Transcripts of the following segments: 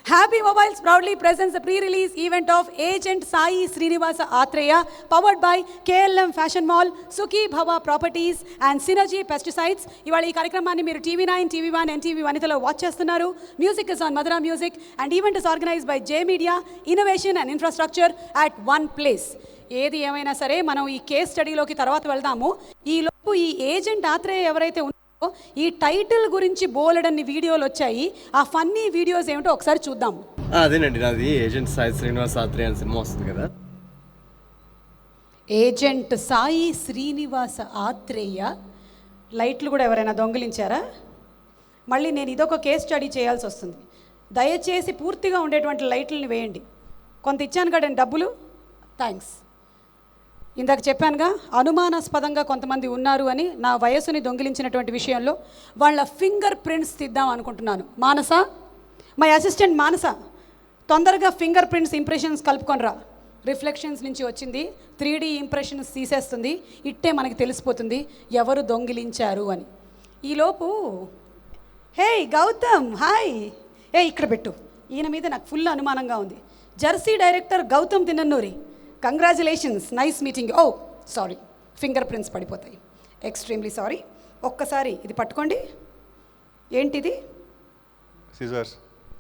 Happy Mobiles proudly presents the pre-release event of Agent Sai Srinivasa Atreya, powered by KLM Fashion Mall, Sukhi Bhava Properties and Synergy Pesticides. ఇవాళ ఈ కార్యక్రమాన్ని మీరు TV9, TV1, NTV వనితలో watch చేస్తున్నారు. Music is on Madura Music and event is organized by J Media, Innovation and Infrastructure at one place. ఏది ఏమైనా సరే మనం ఈ కేస్ స్టడీలోకి తర్వాత వెళ్దాము. ఈ లోపు ఈ ఏజెంట్ ఆత్రేయ ఎవరైతే ఈ టైటిల్ గురించి బోలెడన్ని వీడియోలు వచ్చాయి. ఆ ఫన్నీ వీడియోస్ ఏమిటో ఒకసారి చూద్దాం. అదేనండి, నాది ఏజెంట్ సాయి శ్రీనివాస్ ఆత్రేయ అని సినిమా వస్తుంది కదా. ఏజెంట్ సాయి శ్రీనివాస ఆత్రేయ. లైట్లు కూడా ఎవరైనా దొంగిలించారా? మళ్ళీ నేను ఇదొక కేస్ స్టడీ చేయాల్సి వస్తుంది. దయచేసి పూర్తిగా ఉండేటువంటి లైట్లని వేయండి. కొంత ఇచ్చాను కదండి డబ్బులు, థ్యాంక్స్. ఇందాక చెప్పానుగా, అనుమానాస్పదంగా కొంతమంది ఉన్నారు అని. నా వయసుని దొంగిలించినటువంటి విషయంలో వాళ్ళ ఫింగర్ ప్రింట్స్ తీద్దాం అనుకుంటున్నాను. మానస, మై అసిస్టెంట్ మానస, తొందరగా ఫింగర్ ప్రింట్స్ ఇంప్రెషన్స్ కలుపుకొనరా. రిఫ్లెక్షన్స్ నుంచి వచ్చింది 3D ఇంప్రెషన్స్ తీసేస్తుంది. ఇట్టే మనకి తెలిసిపోతుంది ఎవరు దొంగిలించారు అని. ఈలోపు హే గౌతమ్, హాయ్. ఇక్కడ పెట్టు. ఈయన మీద నాకు ఫుల్ అనుమానంగా ఉంది. Jersey director Gautam Tinnanuri, congratulations, nice meeting. Oh sorry, fingerprints పడిపోతాయి, ఎక్స్ట్రీమ్లీ సారీ. ఒక్కసారి ఇది పట్టుకోండి. ఏంటిది? సిజర్స్.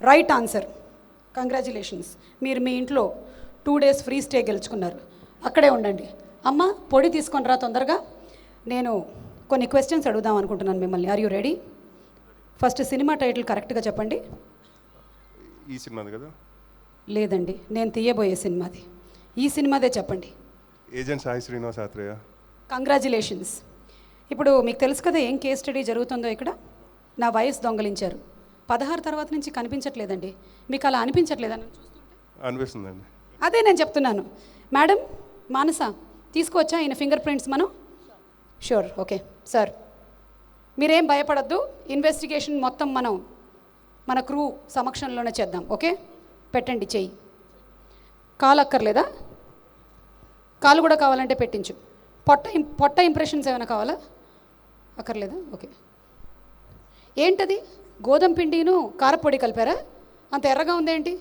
Right answer, congratulations. మీరు మీ ఇంట్లో 2 days ఫ్రీ స్టే గెలుచుకున్నారు. అక్కడే ఉండండి. అమ్మ, పొడి తీసుకొని రా తొందరగా. నేను కొన్ని క్వశ్చన్స్ అడుగుదాం అనుకుంటున్నాను మిమ్మల్ని. Are you ready? First cinema title కరెక్ట్గా చెప్పండి. ఈ సినిమాది కదా? లేదండి, నేను తీయబోయే సినిమాది. ఈ సినిమాదే చెప్పండి. ఏజెంట్ సాయి శ్రీనివాస్ ఆత్రేయ. కంగ్రాచులేషన్స్. ఇప్పుడు మీకు తెలుసు కదా ఏం కేస్ స్టడీ జరుగుతుందో ఇక్కడ. నా వయసు దొంగలించారు. 16 తర్వాత నుంచి కనిపించట్లేదండి. మీకు అలా అనిపించట్లేదా? నన్ను చూస్తుంటే అనిపిస్తుందండి. అదే నేను చెప్తున్నాను. మేడం మానస, తీసుకోవచ్చా ఈయన ఫింగర్ ప్రింట్స్ మనం? Sure, okay sir. మీరేం భయపడద్దు. ఇన్వెస్టిగేషన్ మొత్తం మనం మన క్రూ సమక్షంలోనే చేద్దాం. ఓకే, పెట్టండి చెయ్యి. కాలు అక్కర్లేదా? కాలు కూడా కావాలంటే పెట్టించు. పొట్ట ఇంప్రెషన్స్ ఏమైనా కావాలా? అక్కర్లేదా? ఓకే. ఏంటది? గోధుమ పిండిను కారపొడి కలిపారా? అంత ఎర్రగా ఉందేంటి?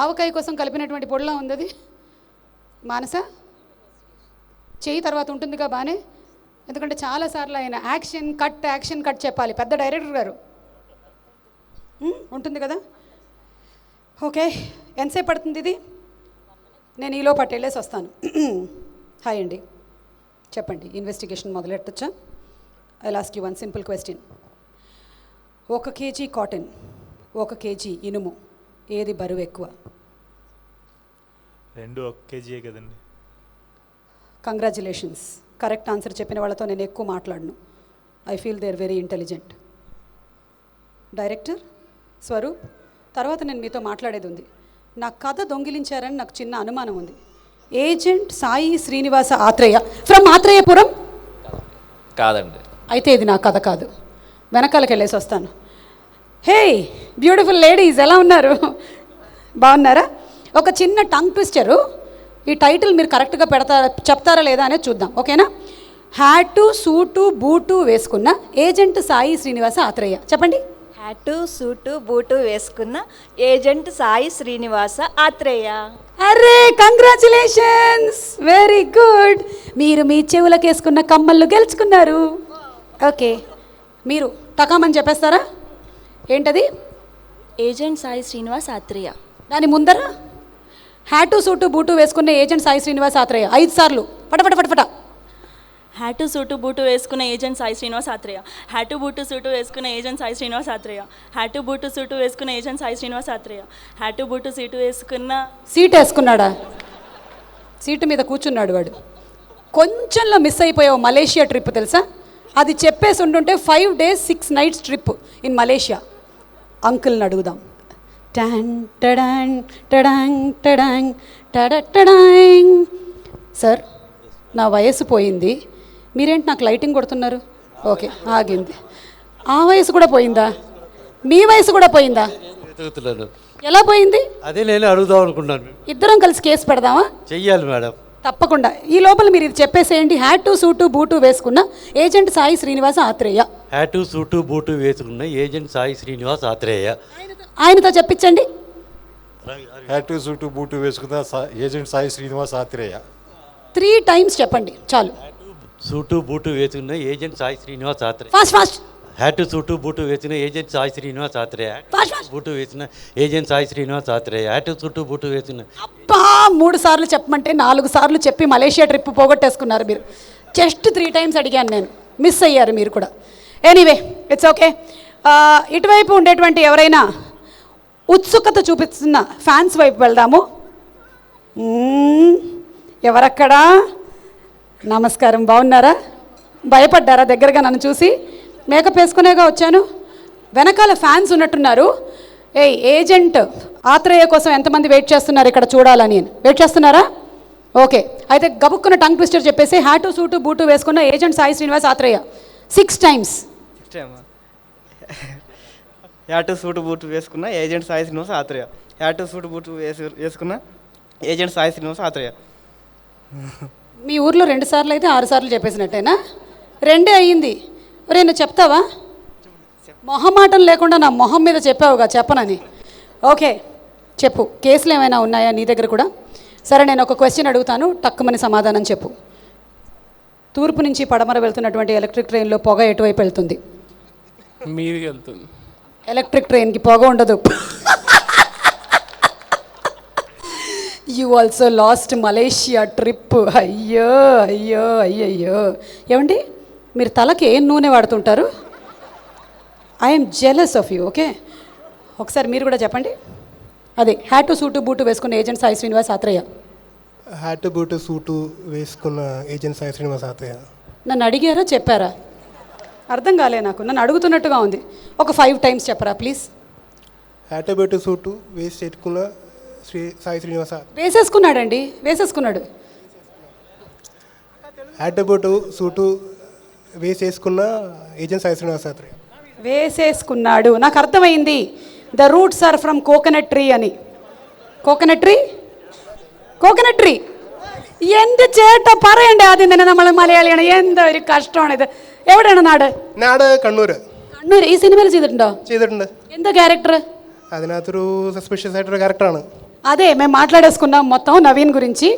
ఆవకాయ కోసం కలిపినటువంటి పొడిలా ఉంది అది. మానస, చెయ్యి తర్వాత ఉంటుందిగా బాగానే. ఎందుకంటే చాలాసార్లు ఆయన యాక్షన్ కట్ చెప్పాలి, పెద్ద డైరెక్టర్ గారు. ఉంటుంది కదా? ఓకే, ఎంతసేపు పడుతుంది ఇది? నేను ఈలో పట్టు వెళ్ళేసి వస్తాను. హాయ్ అండి, చెప్పండి. ఇన్వెస్టిగేషన్ మొదలెట్టొచ్చా? I ask you one simple question. 1 kg cotton, 1 kg ఇనుము, ఏది బరువు ఎక్కువ? 2 1 kg కదండి. కంగ్రాచులేషన్స్. కరెక్ట్ ఆన్సర్ చెప్పిన వాళ్ళతో నేను ఎక్కువ మాట్లాడను. I feel they are very intelligent. Director Swaroop, తర్వాత నేను మీతో మాట్లాడేది ఉంది. నా కథ దొంగిలించారని నాకు చిన్న అనుమానం ఉంది. Agent Sai Srinivasa Athreya from Athreyapuram. కాదండి. అయితే ఇది నా కథ కాదు. వెనకాలకి వెళ్ళేసి వస్తాను. హే బ్యూటిఫుల్ లేడీస్, ఎలా ఉన్నారు? బాగున్నారా? ఒక చిన్న టంగ్ ట్విస్టరు. ఈ టైటిల్ మీరు కరెక్ట్గా చెప్తారా లేదా అనేది చూద్దాం, ఓకేనా? హ్యాటు సూటు బూటు వేసుకున్న ఏజెంట్ సాయి శ్రీనివాస ఆత్రేయ. చెప్పండి. హ్యాటు సూటు బూటు వేసుకున్న ఏజెంట్ సాయి శ్రీనివాస ఆత్రేయ. అరే కంగ్రాచులేషన్స్, వెరీ గుడ్. మీరు మీ చెవులకు వేసుకున్న కమ్మళ్ళు గెలుచుకున్నారు. ఓకే, మీరు టకామని చెప్పేస్తారా? ఏంటది? ఏజెంట్ సాయి శ్రీనివాస్ ఆత్రేయ. దాని ముందర హ్యాటు సూటు బూటు వేసుకున్న ఏజెంట్ సాయి శ్రీనివాస్ ఆత్రేయ 5 సార్లు పటపట. హ్యాటు సూటు బూటు వేసుకున్న agent Sai Srinivas Athreya. Hat boot suit వేసుకున్న agent Sai Srinivas Athreya. Hat boot suit వేసుకున్న agent Sai Srinivas Athreya. Hat boot seat వేసుకున్న. సీట్ వేసుకున్నాడా? సీటు మీద కూర్చున్నాడు వాడు. కొంచెంలో మిస్ అయిపోయావు మలేషియా ట్రిప్, తెలుసా? అది చెప్పేసి ఉంటుంటే 5 days 6 nights trip in Malaysia. అంకుల్ని అడుగుదాం. సార్, నా వయసు పోయింది, మీరేంటి నాకు లైటింగ్ కొడుతున్నారు? ఓకే, ఆగింది. ఆ వయసు కూడా పోయిందా? మీ వయసు కూడా పోయిందా? ఎలా పోయింది? అదే నేను అడుగుదాం అనుకున్నాను. ఇద్దరం కలిసి కేసు పెడదామా? చెయ్యాలి మేడం. తప్పకుండా. ఈ లోపల మీరు ఇది చెప్పేసేయండి. హ్యాటు సూటు బూటు వేసుకున్న agent Sai Srinivasa Athreya. Hat suit boot వేసుకున్న ఏజెంట్ సాయి శ్రీనివాస్ ఆత్రేయ. ఆయనతో చెప్పించండి. హ్యాటు సూటు బూటు వేసుకున్న ఏజెంట్ సాయి శ్రీనివాస్ ఆత్రేయ. 3 టైమ్స్ చెప్పండి చాలు. సూటు బూటు వేసుకున్న agent Sai Srinivas Athreya. Fast fast hat suit boot వేసిన agent Sai Srinivas Athreya. Fast fast. Boot వేసిన agent Sai Srinivas Athreya. Hat suit boot వేసిన. అబ్బా 3 సార్లు చెప్పమంటే 4 సార్లు చెప్పి మలేషియా ట్రిప్ పోగొట్టేసుకున్నారు మీరు. జస్ట్ 3 టైమ్స్ అడిగాను నేను, మిస్ అయ్యారు మీరు కూడా. Anyway it's okay. ఇటువైపు ఉండేటువంటి ఎవరైనా ఉత్సుకత చూపిస్తున్న ఫ్యాన్స్ వైపు వెళ్దాము. ఎవరక్కడా? నమస్కారం, బాగున్నారా? భయపడ్డారా దగ్గరగా నన్ను చూసి? మేకప్ వేసుకునేగా వచ్చాను. వెనకాల ఫ్యాన్స్ ఉన్నట్టున్నారు. ఏజెంట్ ఆత్రేయ కోసం ఎంతమంది వెయిట్ చేస్తున్నారు ఇక్కడ చూడాలని? వెయిట్ చేస్తున్నారా? ఓకే, అయితే గబుక్కున్న టంగ్ ట్విస్టర్ చెప్పేసి హ్యాటు సూటు బూటు వేసుకున్న agent Sai Srinivas Athreya 6 times. Hat suit boot వేసుకున్న agent Sai Srinivas Athreya. Hat suit boot వేసుకున్న ఏజెంట్ సాయి శ్రీనివాస్ ఆత్రేయ. మీ ఊర్లో 2 సార్లు అయితే 6 సార్లు చెప్పేసినట్టేనా? 2 అయ్యింది. ఒరే నువ్వు చెప్తావా? మొహమాటం లేకుండా నా మొహం మీద చెప్పావుగా చెప్పనని. ఓకే చెప్పు, కేసులు ఏమైనా ఉన్నాయా నీ దగ్గర కూడా? సరే, నేను ఒక క్వశ్చన్ అడుగుతాను, టక్కుమని సమాధానం చెప్పు. తూర్పు నుంచి పడమర వెళ్తున్నటువంటి ఎలక్ట్రిక్ ట్రైన్లో పొగ ఎటువైపు వెళ్తుంది? మీదికి వెళ్తుంది. ఎలక్ట్రిక్ ట్రైన్కి పొగ ఉండదు. You also lost Malaysia trip. అయ్యో అయ్యో అయ్యయ్యో. ఏమండి మీరు తలకి ఏం నూనె వాడుతుంటారు? I'm jealous of you. Okay, ఒకసారి మీరు కూడా చెప్పండి. అదే హ్యాటు సూటు బూటు వేసుకున్న agent Sai Srinivas Athreya. Hat boot suit వేసుకున్న ఏజెంట్ సాయి శ్రీనివాస్ ఆత్రేయ. నన్ను అడిగారా చెప్పారా? అర్థం కాలే నాకు, నన్ను అడుగుతున్నట్టుగా ఉంది. ఒక 5 టైమ్స్ చెప్పరా ప్లీజ్. హ్యాటు బూటు సూటు వేసుకున్న సాయి శ్రీనివాస. వేసేసుకున్నాడండి, వేసేసుకున్నాడు. హ్యాటు బూటు సూటు వేసేసుకున్న ఏజెంట్ సాయి శ్రీనివాస్ ఆత్రేయ. వేసేసుకున్నాడు, నాకు అర్థమైంది. The roots are from coconut tree అని. Coconut tree, coconut tree. എൻ്റെ ചേട്ടാ പറയണ്ടേ ആദ്യം തന്നെ നമ്മൾ മലയാളിയാണ്. എന്താ ഒരു കഷ്ടമാണ് ഇത്. എവിടെയാണ് നാട്? നാട് കണ്ണൂർ. കണ്ണൂർ. ഈ സിനിമയിൽ ചെയ്തിട്ടുണ്ടോ? ചെയ്തിട്ടുണ്ട്. എന്താ ക്యారెక్టర్? അതിനകത്തൊരു సస్పిషియస్ అయిన క్యారెక్టరాണ്. అదే మేము మాట్లాడేసుకున్నాం మొత్తం నవీన్ గురించి.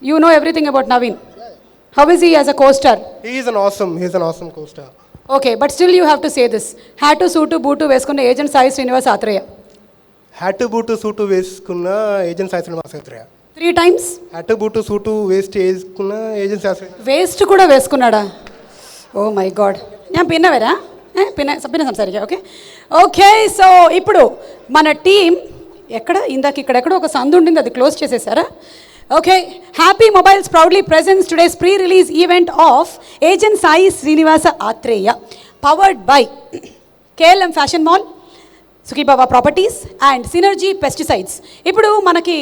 You know everything about Naveen. How is he as a co-star? He is an awesome co-star. Okay, but still you have to say this. Hat suit boot వేసుకున్న agent Sai Srinivas Athreya. Hat boot suit వేసుకున్న agent Sai Srinivas Athreya. 3 times. Hat boot suit వేసుకున్న agent Sai. Vest కూడా వేసుకున్నాడా? Oh my God. ഞാൻ പിന്നെ വരാം. പിന്നെ സംസാരിക്കാം. Okay okay. సో ఇప్పుడు మన టీం ఎక్కడ? ఇందాక ఇక్కడెక్కడో ఒక సందు ఉండింది, అది క్లోజ్ చేసేసారా? Okay. Happy mobiles proudly presents today's pre release event of agent Sai Srinivasa Athreya, powered by KLM fashion mall, Sukhibaba properties and synergy pesticides. ఇప్పుడు మనకి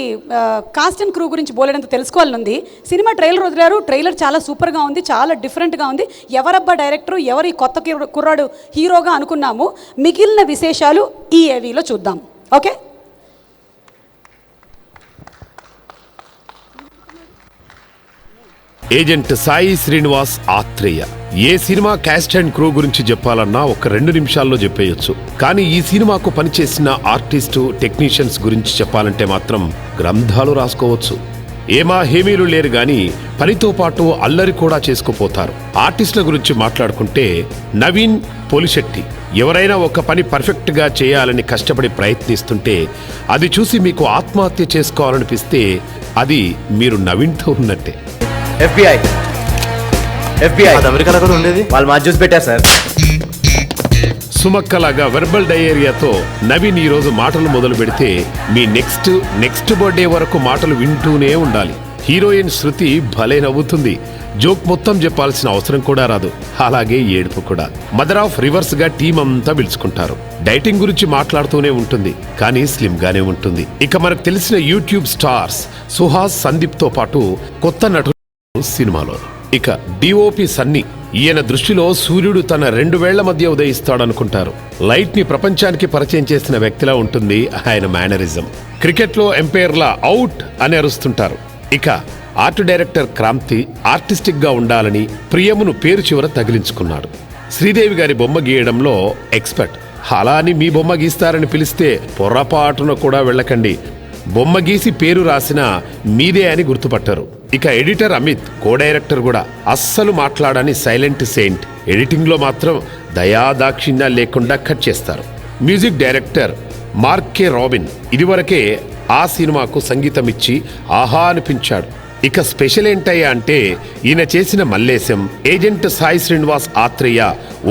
కాస్ట్ అండ్ క్రూ గురించి బోలేనంత తెలుసుకోవాలని ఉంది. సినిమా ట్రైలర్ వదిలారు. ట్రైలర్ చాలా సూపర్గా ఉంది, చాలా డిఫరెంట్గా ఉంది. ఎవరబ్బా డైరెక్టరు, ఎవరు ఈ కొత్త కుర్రాడు హీరోగా అనుకున్నాము. మిగిలిన విశేషాలు ఈ ఏవీలో చూద్దాం. ఓకే. ఏజెంట్ సాయి శ్రీనివాస్ ఆత్రేయ. ఏ సినిమా క్యాస్ట్ అండ్ క్రూ గురించి చెప్పాలన్నా ఒక 2 నిమిషాల్లో చెప్పేయొచ్చు. కానీ ఈ సినిమాకు పనిచేసిన ఆర్టిస్టు, టెక్నీషియన్స్ గురించి చెప్పాలంటే మాత్రం గ్రంథాలు రాసుకోవచ్చు. ఏమా హేమీలు లేరు గాని పనితో పాటు అల్లరి కూడా చేసుకుపోతారు. ఆర్టిస్టుల గురించి మాట్లాడుకుంటే నవీన్ పోలిశెట్టి. ఎవరైనా ఒక పని పర్ఫెక్ట్గా చేయాలని కష్టపడి ప్రయత్నిస్తుంటే అది చూసి మీకు ఆత్మహత్య చేసుకోవాలనిపిస్తే అది మీరు నవీన్తో ఉన్నట్టే. FBI అది అమెరికాలో కూడా ఉండేది, వాళ్ళు మా చూసి పెట్టారు సార్. సుమక్కలాగా వెర్బల్ డయేరియాతో నవీన్ ఈ రోజు మాటలు మొదలు పెడితే మీ నెక్స్ట్ బర్త్డే వరకు మాటలు వింటూనే ఉండాలి. హీరోయిన్ శృతి భలే నవ్వుతుంది. జోక్ మొత్తం చెప్పాల్సిన అవసరం కూడా రాదు. అలాగే ఏడుపు కూడా. మదర్ ఆఫ్ రివర్స్ గా టీం అంతా పిలుచుకుంటారు. డైటింగ్ గురించి మాట్లాడుతూనే ఉంటుంది, కానీ స్లిమ్ గానే ఉంటుంది. ఇక మనకు తెలిసిన యూట్యూబ్ స్టార్స్ సుహాస్, సందీప్ తో పాటు కొత్త నటులు సినిమాలో. ఇక డిఓపి సన్నీ. ఈయన దృష్టిలో సూర్యుడు తన 2 వేళ్ల మధ్య ఉదయిస్తాడనుకుంటారు. లైట్ ని ప్రపంచానికి పరిచయం చేసిన వ్యక్తిలా ఉంటుంది ఆయన మేనరిజం. క్రికెట్ లో ఎంపైర్లా అవుట్ అని అరుస్తుంటారు. ఇక ఆర్ట్ డైరెక్టర్ క్రాంతి ఆర్టిస్టిక్ గా ఉండాలని ప్రియమును పేరు చివర తగిలించుకున్నాడు. శ్రీదేవి గారి బొమ్మ గీయడంలో ఎక్స్పర్ట్. అలా అని మీ బొమ్మ గీస్తారని పిలిస్తే పొర్రపాటున కూడా వెళ్ళకండి. బొమ్మ గీసి పేరు రాసిన మీదే అని గుర్తుపట్టారు. ఇక ఎడిటర్ అమిత్, కో డైరెక్టర్ కూడా అస్సలు మాట్లాడని సైలెంట్ సెయింట్. ఎడిటింగ్లో మాత్రం దయాదాక్షిణ్యాలు లేకుండా కట్ చేస్తారు. మ్యూజిక్ డైరెక్టర్ మార్కే రాబిన్ ఇదివరకే ఆ సినిమాకు సంగీతం ఇచ్చి ఆహా అనిపించాడు. ఇక స్పెషల్ ఏంటయ్యా అంటే ఈయన చేసిన మల్లేశం, ఏజెంట్ సాయి శ్రీనివాస్ ఆత్రేయ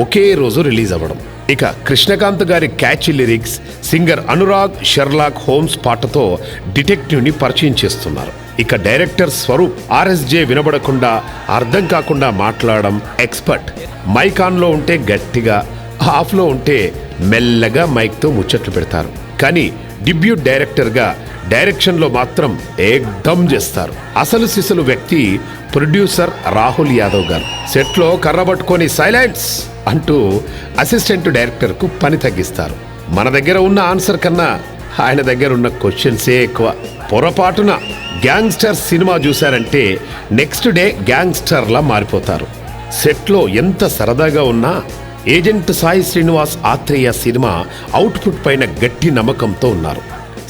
ఒకే రోజు రిలీజ్ అవ్వడం. ఇక కృష్ణకాంత్ గారి catchy lyrics, singer Anurag Sherlock Holmes పాటతో డిటెక్టివ్ని పరిచయం చేస్తున్నారు. ఇక డైరెక్టర్ స్వరూప్ ఆర్ఎస్జే వినబడకుండా అర్థం కాకుండా మాట్లాడడం ఎక్స్పర్ట్. మైక్ ఆన్లో ఉంటే గట్టిగా, ఆఫ్లో ఉంటే మెల్లగా మైక్తో ముచ్చట్లు పెడతారు. కానీ డెబ్యూట్ డైరెక్టర్గా డైరెక్షన్లో మాత్రం ఏకదమ్ చేస్తారు. అసలు సిసలు వ్యక్తి ప్రొడ్యూసర్ రాహుల్ యాదవ్ గారు. సెట్లో కర్ర పట్టుకొని సైలెన్స్ అంటూ అసిస్టెంట్ డైరెక్టర్కు పని తగ్గిస్తారు. మన దగ్గర ఉన్న ఆన్సర్ కన్నా ఆయన దగ్గర ఉన్న క్వశ్చన్సే ఎక్కువ. పొరపాటున గ్యాంగ్స్టర్ సినిమా చూశారంటే నెక్స్ట్ డే గ్యాంగ్స్టర్లా మారిపోతారు. సెట్లో ఎంత సరదాగా ఉన్నా agent Sai Srinivas Athreya cinema output పైన గట్టి నమ్మకంతో ఉన్నారు.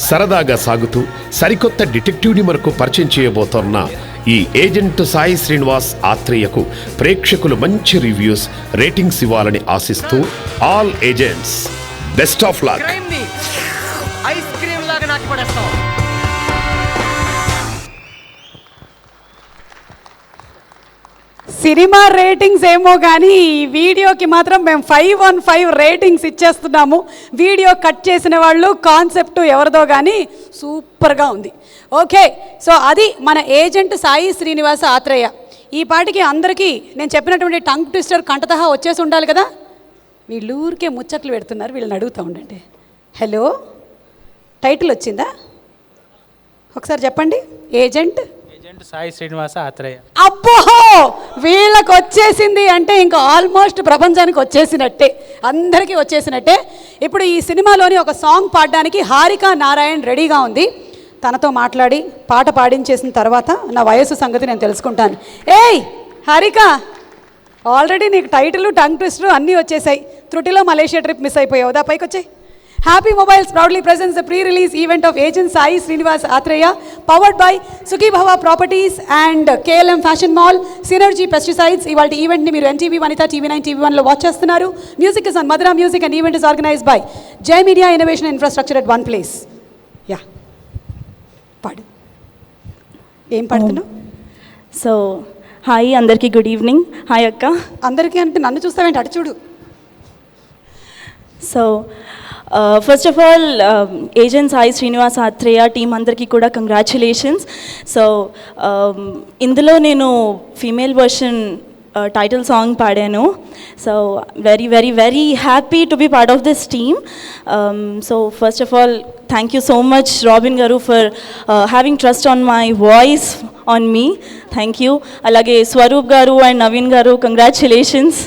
సరదాగా సాగుతూ సరికొత్త డిటెక్టివ్ని మనకు పరిచయం చేయబోతున్న ఈ ఏజెంట్ సాయి శ్రీనివాస్ ఆత్రేయకు ప్రేక్షకులు మంచి రివ్యూస్, రేటింగ్స్ ఇవ్వాలని ఆశిస్తూ all agents best of luck. Cinema ratings ఏమో కానీ ఈ వీడియోకి మాత్రం మేము 5/5 రేటింగ్స్ ఇచ్చేస్తున్నాము. వీడియో కట్ చేసిన వాళ్ళు కాన్సెప్ట్ ఎవరిదో కానీ సూపర్గా ఉంది. ఓకే, సో అది మన ఏజెంట్ సాయి శ్రీనివాస ఆత్రేయ. ఈ పాటికి అందరికీ నేను చెప్పినటువంటి టంగ్ ట్విస్టర్ కంటతహా వచ్చేసి ఉండాలి కదా. వీళ్ళు ఊరికే ముచ్చట్లు పెడుతున్నారు, వీళ్ళని అడుగుతూ ఉండండి. హలో, టైటిల్ వచ్చిందా? ఒకసారి చెప్పండి. ఏజెంట్ సాయి శ్రీనివాస ఆత్రేయ. అబ్బో, వీళ్ళకి వచ్చేసింది అంటే ఇంకా ఆల్మోస్ట్ ప్రపంచానికి వచ్చేసినట్టే, అందరికీ వచ్చేసినట్టే. ఇప్పుడు ఈ సినిమాలోని ఒక సాంగ్ పాడడానికి హారిక నారాయణ్ రెడీగా ఉంది. తనతో మాట్లాడి పాట పాడించేసిన తర్వాత నా వయసు సంగతి నేను తెలుసుకుంటాను. ఏయ్ హారిక, ఆల్రెడీ నీకు టైటిల్, టంగ్ ట్విస్టర్ అన్నీ వచ్చేసాయి. త్రుటిలో మలేషియా ట్రిప్ మిస్ అయిపోయావు. దా పైకి వచ్చాయి. Happy Mobiles proudly presents the pre-release event of Agent Sai Srinivas Atreya, powered by Sukhi Bhava Properties and KLM Fashion Mall, Synergy Pesticides. ఇవాల్టి ఈవెంట్ ని మీరు NTV Vanita, TV9, TV1 లో watch చేస్తున్నారు. Music is on Madura Music and event is organized by Jai Media Innovation and Infrastructure at one place. Yeah, పాడు. ఏం పాడుతున్నావు? So hi అందరికీ, good evening. Hi అక్క. అందరికీ అంటే నన్ను చూస్తావేంటి? అటు చూడు. So first of all agent Sai Srinivas Athreya team అందరికీ కూడా కంగ్రాచులేషన్స్. సో ఇందులో నేను ఫీమేల్ వర్షన్ టైటిల్ సాంగ్ పాడాను. So very very very happy to be part of this team. So first of all thank you so much Robin garu for having trust on my voice on me. Thank you. అలాగే Swaroop garu and Naveen గారు, congratulations.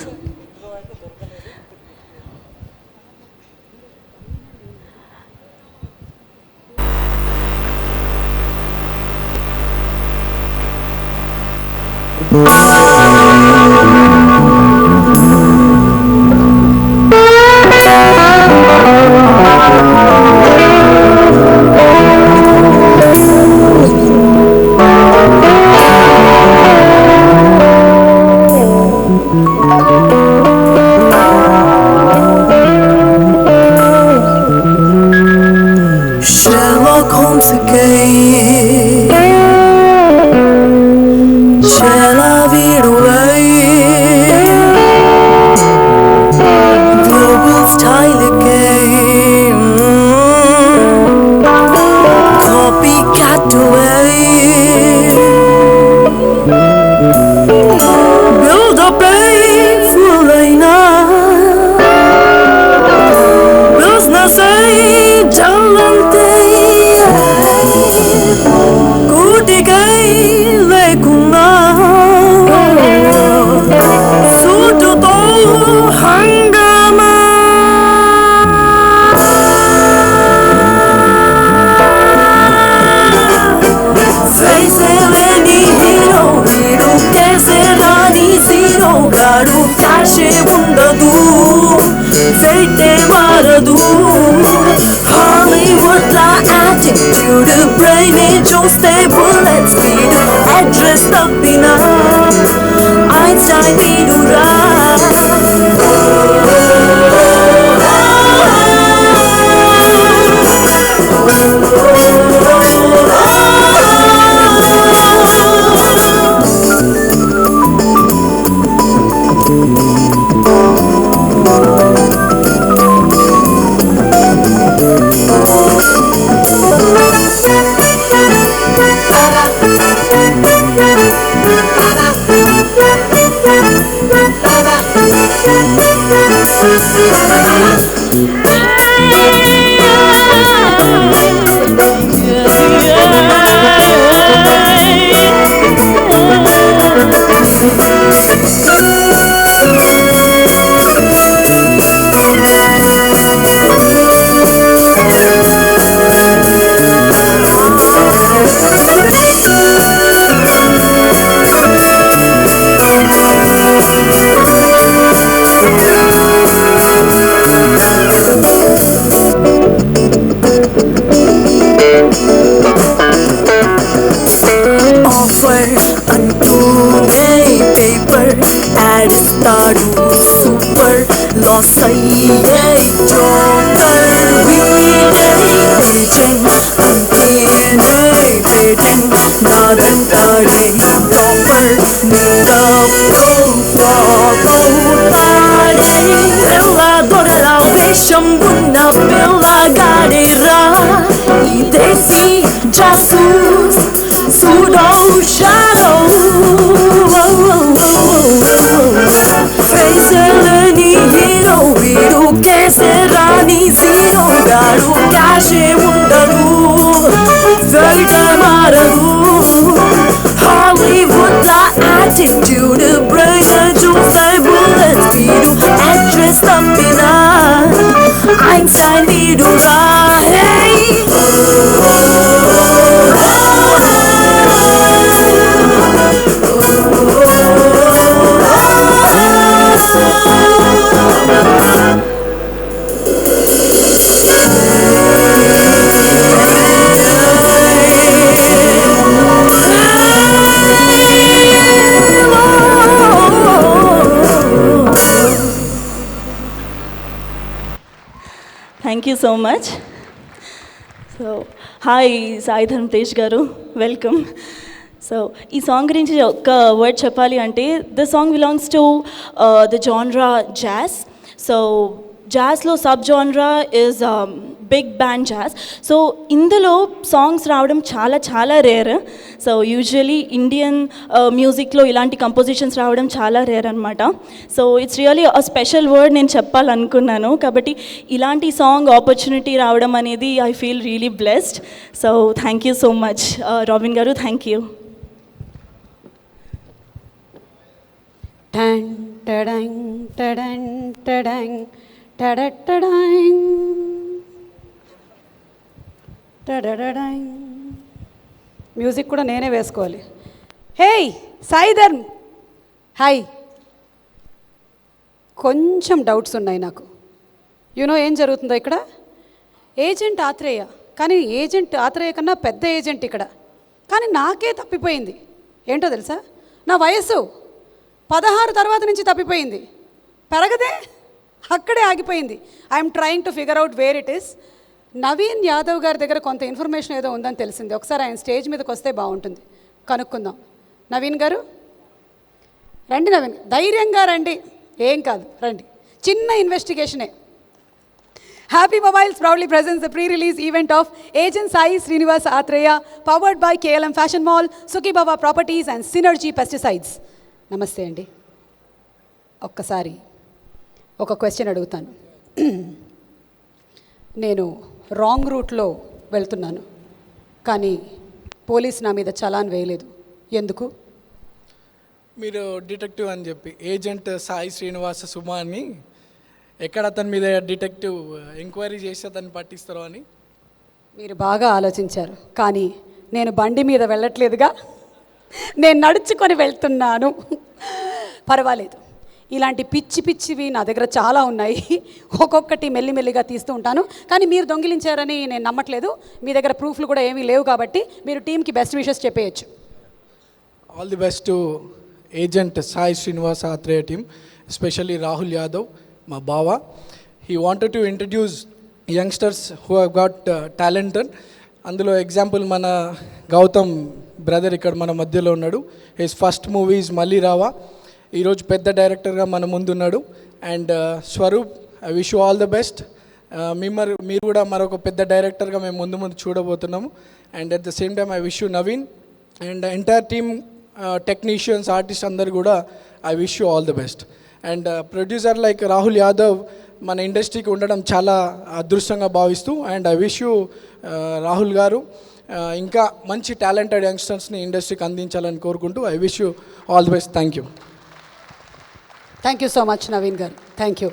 Sherlock Holmes again. Shall I veer away? Global style again. Copycat away. Build up a full line. Business ain't talent. చూస్తే bullet speed address తప్పినా Einstein వీడురా అంటూనే paper ad ఇస్తాడు super loss అయ్యే joker వీడే agent అంటేనే patent నాదంటాడే topper నీకప్పుడు ఫ్లాప్ అవుతాడే పిల్ల దొరల వేషం ఉన్న పిల్లగాడేరా ఈ దేశీ జాసూస్ pseudo shadow ఫేసలని హీరో వీడు కేసరాని జీరో గాడు క్యాషే ఉండదు వెల్గా మారదు హాలీవుడ్ లా యాటిట్యూడ్ బ్రెయిన్ చూస్తే బుల్లెట్ స్పీడు యాక్ట్రెస్ తప్పినా ఐన్స్టైన్ వీడురా thank you so much. So hi Sai Dharam Tej garu, welcome. So ఈ సాంగ్ గురించి ఒక్క వర్డ్ చెప్పాలి అంటే the song belongs to the genre jazz. So జాజ్లో sub genre is big band jazz. So ఇందులో సాంగ్స్ రావడం చాలా చాలా రేర్. సో యూజువలీ ఇండియన్ మ్యూజిక్లో ఇలాంటి కంపోజిషన్స్ రావడం చాలా రేర్ అనమాట. So it's really a special word నేను చెప్పాలనుకున్నాను. కాబట్టి ఇలాంటి సాంగ్ ఆపర్చునిటీ రావడం అనేది I feel really blessed. So thank you so much Robin గారు, థ్యాంక్ యూ. టన్ టడంగ్ టడంగ్ టడంగ్ టడటడంగ్ టడడడంగ్. మ్యూజిక్ కూడా నేనే వేసుకోవాలి. Hey Sai Dharma, hi. కొంచెం డౌట్స్ ఉన్నాయి నాకు. యూనో ఏం జరుగుతుందో ఇక్కడ? ఏజెంట్ ఆత్రేయ, కానీ ఏజెంట్ ఆత్రేయ కన్నా పెద్ద ఏజెంట్ ఇక్కడ. కానీ నాకే తప్పిపోయింది. ఏంటో తెలుసా? నా వయస్సు 16 తర్వాత నుంచి తప్పిపోయింది. పెరగదే, అక్కడే ఆగిపోయింది. I'm trying to figure out where it is. Naveen Yadav గారి దగ్గర కొంత ఇన్ఫర్మేషన్ ఏదో ఉందని తెలిసింది. ఒకసారి ఆయన స్టేజ్ మీదకి వస్తే బాగుంటుంది, కనుక్కుందాం. నవీన్ గారు రండి. నవీన్ ధైర్యంగా రండి, ఏం కాదు, రండి. చిన్న ఇన్వెస్టిగేషనే. Happy mobiles proudly presents the pre-release event of Agent Sai Srinivasa Athreya, powered by KLM Fashion Mall, Sukibaba Properties and Synergy Pesticides. నమస్తే అండి. ఒక్కసారి ఒక క్వశ్చన్ అడుగుతాను. నేను రాంగ్ రూట్లో వెళ్తున్నాను, కానీ పోలీస్ నా మీద చలాన్ వేయలేదు. ఎందుకు? మీరు డిటెక్టివ్ అని చెప్పి ఏజెంట్ సాయి శ్రీనివాస సుమా అని ఎక్కడ అతని మీద డిటెక్టివ్ ఎంక్వైరీ చేసి అతన్ని పట్టిస్తారో అని. మీరు బాగా ఆలోచించారు, కానీ నేను బండి మీద వెళ్ళట్లేదుగా, నేను నడుచుకొని వెళ్తున్నాను. పర్వాలేదు. ఇలాంటి పిచ్చి పిచ్చివి నా దగ్గర చాలా ఉన్నాయి. ఒక్కొక్కటి మెల్లిమెల్లిగా తీస్తూ ఉంటాను. కానీ మీరు దొంగిలించారని నేను నమ్మట్లేదు. మీ దగ్గర ప్రూఫ్లు కూడా ఏమీ లేవు కాబట్టి మీరు టీంకి బెస్ట్ విషెస్ చెప్పేయచ్చు. All the best to agent Sai Srinivas Athreya team, especially Rahul Yadav మా బావ. He wanted to introduce youngsters who have got talented. అందులో ఎగ్జాంపుల్ మన గౌతమ్ బ్రదర్ ఇక్కడ మన మధ్యలో ఉన్నాడు. హిస్ ఫస్ట్ మూవీస్ మళ్ళీ రావా, ఈరోజు పెద్ద డైరెక్టర్గా మన ముందున్నాడు. And Swaroop, I wish you all the best. మీరు కూడా మరొక పెద్ద డైరెక్టర్గా మేము ముందు చూడబోతున్నాము. And at the same time I wish you Naveen and entire team, technicians, artist అందరు కూడా ఐ విష్ యూ ఆల్ ద బెస్ట్. And producer like Rahul Yadav మన ఇండస్ట్రీకి ఉండడం చాలా అదృష్టంగా భావిస్తూ, and I wish you Rahul garu ఇంకా మంచి టాలెంటెడ్ యంగ్స్టర్స్ని ఇండస్ట్రీకి అందించాలని కోరుకుంటూ I wish you all the best. Thank you. Thank you so much Naveen గారు, థ్యాంక్ యూ.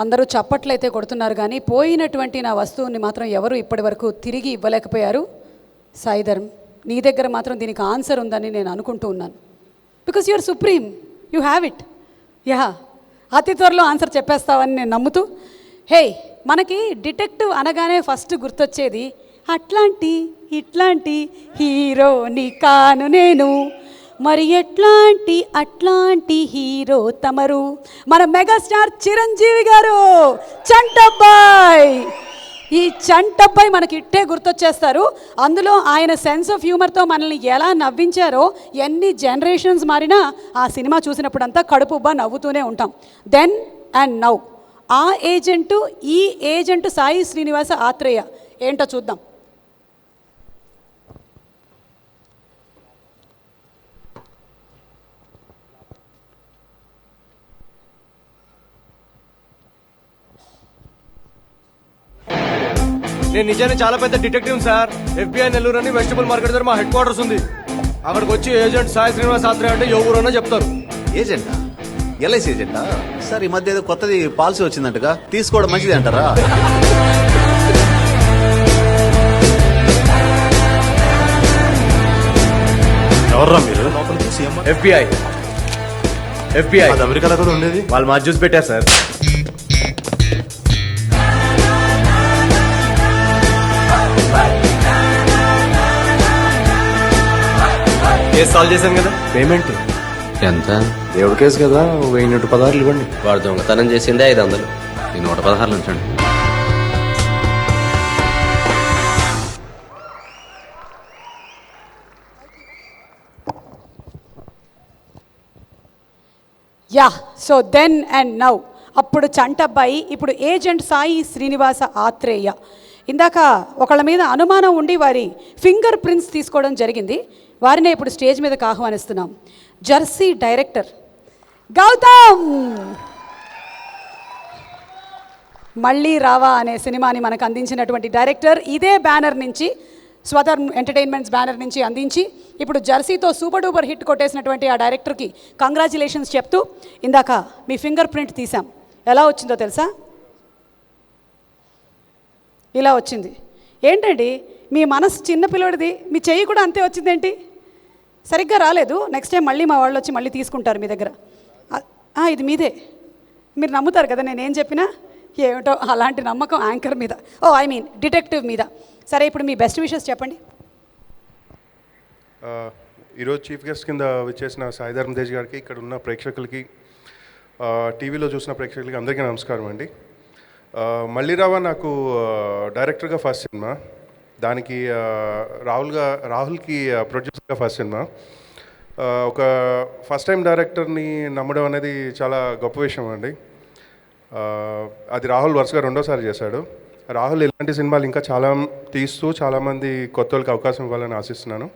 అందరూ చప్పట్లయితే కొడుతున్నారు కానీ పోయినటువంటి నా వస్తువుని మాత్రం ఎవరు ఇప్పటి వరకు తిరిగి ఇవ్వలేకపోయారు. సాయిధర్మ్, నీ దగ్గర మాత్రం దీనికి ఆన్సర్ ఉందని నేను అనుకుంటూ ఉన్నాను. Because you're supreme, you have it. Yeah, అతి త్వరలో ఆన్సర్ చెప్పేస్తావని నేను నమ్ముతూ, హే, మనకి డిటెక్టివ్ అనగానే ఫస్ట్ గుర్తొచ్చేది అట్లాంటి ఇట్లాంటి హీరోని కాను నేను, మరి అట్లాంటి హీరో తమరు, మన మెగాస్టార్ చిరంజీవి గారు. చంటబ్బాయ్, ఈ చంటబ్బాయ్ మనకి ఇట్టే గుర్తొచ్చేస్తారు. అందులో ఆయన సెన్స్ ఆఫ్ హ్యూమర్తో మనల్ని ఎలా నవ్వించారో, ఎన్ని జనరేషన్స్ మారినా ఆ సినిమా చూసినప్పుడంతా కడుపుబ్బా నవ్వుతూనే ఉంటాం. దెన్ అండ్ నౌ ఆ ఏజెంటు, ఈ ఏజెంటు సాయి శ్రీనివాస ఆత్రేయ ఏంటో చూద్దాం. నేను నిజాన్ని చాలా పెద్ద డిటెక్టివ్ సార్. FBI నెల్లూరు అని వెజిటబుల్ మార్కెట్ దగ్గర మా హెడ్ క్వార్టర్స్ ఉంది. అక్కడికి వచ్చి ఏజెంట్ సాయి శ్రీనివాస్ ఆత్రేయ అంటే ఏ ఊరన్నా చెప్తారు. ఏజెంటా? LIC ఏజెంటా? సార్ ఈ మధ్య ఏదో కొత్తది పాలసీ వచ్చిందంటగా, తీసుకోవడం మంచిది అంటారా? ఎవర్రా మీరు? FBI అమెరికాలో కూడా ఉండేది. వాళ్ళు మా జ్యూస్ పెట్టారు సార్. కేసు సాల్వ్ చేశాను కదా. పేమెంట్ ఎంత? దేవుడి కేసు కదా, 1116 ఇవ్వండి. వాడు దొంగతనం చేసిందే 500, ఈ 116 ఉంచండి. Yeah, so then and now, అప్పుడు చంటబ్బాయి, ఇప్పుడు ఏజెంట్ సాయి శ్రీనివాస ఆత్రేయ. ఇందాక ఒకళ్ళ మీద అనుమానం ఉండి వారి ఫింగర్ ప్రింట్స్ తీసుకోవడం జరిగింది. వారినే ఇప్పుడు స్టేజ్ మీదకి ఆహ్వానిస్తున్నాం. జెర్సీ డైరెక్టర్ గౌతమ్. మళ్ళీ రావా అనే సినిమాని మనకు అందించినటువంటి డైరెక్టర్, ఇదే బ్యానర్ నుంచి, స్వధర్మ్ ఎంటర్టైన్మెంట్స్ బ్యానర్ నుంచి అందించి ఇప్పుడు జెర్సీతో సూపర్ డూపర్ హిట్ కొట్టేసినటువంటి ఆ డైరెక్టర్కి కంగ్రాచులేషన్స్ చెప్తూ, ఇందాక మీ ఫింగర్ ప్రింట్ తీసాం. ఎలా వచ్చిందో తెలుసా? ఇలా వచ్చింది. ఏంటండి మీ మనసు చిన్నపిల్లడిది, మీ చెయ్యి కూడా అంతే వచ్చిందేంటి? సరిగ్గా రాలేదు. నెక్స్ట్ టైం మళ్ళీ మా వాళ్ళు వచ్చి మళ్ళీ తీసుకుంటారు మీ దగ్గర. ఇది మీదే, మీరు నమ్ముతారు కదా నేనేం చెప్పినా. ఏమిటో అలాంటి నమ్మకం యాంకర్ మీద, ఐ మీన్ డిటెక్టివ్ మీద. సరే, ఇప్పుడు మీ బెస్ట్ విషెస్ చెప్పండి. ఈరోజు చీఫ్ గెస్ట్ కింద విచ్చేసిన సాయిధర్మ్ తేజ్ గారికి, ఇక్కడ ఉన్న ప్రేక్షకులకి, టీవీలో చూసిన ప్రేక్షకులకి అందరికీ నమస్కారం అండి. మళ్ళీ రావా నాకు డైరెక్టర్గా ఫస్ట్ సినిమా, దానికి రాహుల్కి ప్రొడ్యూసర్గా ఫస్ట్ సినిమా. ఒక ఫస్ట్ టైం డైరెక్టర్ని నమ్మడం అనేది చాలా గొప్ప విషయం అండి. అది రాహుల్ వరుసగా రెండోసారి చేశాడు. రాహుల్ ఇలాంటి సినిమాలు ఇంకా చాలా తీస్తూ చాలామంది కొత్త వాళ్ళకి అవకాశం ఇవ్వాలని ఆశిస్తున్నాను.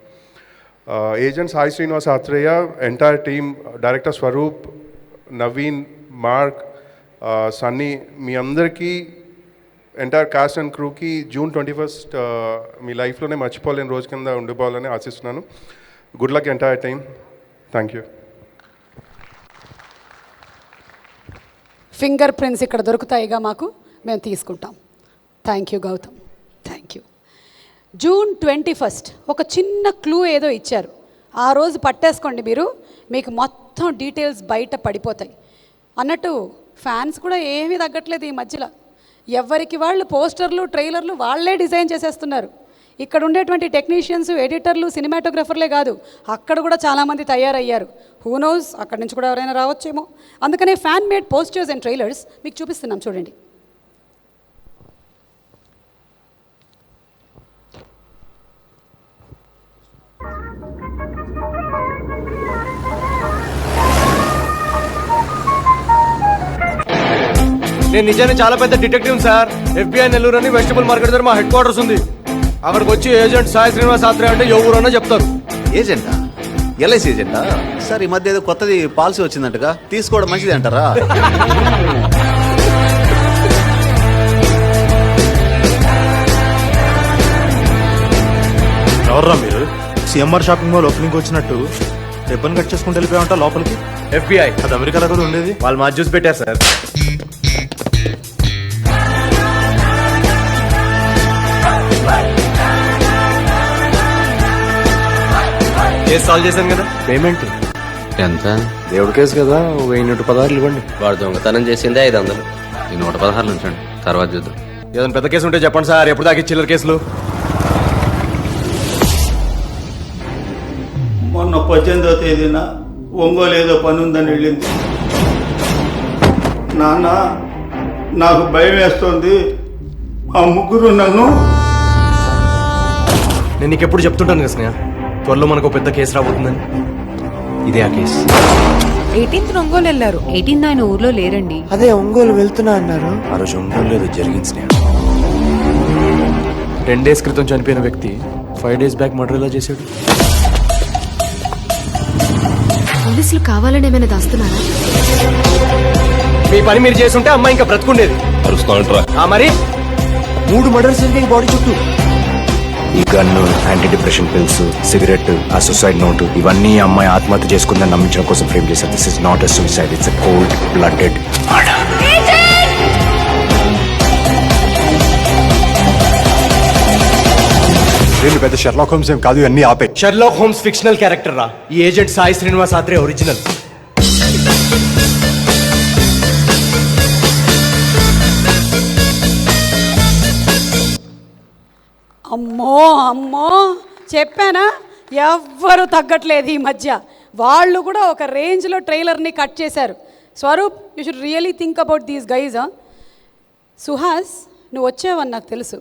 Agent Sai Srinivas Athreya, entire team, director Swaroop, Naveen, Mark, Sunny, మీ అందరికీ, ఎంటైర్ కాస్ట్ అండ్ క్రూకి June 21 మీ లైఫ్లోనే మర్చిపోలేని రోజు కింద ఉండిపోవాలని ఆశిస్తున్నాను. Good luck entire team. Thank you. Finger prints ఇక్కడ దొరుకుతాయిగా మాకు, మేము తీసుకుంటాం. Thank you Gautam, thank you. June 21 ఒక చిన్న క్లూ ఏదో ఇచ్చారు. ఆ రోజు పట్టేసుకోండి మీరు, మీకు మొత్తం మొత్తం డీటెయిల్స్ బయట పడిపోతాయి. అన్నట్టు ఫ్యాన్స్ కూడా ఏమీ తగ్గట్లేదు ఈ మధ్యలో. ఎవరికి వాళ్ళు పోస్టర్లు ట్రైలర్లు వాళ్ళే డిజైన్ చేసేస్తున్నారు. ఇక్కడ ఉండేటువంటి టెక్నీషియన్స్, ఎడిటర్లు, సినిమాటోగ్రఫర్లే కాదు, అక్కడ కూడా చాలామంది తయారయ్యారు. హూ నోస్, అక్కడి నుంచి కూడా ఎవరైనా రావచ్చేమో. అందుకనే fan made posters and trailers మీకు చూపిస్తున్నాం, చూడండి. నేను నిజాన్ని చాలా పెద్ద డిటెక్టివ్ సార్. FBI నెల్లూరు అని వెజిటబుల్ మార్కెట్ దగ్గర మా హెడ్ క్వార్టర్స్ ఉంది. అక్కడికి వచ్చి ఏజెంట్ సాయి శ్రీనివాస్ ఆత్రేయ అంటే ఎవరన్నా చెప్తారు. ఏజెంటా? ఎల్ఐసి ఏజెంటా? సార్ ఈ మధ్య ఏదో కొత్తది పాలసీ వచ్చిందంటగా, తీసుకోవడం మంచిది అంటారా? ఎవర్రా మీరు? సిఎంఆర్ షాపింగ్ మాల్ ఓపెనింగ్ వచ్చినట్టు రిబ్బన్ కట్ చేసుకుంటూ వెళ్ళిపోయామంట లోపలికి. FBI అది అమెరికాలో కూడా ఉండేది. వాళ్ళు మా జ్యూస్ పెట్టారు సార్. కేసు సాల్వ్ చేశాను కదా. పేమెంట్ ఎంత? దేవుడి కేసు కదా, 1016 ఇవ్వండి. వాడు దొంగతనం చేసిందే 500. ఈ 116 ఉంచండి, తర్వాత చూద్దాం. ఏదైనా పెద్ద కేసు ఉంటే చెప్పండి సార్. ఎప్పుడు దాకా చిల్లర కేసులు? మొన్న 18వ తేదీన ఒంగోలు ఏదో పని ఉందని వెళ్ళింది. నాన్న, నాకు భయం వేస్తోంది, ఆ ముగ్గురు నన్ను. నేను నీకు ఎప్పుడు చెప్తుంటాను కదా స్నేహ, త్వరలో మనకు పెద్ద కేసు రాబోతుందని. ఇదే ఆ కేసు. 18th ఒంగోలు వెళ్ళారు. 18th ఆయన ఊర్లో లేరండి. అదే ఒంగోలు వెళ్తున్నా అన్నారు. ఆ రోజు ఒంగోలు లేదు, జరిగింది స్నేహ. 10 days క్రితం చనిపోయిన వ్యక్తి 5 days బ్యాక్ మర్డర్ ఎలా చేశాడు? పోలీసులు కావాలని ఏమైనా దాస్తున్నారా? మీ పని మీరు చేస్తుంటే అమ్మాయి ఇంకా బ్రతుకుండేది. మరి 3 మర్డర్స్ జరిగాయి బాడీ చుట్టూ. ఈ gun, anti depression pills, cigarette, ఆ సూసైడ్ నోటు, ఇవన్నీ అమ్మాయి ఆత్మహత్య చేసుకుందని నమ్మించడం కోసం ఫ్రేమ్ చేశారు. This is not a suicide, it's a cold blooded murder. వీళ్ళు పెద్ద షెర్లాక్ హోమ్స్ ఏం కాదు, ఇవన్నీ ఆపే. షెర్లాక్ హోమ్స్ ఫిక్షనల్ క్యారెక్టర్ రా. ఈ ఏజెంట్ సాయి శ్రీనివాస్ ఆత్రేయ ఒరిజినల్. అమ్మో అమ్మో, చెప్పానా, ఎవ్వరు తగ్గట్లేదు ఈ మధ్య. వాళ్ళు కూడా ఒక రేంజ్లో ట్రైలర్ని కట్ చేశారు. Swaroop, you should really think about these guys. Suhas, నువ్వు వచ్చావని నాకు తెలుసు.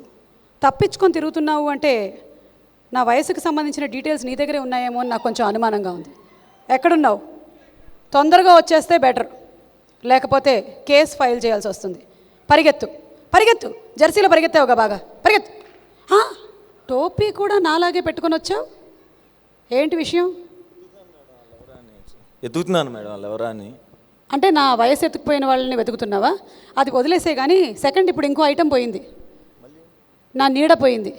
తప్పించుకొని తిరుగుతున్నావు అంటే నా వయసుకు సంబంధించిన డీటెయిల్స్ నీ దగ్గరే ఉన్నాయేమో అని నాకు కొంచెం అనుమానంగా ఉంది. ఎక్కడున్నావు? తొందరగా వచ్చేస్తే బెటర్, లేకపోతే కేసు ఫైల్ చేయాల్సి వస్తుంది. పరిగెత్తు పరిగెత్తు, జెర్సీలో పరిగెత్తావుగా బాగా, పరిగెత్తు. టోపీ కూడా నాలాగే పెట్టుకొని వచ్చావు, ఏంటి విషయం? ఎత్తుకుతున్నాను మేడం, వాళ్ళు ఎవరా అని. అంటే నా వయసు ఎత్తుకుపోయిన వాళ్ళని వెతుకుతున్నావా? అది వదిలేసే కానీ సెకండ్, ఇప్పుడు ఇంకో ఐటెం పోయింది, నా నీడ పోయింది.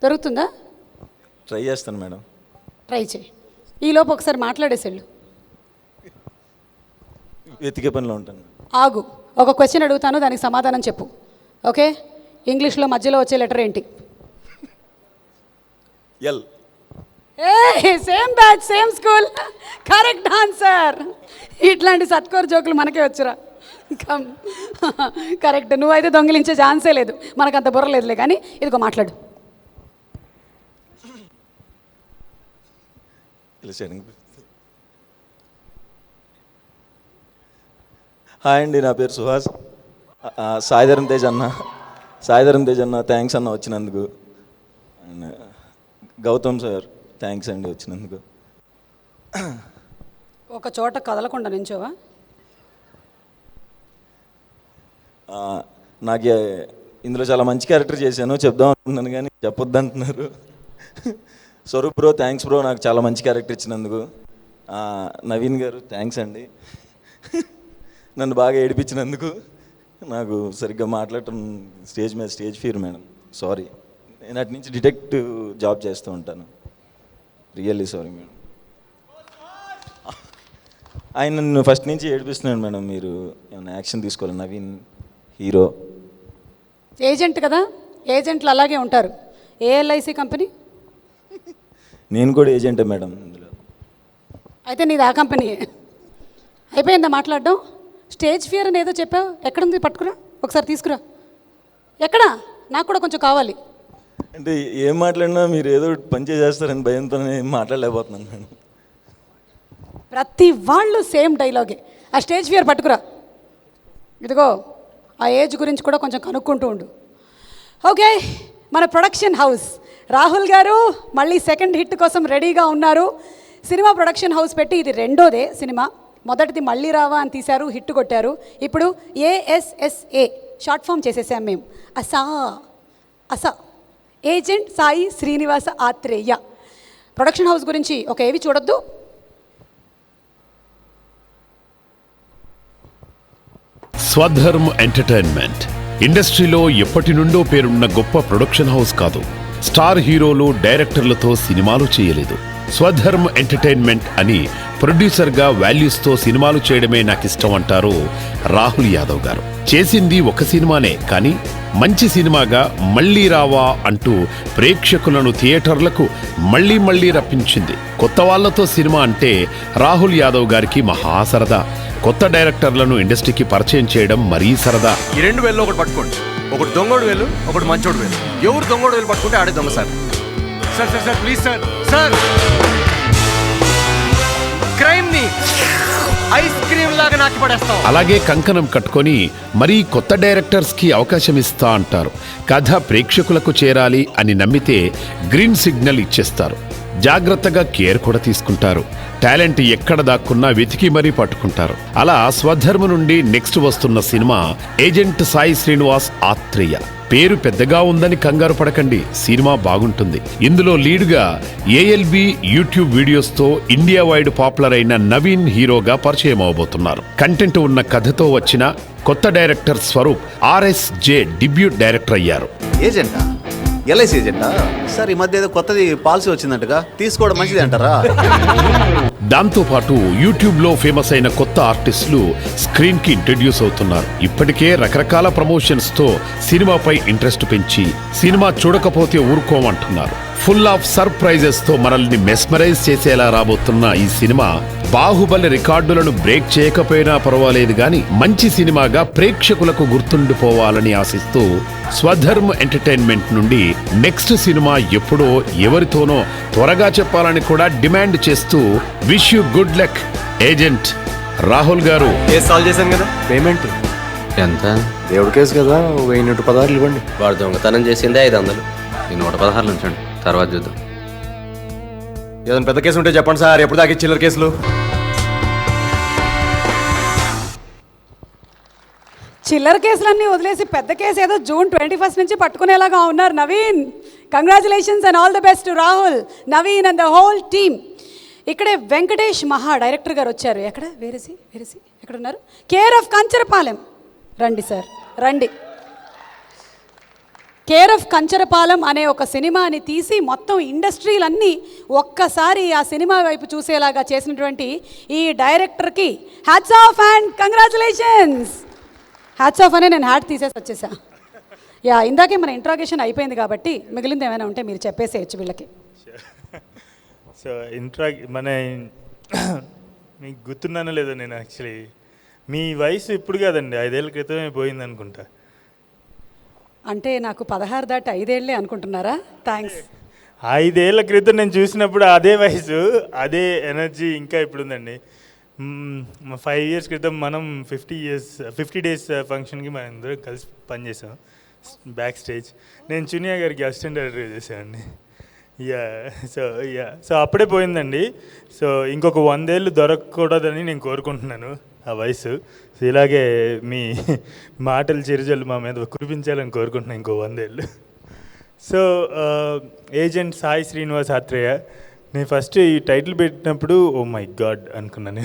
దొరుకుతుందా? ట్రై చేస్తాను మేడం. ట్రై చేయి. ఈలోపు ఒకసారి మాట్లాడేసేళ్ళు. వెతికే పనిలో ఉంటాను. ఆగు, ఒక క్వశ్చన్ అడుగుతాను, దానికి సమాధానం చెప్పు. ఓకే? ఇంగ్లీష్లో మధ్యలో వచ్చే లెటర్ ఏంటి? L. Same batch, same school, correct answer. ఇట్లాంటి సత్కోర్ జోకులు మనకే వచ్చురా. Come, correct. నువ్వైతే దొంగిలించే ఛాన్సే లేదు, మనకంత బుర్ర లేదులే. కానీ ఇదిగో మాట్లాడు. హాయ్ అండి, నా పేరు సుహాస్. సాయిధరం తేజ్ అన్న, థ్యాంక్స్ అన్న వచ్చినందుకు. గౌతమ్ సార్, థ్యాంక్స్ అండి వచ్చినందుకు. ఒక చోట కదలకుండా నించోవా? నాకు ఇందులో చాలా మంచి క్యారెక్టర్ చేశాను, చెప్దాం అనుకున్నాను కానీ చెప్పొద్దు అంటున్నారు. స్వరూప్ బ్రో, థ్యాంక్స్ బ్రో, నాకు చాలా మంచి క్యారెక్టర్ ఇచ్చినందుకు. నవీన్ గారు, థ్యాంక్స్ అండి, నన్ను బాగా ఏడిపించినందుకు. నాకు సరిగ్గా మాట్లాడటం స్టేజ్ మీద స్టేజ్ ఫియర్ మేడం, సారీ. నేను అటు నుంచి డిటెక్టివ్ జాబ్ చేస్తూ ఉంటాను, రియల్లీ సారీ మేడం. ఆయన నన్ను ఫస్ట్ నుంచి ఏడిపిస్తున్నాడు మేడం, మీరు ఏమైనా యాక్షన్ తీసుకోవాలి. నవీన్ హీరో, ఏజెంట్ కదా, ఏజెంట్లు అలాగే ఉంటారు. ఏ LIC కంపెనీ? నేను కూడా ఏజెంటే మేడం ఇందులో. అయితే నీది ఆ కంపెనీ అయిపోయిందా మాట్లాడడం? స్టేజ్ ఫియర్ అని ఏదో చెప్పావు, ఎక్కడుంది? పట్టుకురా ఒకసారి, తీసుకురా. ఎక్కడా? నాకు కూడా కొంచెం కావాలి. అంటే ఏం మాట్లాడినా మీరు ఏదో పని చేసేస్తారని భయంతో ఏం మాట్లాడలేకపోతున్నాను నేను. ప్రతి వాళ్ళు సేమ్ డైలాగే. ఆ స్టేజ్ ఫియర్ పట్టుకురా. ఇదిగో ఆ ఏజ్ గురించి కూడా కొంచెం కనుక్కుంటూ ఉండు. ఓకే, మన ప్రొడక్షన్ హౌస్ రాహుల్ గారు మళ్ళీ సెకండ్ హిట్ కోసం రెడీగా ఉన్నారు. సినిమా ప్రొడక్షన్ హౌస్ పెట్టి ఇది రెండోదే సినిమా. మొదటిది మళ్ళీ రావా అని తీశారు, హిట్ కొట్టారు. ఇప్పుడు ASSA షార్ట్ ఫామ్ చేసేసాం మేము. అసా agent Sai Srinivasa Athreya. Production house గురించి ఒక ఏవి చూడొద్దు. స్వధర్మ్ ఎంటర్టైన్మెంట్ ఇండస్ట్రీలో ఎప్పటి నుండో పేరున్న గొప్ప ప్రొడక్షన్ హౌస్ కాదు. స్టార్ హీరోలు, డైరెక్టర్లతో సినిమాలు చేయలేదు. స్వధర్మ్ ఎంటర్టైన్మెంట్ అని ప్రొడ్యూసర్గా వాల్యూస్తో సినిమాలు చేయడమే నాకిష్టం అంటారు రాహుల్ యాదవ్ గారు. చేసింది ఒక సినిమానే, కానీ మంచి సినిమాగా మళ్ళీ రావా అంటూ ప్రేక్షకులను థియేటర్లకు మళ్ళీ మళ్ళీ రప్పించింది. కొత్త వాళ్లతో సినిమా అంటే రాహుల్ యాదవ్ గారికి మహా సరదా. కొత్త డైరెక్టర్లను ఇండస్ట్రీకి పరిచయం చేయడం మరీ సరదా. ఈ 2 వేలు ఒకటి పట్టుకోండి. ఒకటి దొంగోడు వేలు, ఒకటి మంచోడు వేలు. ఎవరు దొంగోడు వేలు పట్టుకుంటే ఆడే దొంగ sir. Sir sir sir please sir. Sir crime ని ఐస్ క్రీమ్ లాగా నాకి పడేస్తాం. అలాగే కంకణం కట్టుకొని మరీ కొత్త డైరెక్టర్స్ కి అవకాశం ఇస్తా అంటారు. కథ ప్రేక్షకులకు చేరాలి అని నమ్మితే గ్రీన్ సిగ్నల్ ఇచ్చేస్తారు. జాగ్రత్తగా కేర్ కూడా తీసుకుంటారు. టాలెంట్ ఎక్కడ దాక్కున్నా వెతికి మరీ పట్టుకుంటారు. అలా స్వధర్మ నుండి నెక్స్ట్ వస్తున్న సినిమా ఏజెంట్ సాయి శ్రీనివాస్ ఆత్రేయ. పేరు పెద్దగా ఉందని కంగారు పడకండి, సినిమా బాగుంటుంది. ఇందులో లీడ్గా ALB యూట్యూబ్ వీడియోస్తో ఇండియా వైడ్ పాపులర్ అయిన నవీన్ హీరోగా పరిచయం అవబోతున్నారు. కంటెంట్ ఉన్న కథతో వచ్చిన కొత్త director Swaroop RSJ debut director అయ్యారు. ఏజెంటా? LIC ఏజెంటా? సార్ ఈ మధ్య ఏదో కొత్తది పాలసీ వచ్చిందంటగా, తీసుకోవడం మంచిది అంటారా? దాంతోపాటు యూట్యూబ్లో ఫేమస్ అయిన కొత్త ఆర్టిస్టులు స్క్రీన్ కి ఇంట్రడ్యూస్ అవుతున్నారు. ఇప్పటికే రకరకాల ప్రమోషన్స్తో సినిమాపై ఇంట్రెస్ట్ పెంచి సినిమా చూడకపోతే ఊరుకోమంటున్నారు. ఫుల్ ఆఫ్ సర్ప్రైజెస్తో మనల్ని మెస్మరైజ్ చేసేలా రాబోతున్న ఈ సినిమా బాహుబలి రికార్డులను బ్రేక్ చేయకపోయినా పర్వాలేదు గాని మంచి సినిమాగా ప్రేక్షకులకు గుర్తుండిపోవాలని ఆశిస్తూ స్వధర్మ్ ఎంటర్టైన్మెంట్ నుండి నెక్స్ట్ సినిమా ఎప్పుడో ఎవరితోనో త్వరగా చెప్పాలని కూడా డిమాండ్ చేస్తూ wish you good luck agent Rahul garu. Case solve చేశాను కదా, పేమెంట్ ఎంత? దేవుడి కేసు కదా, 1016 ఇవ్వండి. వాడు దొంగతనం చేసిందే 500. ఈ 116 ఉంచండి, తర్వాత చూద్దాం. ఏదైనా పెద్ద కేసు ఉంటే చెప్పండి సార్. ఎప్పుడు దాకా చిల్లర కేసులు? చిల్లర కేసులన్నీ వదిలేసి పెద్ద కేసు ఏదో June 21 నుంచి పట్టుకునేలాగా ఉన్నారు Naveen. Congratulations and all the best to Rahul, Naveen and the whole team. ఇక్కడే వెంకటేష్ మహా డైరెక్టర్ గారు వచ్చారు. ఎక్కడ వేరేసి ఎక్కడ ఉన్నారు? Care of Kancharapalem. రండి సార్, రండి. కేర్ ఆఫ్ కంచరపాలెం అనే ఒక సినిమాని తీసి మొత్తం ఇండస్ట్రీలన్నీ ఒక్కసారి ఆ సినిమా వైపు చూసేలాగా చేసినటువంటి ఈ డైరెక్టర్కి hats off and congratulations. Hats off అనే నేను హ్యాట్ తీసేసి వచ్చేసా. ఇందాకే మన ఇంట్రాగేషన్ అయిపోయింది కాబట్టి మిగిలింది ఏమైనా ఉంటే మీరు చెప్పేసేయచ్చు వీళ్ళకి. సో మీకు గుర్తున్నానో లేదో, నేను యాక్చువల్లీ మీ వయసు ఇప్పుడు కాదండి, 5 ఏళ్ళ క్రితమే పోయింది అనుకుంటా. అంటే నాకు 16 దాటి 5 ఏళ్ళే అనుకుంటున్నారా? థ్యాంక్స్. 5 ఏళ్ళ క్రితం నేను చూసినప్పుడు అదే వయసు, అదే ఎనర్జీ ఇంకా ఇప్పుడు ఉందండి. 5 ఇయర్స్ క్రితం మనం 50 డేస్ ఫంక్షన్కి మనం అందరం కలిసి పనిచేసాం బ్యాక్ స్టేజ్. నేను చునియా గారికి అసిస్టెంట్ డైరెక్టర్ చేశానండి. సో అప్పుడే పోయిందండి. సో ఇంకొక 100 ఏళ్ళు దొరకకూడదని నేను కోరుకుంటున్నాను ఆ వయసు. సో ఇలాగే మీ మాటలు చిరుజల్లు మా మీద కురిపించాలని కోరుకుంటున్నాను ఇంకో 100 ఏళ్ళు. So agent Sai Srinivas Athreya. నేను ఫస్ట్ ఈ టైటిల్ పెట్టినప్పుడు ఓ మై గాడ్ అనుకున్నాను.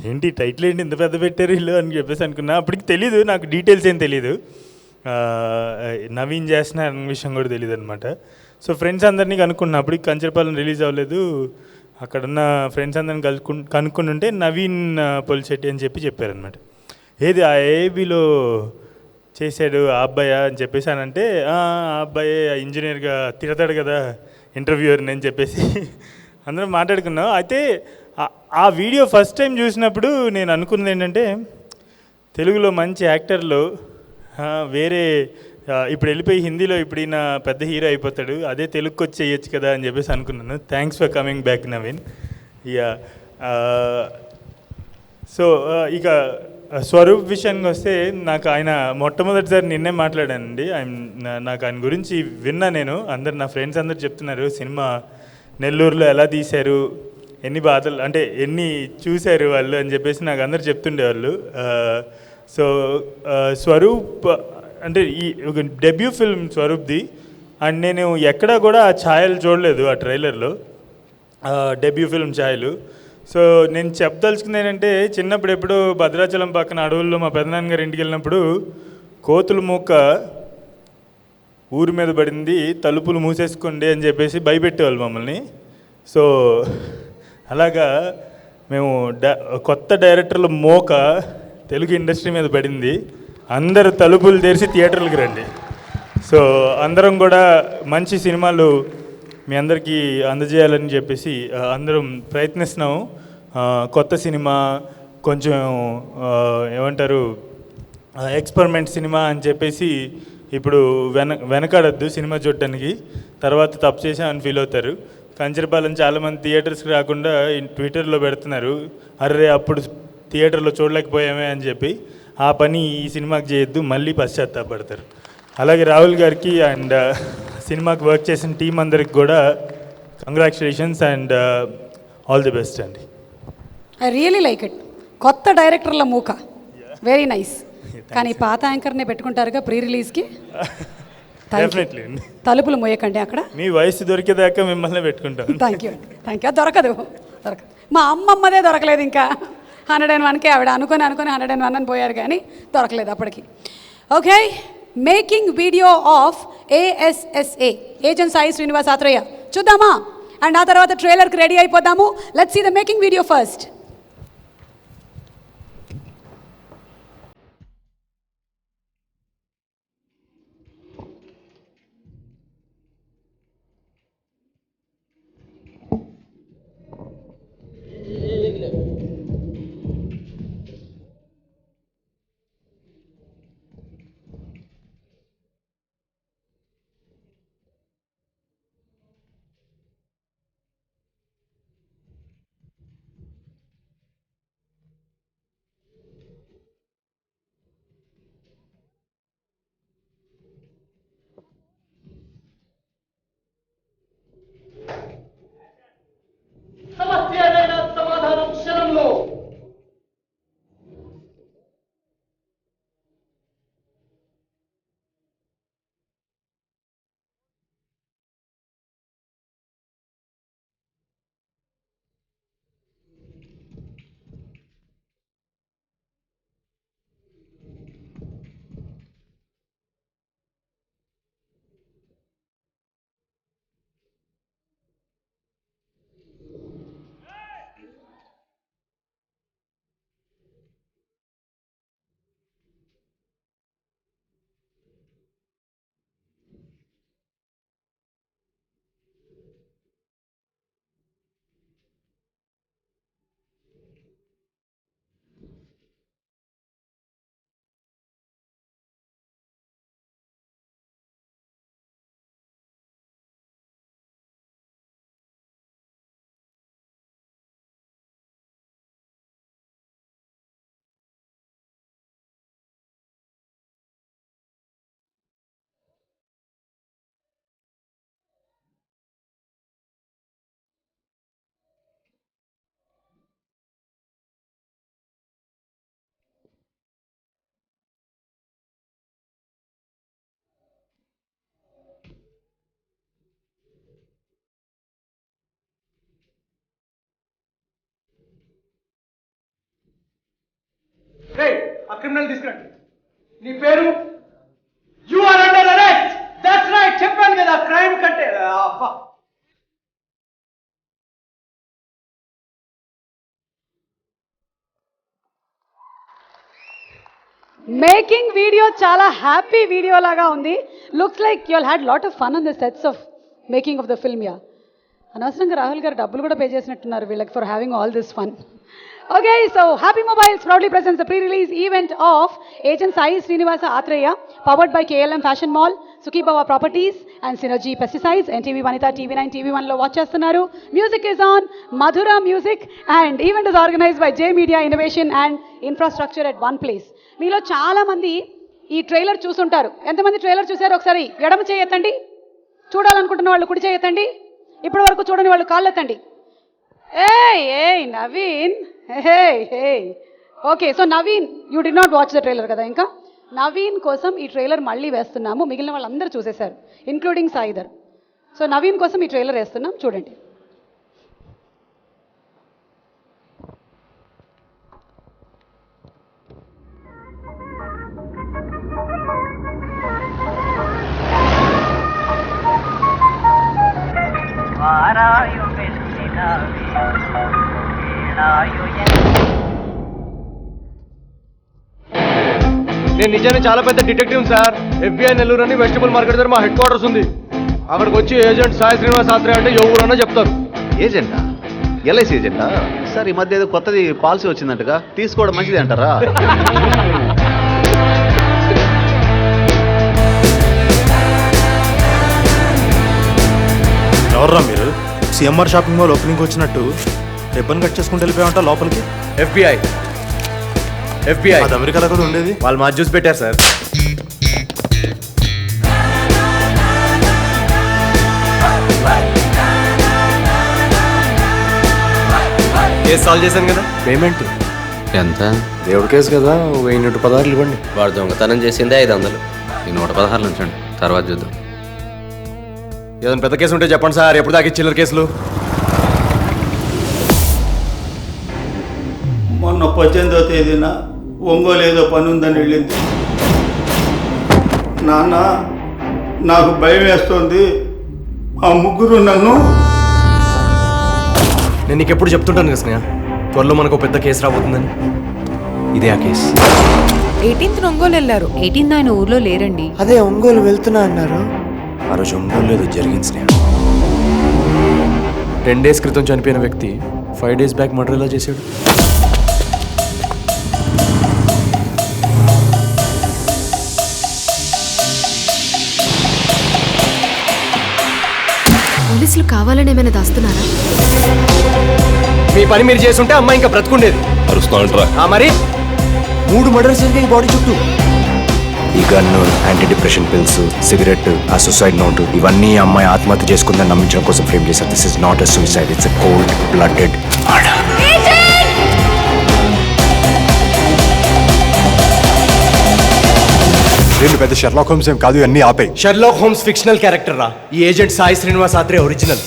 ఏంటి టైటిల్ ఏంటి ఇంత పెద్ద పెట్టారు వీళ్ళు అని చెప్పేసి అనుకున్నా. అప్పటికి తెలీదు నాకు, డీటెయిల్స్ ఏం తెలీదు. నవీన్ చేస్తున్న విషయం కూడా తెలియదు అనమాట. సో ఫ్రెండ్స్ అందరినీ కనుక్కున్నా. అప్పటికి కంచరపాలెం రిలీజ్ అవ్వలేదు. అక్కడున్న ఫ్రెండ్స్ అందరిని కనుక్కొని ఉంటే నవీన్ పొలిశెట్టి అని చెప్పారనమాట. ఏది ఆ ఏబీలో చేశాడు ఆ అబ్బాయా అని చెప్పేసి అని అంటే, ఆ అబ్బాయి ఇంజనీర్గా తిడతాడు కదా ఇంటర్వ్యూయర్ని అని చెప్పేసి అందరం మాట్లాడుకున్నాం. అయితే ఆ వీడియో ఫస్ట్ టైం చూసినప్పుడు నేను అనుకున్నది ఏంటంటే, తెలుగులో మంచి యాక్టర్లు వేరే ఇప్పుడు వెళ్ళిపోయి హిందీలో ఇప్పుడు ఈయన పెద్ద హీరో అయిపోతాడు, అదే తెలుగుకి వచ్చి చేయొచ్చు కదా అని చెప్పేసి అనుకున్నాను. Thanks for coming back Naveen. Yeah, so ఇక స్వరూప్ విషయానికి వస్తే, నాకు ఆయన మొట్టమొదటిసారి నిన్నే మాట్లాడానండి. నాకు ఆయన గురించి విన్నా నేను. అందరు నా ఫ్రెండ్స్ అందరు చెప్తున్నారు, సినిమా నెల్లూరులో ఎలా తీశారు, ఎన్ని బాధలు అంటే ఎన్ని చూశారు వాళ్ళు అని చెప్పేసి నాకు అందరు చెప్తుండేవాళ్ళు. సో స్వరూప్ అంటే ఈ ఒక డెబ్యూ ఫిల్మ్ స్వరూప్ది. అండ్ నేను ఎక్కడా కూడా ఆ ఛాయలు చూడలేదు ఆ ట్రైలర్లో, డెబ్యూ ఫిల్మ్ ఛాయలు. సో నేను చెప్పదలుచుకుంది ఏంటంటే, చిన్నప్పుడు ఎప్పుడు భద్రాచలం పక్కన అడవుల్లో మా పెదనాన్నగారి ఇంటికి వెళ్ళినప్పుడు కోతుల మూక ఊరి మీద పడింది, తలుపులు మూసేసుకోండి అని చెప్పేసి భయపెట్టేవాళ్ళు మమ్మల్ని. సో అలాగా మేము కొత్త డైరెక్టర్ల మోక తెలుగు ఇండస్ట్రీ మీద పడింది. అందరు తలుపులు తెరిచి థియేటర్లకు రండి. సో అందరం కూడా మంచి సినిమాలు మీ అందరికీ అందజేయాలని చెప్పేసి అందరం ప్రయత్నిస్తున్నాము. కొత్త సినిమా, కొంచెం ఏమంటారు ఎక్స్పెరిమెంట్ సినిమా అని చెప్పేసి ఇప్పుడు వెనకాడద్దు సినిమా చూడటానికి. తర్వాత తప్పు చేసామని ఫీల్ అవుతారు. కంచరపాలెం చాలామంది థియేటర్స్కి రాకుండా ట్విట్టర్లో పెడుతున్నారు, అర్రే అప్పుడు థియేటర్లో చూడలేకపోయామే అని చెప్పి. ఆ పని ఈ సినిమాకి చేయొద్దు, మళ్ళీ పశ్చాత్తాపడతారు. అలాగే రాహుల్ గారికి అండ్ సినిమాకి వర్క్ చేసిన టీం అందరికి కూడా congratulations and all the best అండి. I really like it. కొత్త డైరెక్టర్ల మూక, వెరీ నైస్. కానీ పాత యాంకర్నే పెట్టుకుంటారుగా ప్రీ రిలీజ్కి. డెఫినెట్లీ అండి, తలుపులు మోయకండి అక్కడ. మీ వయసు దొరికేదాకా మిమ్మల్ని పెట్టుకుంటాం. Thank you thank you. దొరకదు. మా అమ్మమ్మదే దొరకలేదు ఇంకా. 101కే ఆవిడ అనుకొని 101 అని పోయారు కానీ దొరకలేదు అప్పటికి. Okay, making video of ASSA, agent Sai Srinivas Athreya చూద్దామా? అండ్ ఆ తర్వాత ట్రైలర్కి రెడీ అయిపోదాము. Let's see the making video first. సమస్య ఏదైనా సమాధానం క్షణంలో. ఆ క్రిమినల్ తీసుకురండి. నీ పేరు? You are under arrest. That's right, చెప్పాను కదా క్రైమ్ కంటే. మేకింగ్ వీడియో చాలా హ్యాపీ వీడియో లాగా ఉంది. Looks like you had lot of fun on the sets of making of the film. Yeah, అనవసరంగా రాహుల్ గారు డబ్బులు కూడా పే చేసినట్టున్నారు వీళ్ళకి for having all this fun. Okay, so Happy Mobiles proudly presents the pre-release event of Agent Sai Srinivasa Atreya, powered by KLM Fashion Mall, Sukibava Properties and Synergy Pesticides. NTV Vanita, TV9, TV1 lo watch chestunaru. Music is on Madhura Music, and event is organized by J Media Innovation and Infrastructure at one place. మీలో చాలా మంది ఈ trailer చూసుంటారు. ఎంతమంది trailer చూసారు? ఒకసారి ఎడమ చేయెత్తండి. చూడాలనుకుంటున్న వాళ్ళు కుడి చేయెత్తండి. ఇప్పటి వరకు చూడని వాళ్ళు కాళ్ళు ఎత్తండి. ఏయ్ Naveen, okay. So Naveen, you did not watch the trailer కదా? ఇంకా నవీన్ కోసం ఈ ట్రైలర్ మళ్ళీ వేస్తున్నాము. మిగిలిన వాళ్ళందరూ చూసేశారు, ఇంక్లూడింగ్ సాయిధర్. సో నవీన్ కోసం ఈ ట్రైలర్ వేస్తున్నాం, చూడండి. నేను నిజాన్ని చాలా పెద్ద డిటెక్టివ్ సార్. FBI నెల్లూరు అని వెజిటబుల్ మార్కెట్ దగ్గర మా హెడ్ క్వార్టర్స్ ఉంది. అక్కడికి వచ్చి ఏజెంట్ సాయి శ్రీనివాస్ ఆత్రేయ అంటే ఎవరన్నా చెప్తారు. ఏజెంటా? LIC ఏజెంటా? సార్ ఈ మధ్య ఏదో కొత్తది పాలసీ వచ్చిందంటగా, తీసుకోవడం మంచిది అంటారా? ఎవర్రా మీరు? CMR షాపింగ్ మాల్ ఓపెనింగ్ వచ్చినట్టు రిబ్బన్ కట్ చేసుకుంటూ వెళ్ళిపోయామంట లోపలికి. FBI అది అమెరికాలో కూడా ఉండేది. వాళ్ళు మా జ్యూస్ పెట్టారు సార్. కేసు సాల్వ్ చేశాను కదా. పేమెంట్ ఎంత? దేవుడి కేసు కదా, 1016 ఇవ్వండి. వాడు దొంగతనం చేసిందే 500. ఈ 116 ఉంచండి, తర్వాత చూద్దాం. ఏదైనా పెద్ద కేసు ఉంటే చెప్పండి సార్. ఎప్పుడు దాకా చిల్లర కేసులు? మొన్న 18వ తేదీన ఒంగోలు ఏదో పని ఉందని వెళ్ళింది. నాన్న, నాకు భయం వేస్తుంది. ఆ ముగ్గురు నన్ను... నేను నీకు ఎప్పుడు చెప్తుంటాను కదా స్నేహ, త్వరలో మనకు పెద్ద కేసు రాబోతుందని. ఇదే ఆ కేసు. 18th ఒంగోలు వెళ్ళారు. 18th ఆయన ఊర్లో లేరండి. అదే ఒంగోలు వెళ్తున్నా అన్నారు. ఆ రోజు ఒంగోలు లేదు, జరిగింది స్నేహ. 10 days క్రితం చనిపోయిన వ్యక్తి 5 days బ్యాక్ మర్డర్ ఎలా చేశాడు? పోలీసులు కావాలని ఏమైనా దాస్తున్నారా? మీ పని మీరు చేస్తుంటే అమ్మాయి ఇంకా బ్రతుకుండేది. మరి 3 మర్డర్స్ జరిగాయి బాడీ చుట్టూ. ఈ gun, anti depression pills, cigarette, ఆ సూసైడ్ నోట్ ఇవన్నీ అమ్మాయి ఆత్మహత్య చేసుకుందని నమ్మించడం కోసం ఫ్రేమ్ చేశారు. This is not a suicide, it's a cold blooded murder. నేను పెద్ద షెర్లాక్ హోమ్స్ ఏం కాదు, అన్నీ ఆపే. షెర్లాక్ హోమ్స్ ఫిక్షనల్ క్యారెక్టర్ రా. ఈ agent Sai Srinivas Athreya original.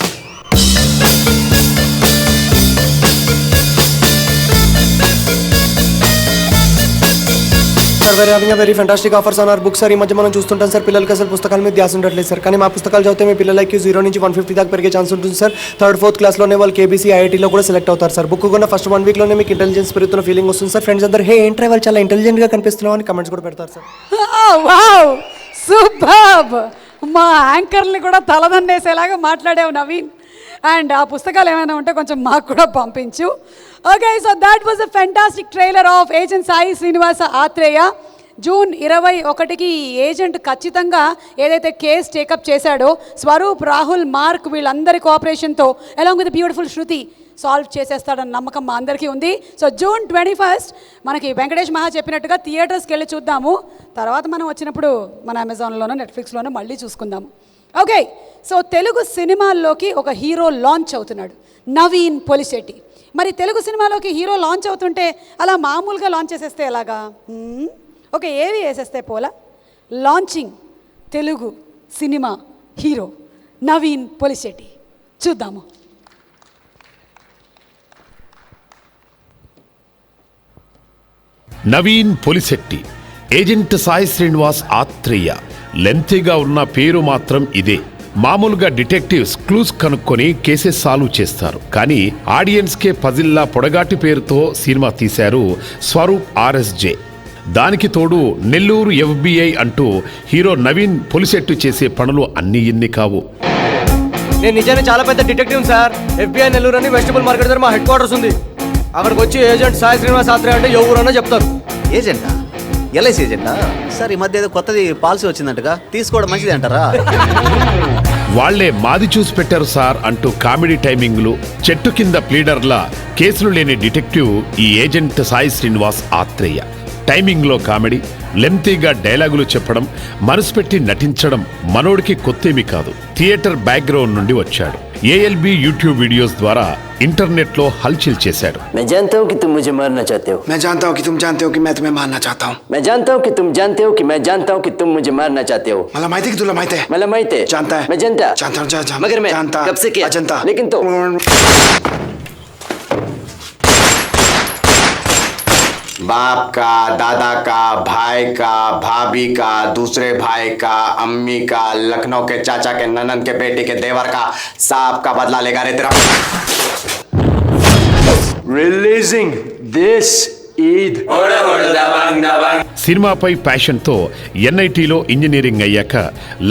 Very fantastic offers on our books sir. ఈ మధ్య మనం చూస్తుంటాం సార్, పిల్లలకి అసలు పుస్తకాల మీద ధ్యాస ఉండట్లేదు సార్. కానీ మా పుస్తకాలు చదివితే మీ పిల్లల IQ 0 నుంచి 150 దాకా పెరిగే ఛాన్స్ ఉంటుంది సార్. 3rd, 4th క్లాస్లోనే వాళ్ళు KBC, IITలో కూడా సెలెక్ట్ అవుతారు సార్. బుక్ కొన్న ఫస్ట్ 1 weekలోనే మీకు ఇంటెలిజెన్స్ పెరుగుతున్న ఫీలింగ్ వస్తుంది సార్. ఫ్రెండ్స్ అందరూ ఏంట్రా వాళ్ళు చాలా ఇంటెలిజెంట్గా కనిపిస్తున్నావు అని కమెంట్స్ కూడా పెడతారు సార్. Wow, superb. మా యాంకర్ని కూడా తలదన్నేసేలాగా మాట్లాడావు నవీన్. అండ్ ఆ పుస్తకాలు ఏమైనా ఉంటే కొంచెం మాకు కూడా పంపించు. Okay, so that was a fantastic trailer of agent Sai Srinivasa Athreya. June 21కి ఏజెంట్ ఖచ్చితంగా ఏదైతే కేసు టేకప్ చేశాడో స్వరూప్, రాహుల్, మార్క్ వీళ్ళందరి కోఆపరేషన్తో along with beautiful Shruti solve చేసేస్తాడన్న నమ్మకం మా అందరికీ ఉంది. సో జూన్ 21 మనకి వెంకటేష్ మహా చెప్పినట్టుగా థియేటర్స్కి వెళ్ళి చూద్దాము. తర్వాత మనం వచ్చినప్పుడు మన అమెజాన్లోనో నెట్ఫ్లిక్స్లోనో మళ్ళీ చూసుకుందాము. ఓకే, సో తెలుగు సినిమాల్లోకి ఒక హీరో లాంచ్ అవుతున్నాడు, నవీన్ పొలిశెట్టి. మరి తెలుగు సినిమాలోకి హీరో లాంచ్ అవుతుంటే అలా మామూలుగా లాంచ్ చేసేస్తే ఎలాగా? ఓకే, ఏవి వేసేస్తే పోలా. Launching Telugu cinema hero Naveen Polishetty. చూద్దాము. నవీన్ పొలిశెట్టి, ఏజెంట్ సాయి శ్రీనివాస్ ఆత్రేయ. లెంతీగా ఉన్న పేరు మాత్రం ఇదే. మామూలుగా డిటెక్టివ్స్ క్లూస్ కనుక్కొని కేసెస్ సాల్వ్ చేస్తారు, కానీ ఆడియన్స్కే పజిల్లా పొడగాటి పేరుతో సినిమా తీశారు స్వరూప్ RSJ. దానికి తోడు నెల్లూరు FBI అంటూ హీరో నవీన్ పొలిశెట్టి చేసే పనులు అన్నీ ఇన్ని కావు. నేను నిజాన్ని చాలా పెద్ద డిటెక్టివ్ సార్. FBI నెల్లూరు అని వెజిటబుల్ మార్కెట్ దగ్గర మా హెడ్ క్వార్టర్స్ ఉంది. అక్కడికి వచ్చి ఏజెంట్ సాయి శ్రీనివాస్ ఆత్రేయ అంటే ఎవరన్నా చెప్తారు. ఏజెంటా? ఎల్ఐసి ఏజెంటా? సార్ ఈ మధ్య ఏదో కొత్తది పాలసీ వచ్చిందంటగా, తీసుకోవడం మంచిది అంటారా? వాళ్లే మాది చూసి పెట్టారు సార్ అంటూ కామెడీ టైమింగ్లు, చెట్టు కింద ప్లీడర్లా కేసులు లేని డిటెక్టివ్ ఈ ఏజెంట్ సాయి శ్రీనివాస్ ఆత్రేయ. టైమింగ్లో కామెడీ, లెంతీగా డైలాగులు చెప్పడం, మనసు పెట్టి నటించడం మనోడికి కొత్తేమీ కాదు. థియేటర్ బ్యాక్గ్రౌండ్ నుండి వచ్చాడు. ALB యూట్యూబ్ వీడియోస్ ద్వారా ఇంటర్నెట్లో హల్చల్ చేశాడు. मैं जानता हूँ कि तुम मुझे मारना चाहते हो. मैं जानता हूँ कि तुम जानते हो कि मैं तुम्हें मारना चाहता हूँ. मैं जानता हूँ कि तुम जानते हो कि मैं जानता हूँ कि तुम मुझे मारना चाहते हो. मला माहिती कि तुला माहिती है. मला माहिती है. जानता है. मैं जानता. जानता हूँ. मगर मैं जानता. कब से किया? जानता. लेकिन तो बाप का, दादा का, भाई का, भाभी का, दूसरे भाई का, अम्मी का, लखनऊ के चाचा के, ननद के बेटे के, देवर का, साहब का बदला लेगा रे तेरा. Releasing this Eid. సినిమాపై ప్యాషన్తో NITలో ఇంజనీరింగ్ అయ్యాక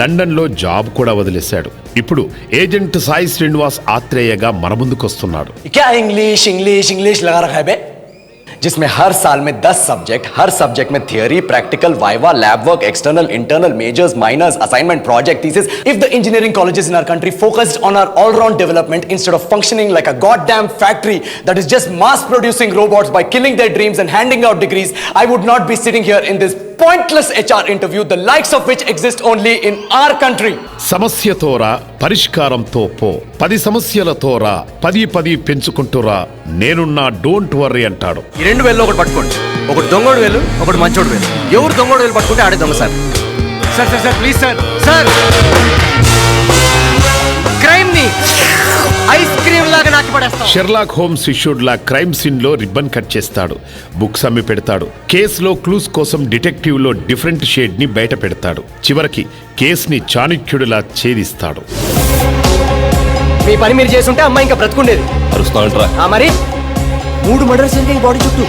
లండన్లో జాబ్ కూడా వదిలేశాడు. ఇప్పుడు ఏజెంట్ సాయి శ్రీనివాస్ ఆత్రేయగా మన ముందుకొస్తున్నాడు. क्या इंग्लिश इंग्लिश इंग्लिश लगा रखा है बे, जिसमें हर साल में 10 सब्जेक्ट, हर सब्जेक्ट में theory, practical, viva, lab work, external, internal, majors, minors, assignment, project, thesis. If the engineering colleges in our country focused on our all-round development instead of functioning like a goddamn factory that is just mass producing robots by killing their dreams and handing out degrees, I would not be sitting here in this pointless HR interview, the likes of which exist only in our country. సమస్యతోరా పరిష్కారంతో పో, 10 సమస్యలతోరా 10 పెంచుకుంటూరా, నేనున్నా don't worry అంటాడు. ఈ 2 వేలు ఒకటి పట్టుకోండి. ఒకటి దొంగోడు వేలు, ఒకటి మంచోడు వేలు. ఎవరు దొంగోడు వేలు పట్టుకుంటే ఆడే దొంగ sir. Sir sir sir please sir. Sir crime ని ఐస్ క్రీమ్ లాగా నాకి పడేస్తాం. షెర్లాక్ హోమ్స్ ఇష్యూడ్ లా క్రైమ్ సీన్ లో రిబ్బన్ కట్ చేస్తాడు, బుక్స్ అమ్మి పెడతాడు, కేసులో క్లూస్ కోసం డిటెక్టివ్ లో డిఫరెంట్ షేడ్ ని బయట పెడతాడు. చివరికి కేసుని చాణక్యుడిలా ఛేదిస్తాడు. మీ పని మీరు చేస్తుంటే అమ్మాయి ఇంకా బ్రతుకుండేది. మరి 3 మర్డర్స్ జరిగాయి బాడీ చుట్టూ.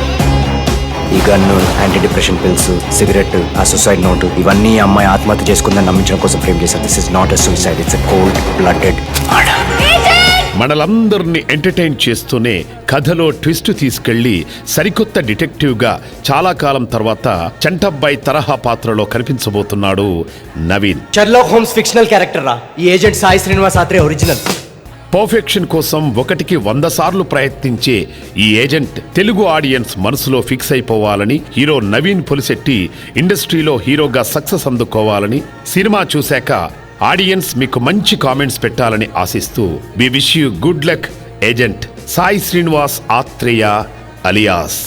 ఈ gun, anti depression pills, cigarette, ఆ సూసైడ్ నోట్ ఇవన్నీ అమ్మాయి ఆత్మహత్య చేసుకుందని నమ్మించడం కోసం ఫ్రేమ్ చేశారు. This is not a suicide, it's a cold blooded murder. మనలందరినీ ఎంటర్టైన్ చేస్తూనే కథలో ట్విస్ట్ తీసుకెళ్లి సరికొత్త డిటెక్టివ్గా చాలా కాలం తర్వాత చంటబ్బాయి తరహా పాత్రలో కనిపించబోతున్నాడు Naveen. Sherlock Holmes fictional character రా, ఈ agent Sai Srinivas Athreya original. Perfection కోసం 1కి 100 సార్లు ప్రయత్నించే ఈ ఏజెంట్ తెలుగు ఆడియన్స్ మనసులో ఫిక్స్ అయిపోవాలని, హీరో నవీన్ పొలిశెట్టి ఇండస్ట్రీలో హీరోగా సక్సెస్ అందుకోవాలని, సినిమా చూశాక ఆడియన్స్ మీకు మంచి కామెంట్స్ పెట్టాలని ఆశిస్తూ we wish you good luck agent Sai Srinivas Athreya alias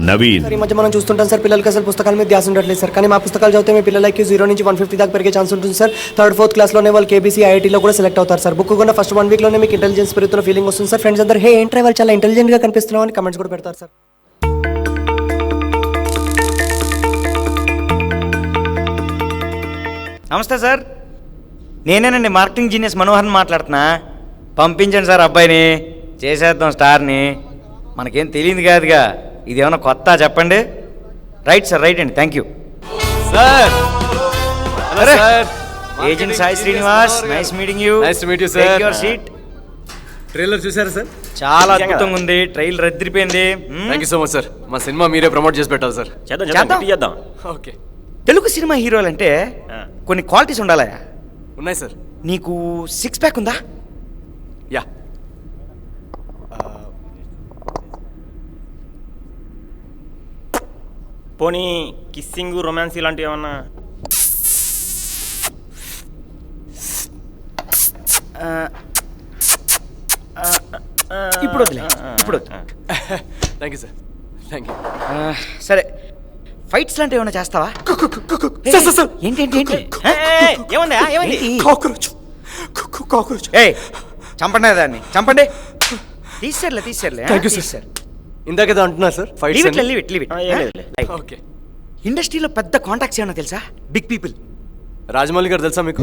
Naveen. ఈ మధ్య మనం చూస్తుంటాం సార్, పిల్లలకి అసలు పుస్తకాల మీద ధ్యాస ఉండట్లేదు సార్. కానీ మా పుస్తకాలు చదివితే మీ పిల్లల IQ 0 నుంచి 150 దాకా పెరిగే ఛాన్స్ ఉంటుంది సార్. 3rd, 4th క్లాస్లోనే వాళ్ళు KBC, IITలో కూడా సెలెక్ట్ అవుతారు సార్. బుక్ కొన్న ఫస్ట్ 1 వీక్లోనే మీకు ఇంటెలిజెన్స్ పెరుగుతున్న ఫీలింగ్ వస్తుంది సార్. ఫ్రెండ్స్ అందరూ హే ఏంట్రా వాళ్ళు చాలా ఇంటెలిజెంట్గా కనిపిస్తున్నాం అని కమెంట్స్ కూడా పెడతారు సార్. నమస్తే సార్, నేనేనండి మార్కెటింగ్ జీనియస్ మనోహర్ని మాట్లాడుతున్నా. పంపించండి సార్ అబ్బాయిని, చేసేద్దాం స్టార్ని. మనకేం తెలియదు కాదుగా, ఇది ఏమైనా కొత్త చెప్పండి. రైట్ సార్, రైట్ అండి, thank you sir. Agent Sai Srinivas, nice meeting you. Nice to meet you sir. Take your seat. Trailer చూసారా సార్? చాలా అద్భుతంగా ఉంది, ట్రైలర్ అదిరిపోయింది. Thank you so much sir. మా సినిమా మీరే ప్రమోట్ చేసి పెట్టాలి సార్. చేద్దాం. ఓకే. తెలుగు సినిమా హీరోలు అంటే కొన్ని క్వాలిటీస్ ఉండాలా? ఉన్నాయి సార్. నీకు 6 ప్యాక్ ఉందా? యా. పోనీ కిస్సింగ్, రొమాన్స్ ఇలాంటివి ఏమన్నా? ఇప్పుడు వద్దులే, ఇప్పుడు thank you sir. Thank you. సరే, ఫైట్స్ లాంటివి ఏమైనా చేస్తావా? ఏంటి ఏముందా? చంపండి దాన్ని, చంపండి. తీసేర్లే. Thank you sir. ఇందాకేదో అంటున్నారు సార్, ఫైట్. ఓకే. ఇండస్ట్రీలో పెద్ద కాంటాక్ట్స్ ఏమన్నా తెలుసా? Big people. రాజమౌళి గారు తెలుసా మీకు?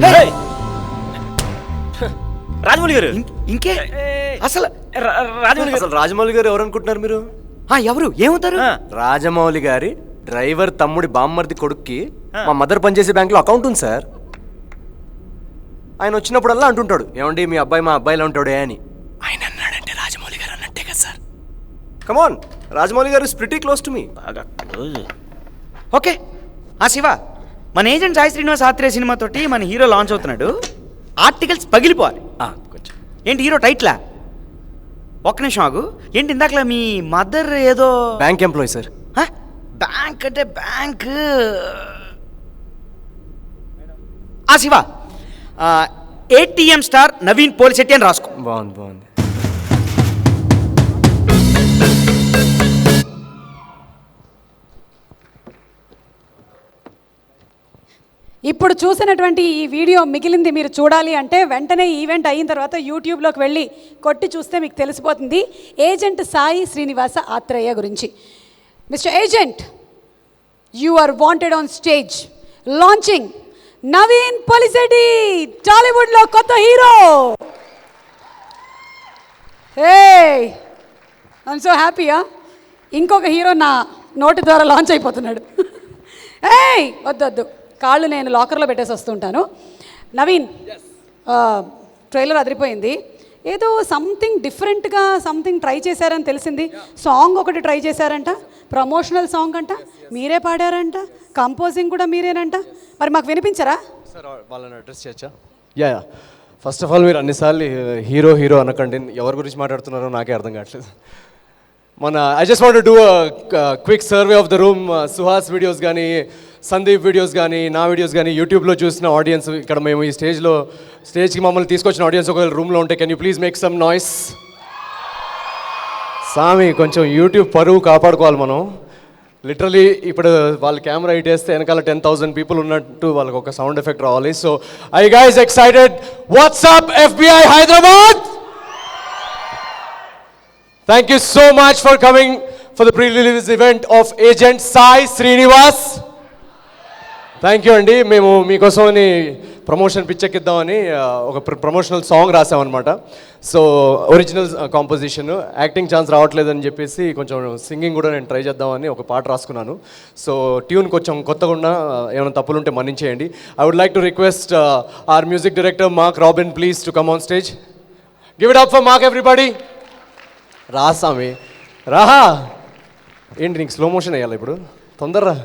రాజమౌళి గారు ఇంకే అసలు రాజమౌళి గారు ఎవరు అనుకుంటున్నారు మీరు? ఎవరు ఏమవుతారు? రాజమౌళి గారి డ్రైవర్ తమ్ముడి బామ్మర్ది కొడుక్కి మా మదర్ పనిచేసే బ్యాంక్ లో అకౌంట్ ఉంది సార్. ఆయన వచ్చినప్పుడల్లా అంటుంటాడు, ఏమండి మీ అబ్బాయి మా అబ్బాయిలా ఉంటాడే అని. ఆయన అన్నాడంటే రాజమౌళి గారు అన్నట్టే కదా సార్. కమాన్, రాజమౌళి గారు is pretty close to me. బాగా క్లోజ్. ఓకే, ఆ శివ, మన ఏజెంట్ సాయి శ్రీనివాస్ ఆత్రేయ సినిమాతోటి మన హీరో లాంచ్ అవుతున్నాడు. ఆర్టికల్స్ పగిలిపోవాలి. కొంచెం ఏంటి హీరో టైట్లా? ఒక్క నిమిషం ఆగు. ఏంటి ఇందాకలా మీ మదర్ ఏదో బ్యాంక్ ఎంప్లాయీ సార్. బ్యాంక్ అంటే బ్యాంక్. ఆ శివ, ఏటీఎం స్టార్ నవీన్ పోలిశెట్టి అని రాసుకో. బాగుంది. ఇప్పుడు చూసినటువంటి ఈ వీడియో మిగిలింది మీరు చూడాలి అంటే వెంటనే ఈవెంట్ అయిన తర్వాత యూట్యూబ్లోకి వెళ్ళి కొట్టి చూస్తే మీకు తెలిసిపోతుంది ఏజెంట్ సాయి శ్రీనివాస ఆత్రేయ గురించి. Mister agent, you are wanted on stage launching Naveen Polishetty, టాలీవుడ్లో కొత్త హీరో. హే, ఐఎమ్ సో హ్యాపీయా. ఇంకొక హీరో నా నోటి ద్వారా లాంచ్ అయిపోతున్నాడు. ఏయ్ వద్దు, కాళ్ళు నేను లాకర్లో పెట్టేసి వస్తుంటాను. నవీన్, ట్రైలర్ అదిరిపోయింది. ఏదో సంథింగ్ డిఫరెంట్గా సంథింగ్ ట్రై చేశారని తెలిసింది. సాంగ్ ఒకటి ట్రై చేశారంట, ప్రమోషనల్ సాంగ్ అంట, మీరే పాడారంట, కంపోజింగ్ కూడా మీరేనంట. మరి మాకు వినిపించరా? సార్ వాళ్ళని అడ్రస్ చేయొచ్చా? యా, ఫస్ట్ ఆఫ్ ఆల్ మీరు అన్నిసార్లు హీరో అనకండి. ఎవరి గురించి మాట్లాడుతున్నారో నాకే అర్థం కావట్లేదు. I just want to do quick survey of the room. Suhas videos కానీ, సందీప్ వీడియోస్ కానీ, నా వీడియోస్ కానీ, యూట్యూబ్లో చూసిన ఆడియన్స్, ఇక్కడ మేము ఈ స్టేజ్కి మమ్మల్ని తీసుకొచ్చిన ఆడియన్స్ ఒకవేళ రూమ్లో ఉంటే can you please make some noise? సామి, కొంచెం యూట్యూబ్ పరువు కాపాడుకోవాలి మనం. లిటరలీ ఇప్పుడు వాళ్ళ కెమెరా ఇట్ వేస్తే వెనకాల 10,000 పీపుల్ ఉన్నట్టు వాళ్ళకి ఒక సౌండ్ ఎఫెక్ట్ రావాలి. So I guys excited? WhatsApp FBI Hyderabad! Thank you so much for coming for the pre-release event of Agent Sai Srinivas. Thank you అండి. మేము మీకోసమని ప్రమోషన్ పిచ్చెక్కిద్దామని ఒక ప్రమోషనల్ సాంగ్ రాసామన్నమాట. So original composition, acting chance రావట్లేదని చెప్పేసి కొంచెం సింగింగ్ కూడా నేను ట్రై చేద్దామని ఒక పాట రాసుకున్నాను. సో ట్యూన్ కొంచెం కొత్తగా ఉన్న ఏమైనా తప్పులుంటే మన్నించేయండి. I would like to request our music director Mark Robin please to come on stage. Give it up for Mark everybody. రాసామి రాహా. ఏంటి నీకు స్లో మోషన్ వేయాలి ఇప్పుడు? తొందరరా.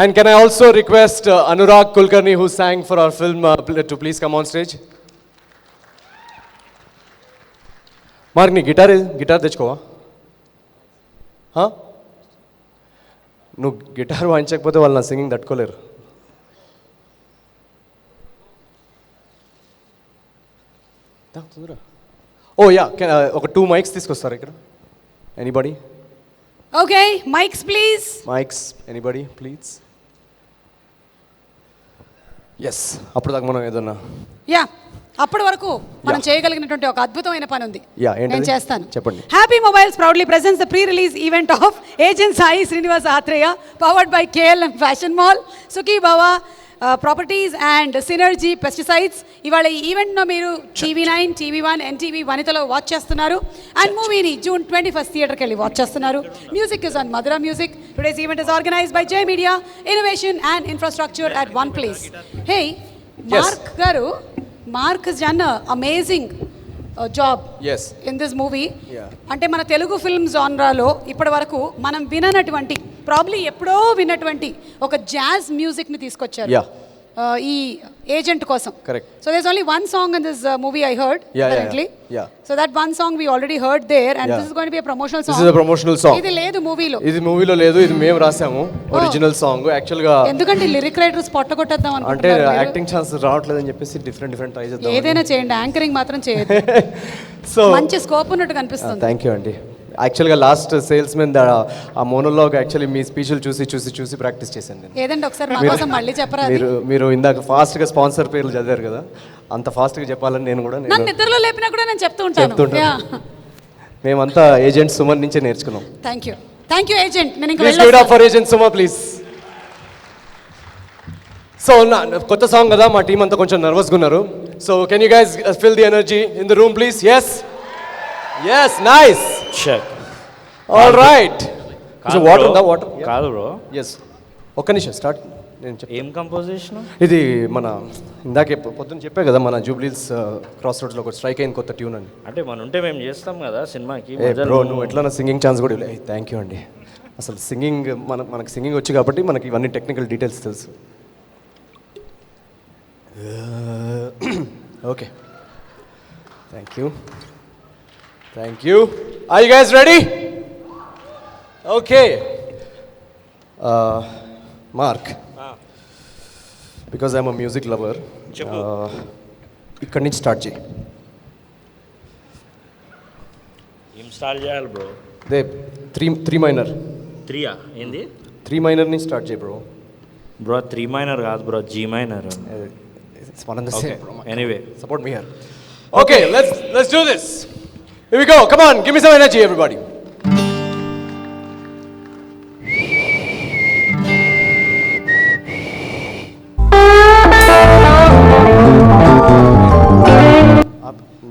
And can I also request Anurag Kulkarni, who sang for our film, to please come on stage? Mark, నీ guitar తెచ్చుకోవా? నువ్వు guitar వాయించకపోతే వాళ్ళు నా సింగింగ్ తట్టుకోలేరు. ఓ యా, ఒక 2 మైక్స్ తీసుకొస్తారు ఇక్కడ. Anybody? Okay, mics please. Mics, anybody please? Yes, అప్పుడు దాకా మనం ఏదన్నా అప్పటి వరకు మనం చేయగలిగినటువంటి ఒక అద్భుతమైన పని ఉంది. నేను చేస్తాను. చెప్పండి. Happy mobiles proudly presents the pre release event of agent Sai Srinivas Athreya, powered by KLM fashion mall, Sukhi Bhava properties and synergy pesticides. ఇవాళ ఈ ఈవెంట్ను మీరు TV9, TV1, NTV వనితలో వాచ్ చేస్తున్నారు. అండ్ మూవీని June 21 థియేటర్కి వెళ్ళి వాచ్ చేస్తున్నారు. Music is on Madhura music. Today's event is organised by J Media, innovation and infrastructure at one place. Hey Mark గారు, Mark has done an amazing job in this movie. అంటే మన Telugu film జానరాలో ఇప్పటి వరకు మనం విననటువంటి, probably ఎప్పుడో విన్నటువంటి ఒక జాజ్ మ్యూజిక్ని తీసుకొచ్చారు ఈ ఏజెంట్ కోసం. So there's only one song in this movie I heard currently. So that one song we already heard there, and this is going to be a promotional song. This is a promotional song. ఇది లేదు మూవీలో. ఇది మూవీలో లేదు, ఇది మేము రాసాము original song. Actual గా ఎందుకంటే లిరిక్ రైటర్స్ పొట్ట కొట్టేద్దాం అంటే అనుకుంటున్నారు. యాక్టింగ్ ఛాన్స్ రావట్లేదని చెప్పేసి డిఫరెంట్ ట్రై చేద్దాం. ఏదైనా చేయండి, యాంకరింగ్ మాత్రం చేయొద్దు. సో మంచి స్కోప్ ఉన్నట్టు కనిపిస్తుంది. థ్యాంక్ యూ అండి. యాక్చువల్గా లాస్ట్ సేల్స్ మెన్ ఆ మోనోలాగ్ యాక్చువల్లీ మీ స్పీచ్లు చూసి ప్రాక్టీస్ చేశాను నేను. ఏదండి ఒకసారి మా కోసం మళ్ళీ చెప్పరా? మీరు ఇందాక ఫాస్ట్గా స్పాన్సర్ పేర్లు చదివారు కదా, అంత ఫాస్ట్గా చెప్పాలని నేను కూడా నన్ను నిద్రలో లేపినా కూడా నేను చెప్తుంటాను. మేమంతా ఏజెంట్ సుమన్ నుంచే నేర్చుకున్నాం. Thank you agent. నేను ఇంకా please give it up for agent Suman please. So కొత్త సాంగ్ కదా, మా టీం అంతా కొంచెం నర్వస్గా ఉన్నారు. So can you guys feel the energy in the room please? Yes, nice. Check. All right. Is water in the water? కాదు bro. Yes. ఒక్క నిమిషం start. నేను ఏం కంపోజిషన్? ఇది మన ఇందాకే పొద్దున్న చెప్పా కదా, మన జూబ్లీస్ క్రాస్ రోడ్స్లో ఒక స్ట్రైక్ అయిన కొత్త ట్యూన్ అని. అంటే మన ఉంటే మేము చేస్తాం కదా సినిమాకి. బ్రో నువ్వు ఎట్లా సింగింగ్ ఛాన్స్ కూడా థ్యాంక్ యూ అండి. అసలు సింగింగ్ మనకు సింగింగ్ వచ్చి కాబట్టి మనకి ఇవన్నీ టెక్నికల్ డీటెయిల్స్ తెలుసు. Okay thank you. Are you guys ready? Okay Mark, because I'm a music lover, ఇక్కడి నుంచి స్టార్ట్ చేయి. ఏం స్టార్ట్ చేయాలి బ్రో? They three minor. 3 ఏంది? 3 మైనర్ నుంచి స్టార్ట్ చేయి బ్రో. బ్రో 3 మైనర్ కాదు bro, G minor. It's one and the same. Anyway, support me here. Okay, let's do this. Here we go. Come on, give me some energy, everybody.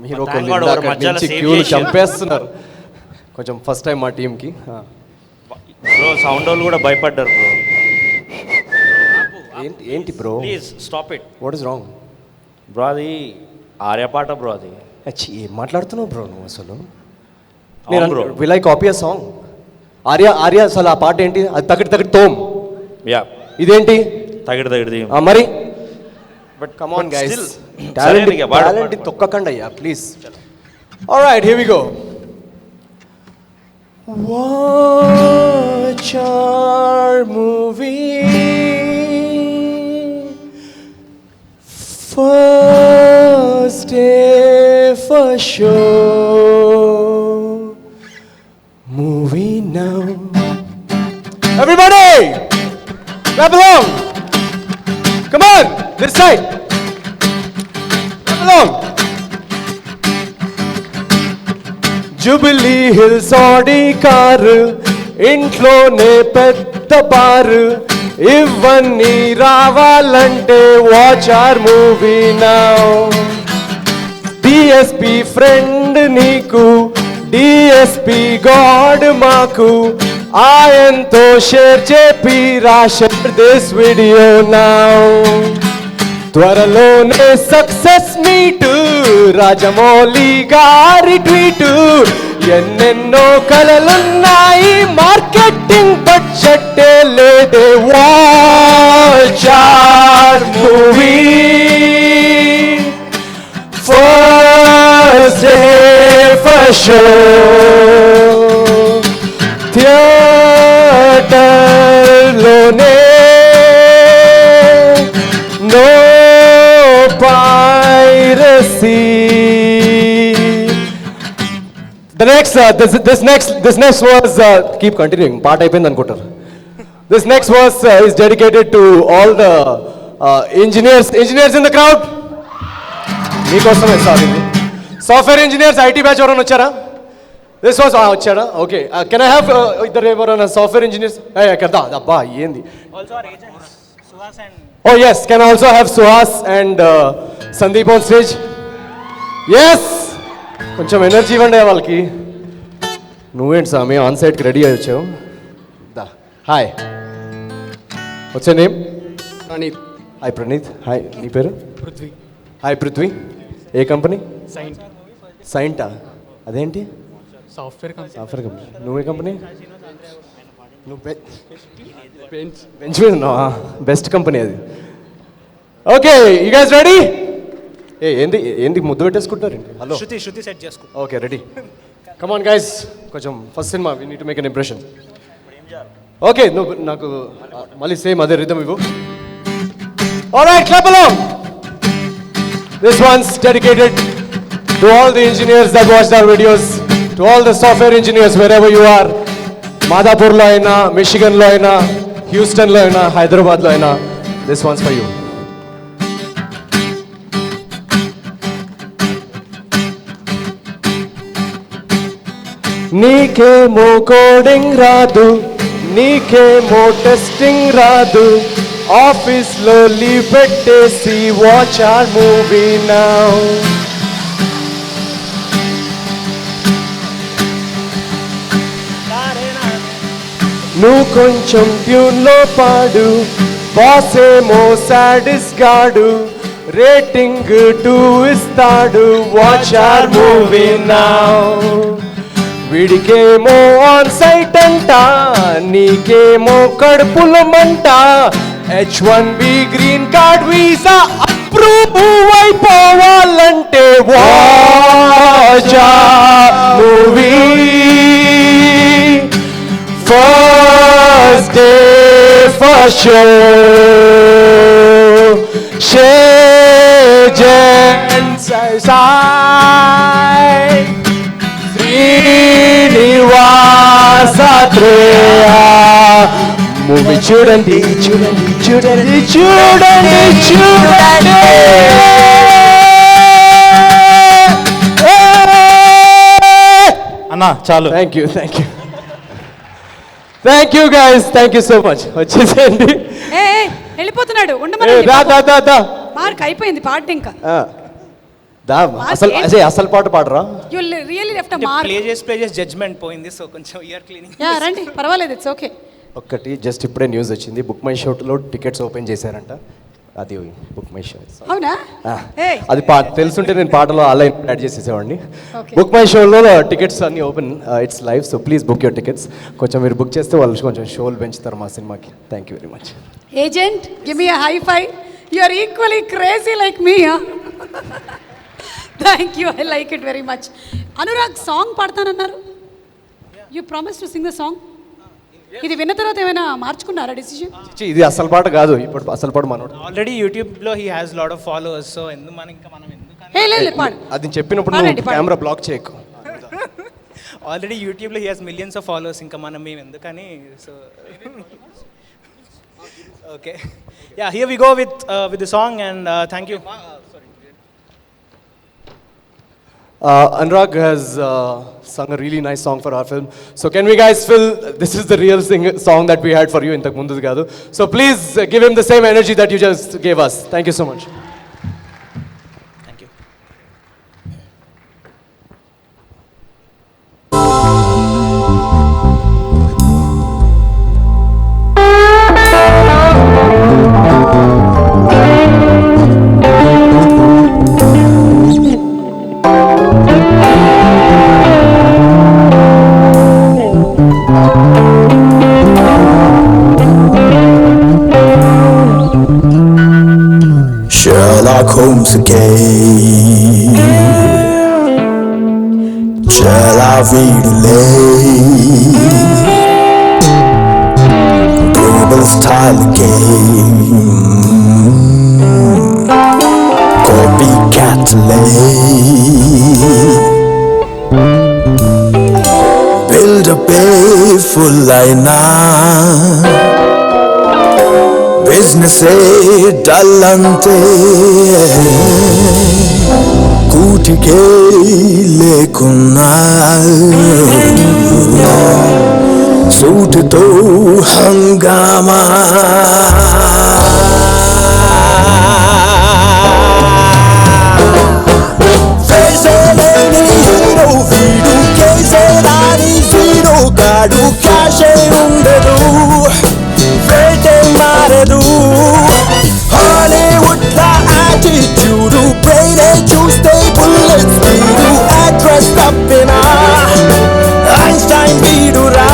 Hero క్యూలు చంపేస్తున్నారు. కొంచెం first time మా టీంకి. Bro sound వాళ్ళు కూడా భయపడ్డారు bro. ఏంటి bro? Please stop it. What is wrong bro? అది ఆర్యపాట బ్రో. అది ఏం మాట్లాడుతున్నావు బ్రో నువ్వు అసలు? Bro will I copy a song? Arya అసలు ఆ పాట ఏంటి? అది తగిడి తోమ్. యా, ఇదేంటి తగిడి మరి? But come on guys, talent తొక్కకండి అయ్యా please. Alright, here we go. Watch our movie, first day for sure. Movie now. Everybody, clap along. Come on, this side. Clap along. Jubilee Hills Audi car, ఇంట్లోనే పెద్ద bar, ఇవన్నీ రావాలంటే watch our movie now. DSP friend నీకు, DSP god మాకు, ఆయనతో share చేపి share this video now. త్వరలోనే success meet, Rajamouli garu tweet, ఎన్నెన్నో కలలున్నాయి, మార్కెటింగ్ బడ్జెట్ లేదే. Watch our movie, first day for sure. థియేటర్లోనే no piracy. The next, this next was keep continuing. Part అయిపోయింది అనుకుంటారు. This next was is dedicated to all the engineers in the crowd. మీకోసమే sir ఇది. Software engineers IT batch ఎవరైనా వచ్చారా? This was వచ్చారా? Okay, can I have ఇద్దరు ఎవరైనా software engineers? కదా అబ్బా ఏంది. Oh yes, can I also have Suhas and Sandeep on stage? Yes! కొంచెం ఎనర్జీ ఇవ్వండి వాళ్ళకి. నువ్వేంటి సామి ఆన్ సైట్కి రెడీ అయ్యి వచ్చావు? హాయ్, వచ్చే name? Praneeth. Hi Praneeth. Hi, నీ పేరు? పృథ్వీ. హాయ్ పృథ్వీ. ఏ కంపెనీ? సైంట్. సైంటా? అదేంటి? Software company. నువ్వే కంపెనీ? నువ్వు బెంచ్ మీద ఉన్నావా? బెస్ట్ కంపెనీ అది. Okay, you guys ready? ఏంది ముద్దు పెట్టేసుకుంటారు? హలో, శృతి సెట్ చేసుకో. Okay, ready. Come on guys, కొంచెం first cinema we need to make an impression. Okay, నువ్వు నాకు మళ్ళీ సేమ్ అదే రిథమ్ ఇవ్వు. Alright, clap along. This one's dedicated to all the engineers that watched our videos, to all the software engineers wherever you are. మాదాపూర్లో అయినా, మిషిగన్లో అయినా, హ్యూస్టన్లో అయినా, హైదరాబాద్లో అయినా, దిస్ వన్స్ ఫర్ యూ. నీకేమో కోడింగ్ రాదు, నీకేమో టెస్టింగ్ రాదు, ఆఫీస్లో లీవ్ పెట్టేసి వాచ్ ఆర్ మూవీ నౌ. నువ్వు కొంచెం ట్యూన్లో పాడు, బాస్ ఏమో సాడిస్ గాడు రేటింగ్ 2 ఇస్తాడు watch our movie now వీడికేమో on site అంట నీకేమో కడుపుల మంట H1B green card visa approve అయిపోవాలంటే watch movie first day first show Srinivasatreya movie చూడండి చూడండి చూడండి చూడండి చూడండి అన్నా చాలు. Thank you guys, thank you so much. వచ్చేసేయండి. వెళ్ళిపోతున్నాడు మార్క్ అయిపోయింది పాట ఇంకా అసలు పాట పాడరా? You really left a mark. Play చేసి జడ్జ్మెంట్ పోయింది, సో కొంచెం ఇయర్ క్లీనింగ్. యా రండి, పర్వాలేదు, ఇట్స్ ఓకే. ఒక్కటి జస్ట్ ఇప్పుడే న్యూస్ వచ్చింది, బుక్ మై షోలో టికెట్స్ ఓపెన్ చేశారంట. అది బుక్ మై షో. అవునా? అది తెలుసుంటే నేను పాటలో అలా యాడ్ చేసేసేవాడిని. బుక్ మై షోలో టికెట్స్ అన్ని open, it's live, so please book your tickets. కొంచెం మీరు బుక్ చేస్తే వాళ్ళు కొంచెం షోలు పెంచుతారు మా సినిమాకి. Thank you very much. Agent, give me a high five. You are equally crazy like me. Thank you, I like it very much. Anurag song పాడతానన్నారు, you promise to sing the song. ఇది విన్న తర్వాత ఏమైనా మార్చుకున్నారా డిసిషన్? ఇది అసలు పాట కాదు, ఇప్పుడు అసలు పాట మనోడు. ఆల్రెడీ యూట్యూబ్ లో he has lot of followers, so ఎందుకు మనం పాడు. అది చెప్పినప్పుడు కెమెరా బ్లాక్ చేయకు. ఆల్రెడీ యూట్యూబ్ లో he has millions of followers, ఇంకా మనం మేము ఎందుకని. So okay, yeah, here we go with the song and thank you. Anurag has sung a really nice song for our film. So can we guys feel this is the real song that we had for you in the mundu gadu. So please give him the same energy that you just gave us. Thank you so much. Thank you. Sherlock Holmes again. Shall I read a lay? Global style game. Copycat lay. Build a bay full liner. Business dallante కూటికే లేకున్నా సూటితో హంగామా ఫేసేలేని hero వీడు కేసేలాని zero కాడు క్యాషే ఉండదు వేటే మారదు Hollywood లా attitude బ్రెయినే చూస్తే bullet speed address తప్పినా Einstein వీడురా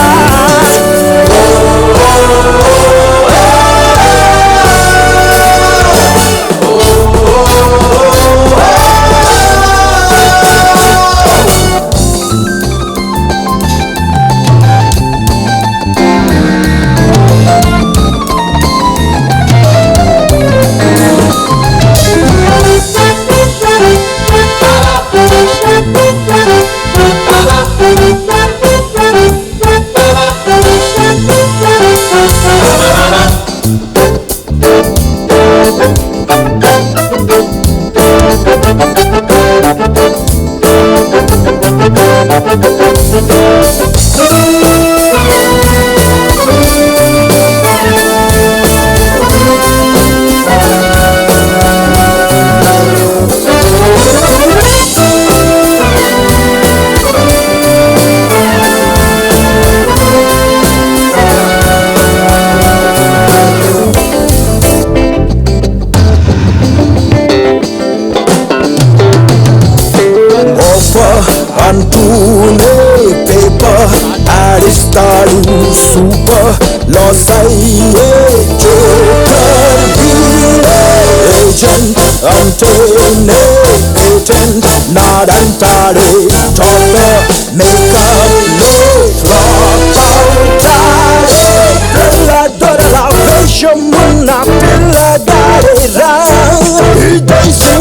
వాడు సూపర్ లాస్ అయ్యే జోకర్ వీడే ఏజెంట్ అంటేనే పేటెంట్ నాడంటాడే టాపర్ మేకప్ లో ఫ్లాప్ అవుతాడే పిల్ల దొరల వేషం ఉన్న పిల్లగాడే రా ఇదేసి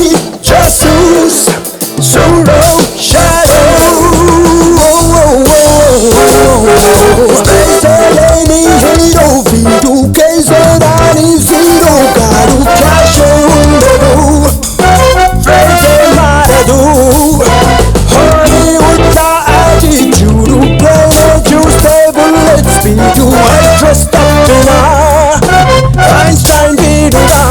Jesus pseudo shadow Space-Lady hero వీడు కేసరాని ఫీరో కాడు క్యాష్ ఉండదు ఫ్రెండ్స్ మారదు హాలీవుడ్ యాటిట్యూడ్ ప్లే చూస్తే bullet speed dressed up in Einstein వీడురా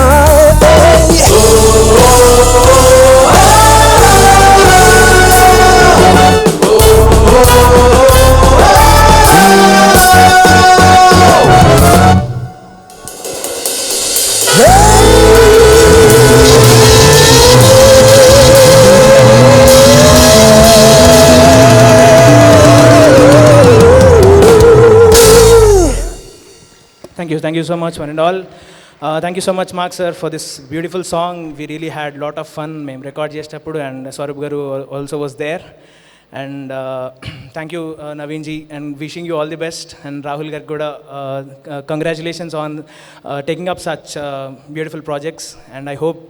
Thank you so much, one and all. Thank you so much, Mark sir, for this beautiful song. We really had a lot of fun. Mem record chestappudu and Swarup garu also was there. And thank you, Naveen ji, and wishing you all the best. And Rahul gar kuda congratulations on taking up such beautiful projects. And I hope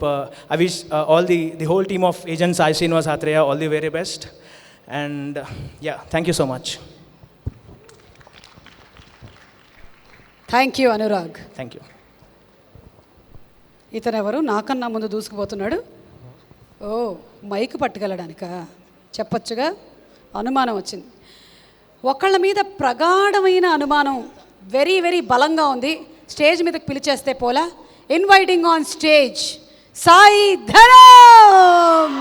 I wish all the whole team of Agent Sai Srinivas Atreya all the very best. And yeah, thank you so much. Thank you Anurag. Thank you. ఇతను ఎవరు నాకన్నా ముందు దూసుకుపోతున్నాడు? ఓ mic పట్టుకెళ్ళడానికా? చెప్పొచ్చుగా. అనుమానం వచ్చింది. ఒకళ్ళ మీద ప్రగాఢమైన అనుమానం వెరీ వెరీ బలంగా ఉంది. స్టేజ్ మీదకి పిలిచేస్తే పోలా. Inviting on stage Sai Dharam.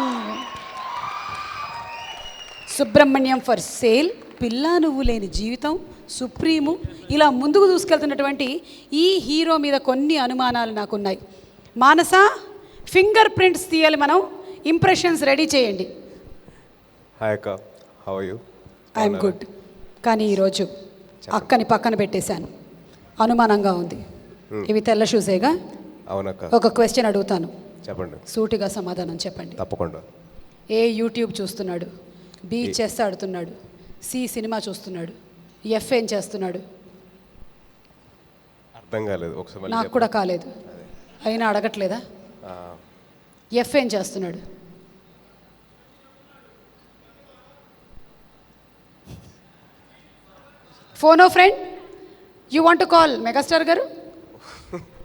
Subrahmanyam for sale, పిల్లా నువ్వు లేని జీవితం, సుప్రీము, ఇలా ముందుకు దూసుకెళ్తున్నటువంటి ఈ హీరో మీద కొన్ని అనుమానాలు నాకున్నాయి. మానస, ఫింగర్ ప్రింట్స్ తీయాలి మనం. ఇంప్రెషన్స్ రెడీ చేయండి. హాయ్ అక్క, how are you? I'm good. కానీ ఈరోజు అక్కని పక్కన పెట్టేశాను. అనుమానంగా ఉంది. ఇవి తెల్ల షూసేగా? అవునక్క. ఒక క్వశ్చన్ అడుగుతాను, చెప్పండి. సూటిగా సమాధానం చెప్పండి. తప్పకుండా. ఏ యూట్యూబ్ చూస్తున్నాడు? బి చెస్ ఆడుతున్నాడు. సి సినిమా చూస్తున్నాడు. ఎఫ్ ఏం చేస్తున్నాడు? అర్థం కాలేదు. ఒకసారి నాకు కూడా కాలేదు. అయినా అడగట్లేదా? ఎఫ్ ఏం చేస్తున్నాడు? ఫోనో friend, you want to call megastar garu?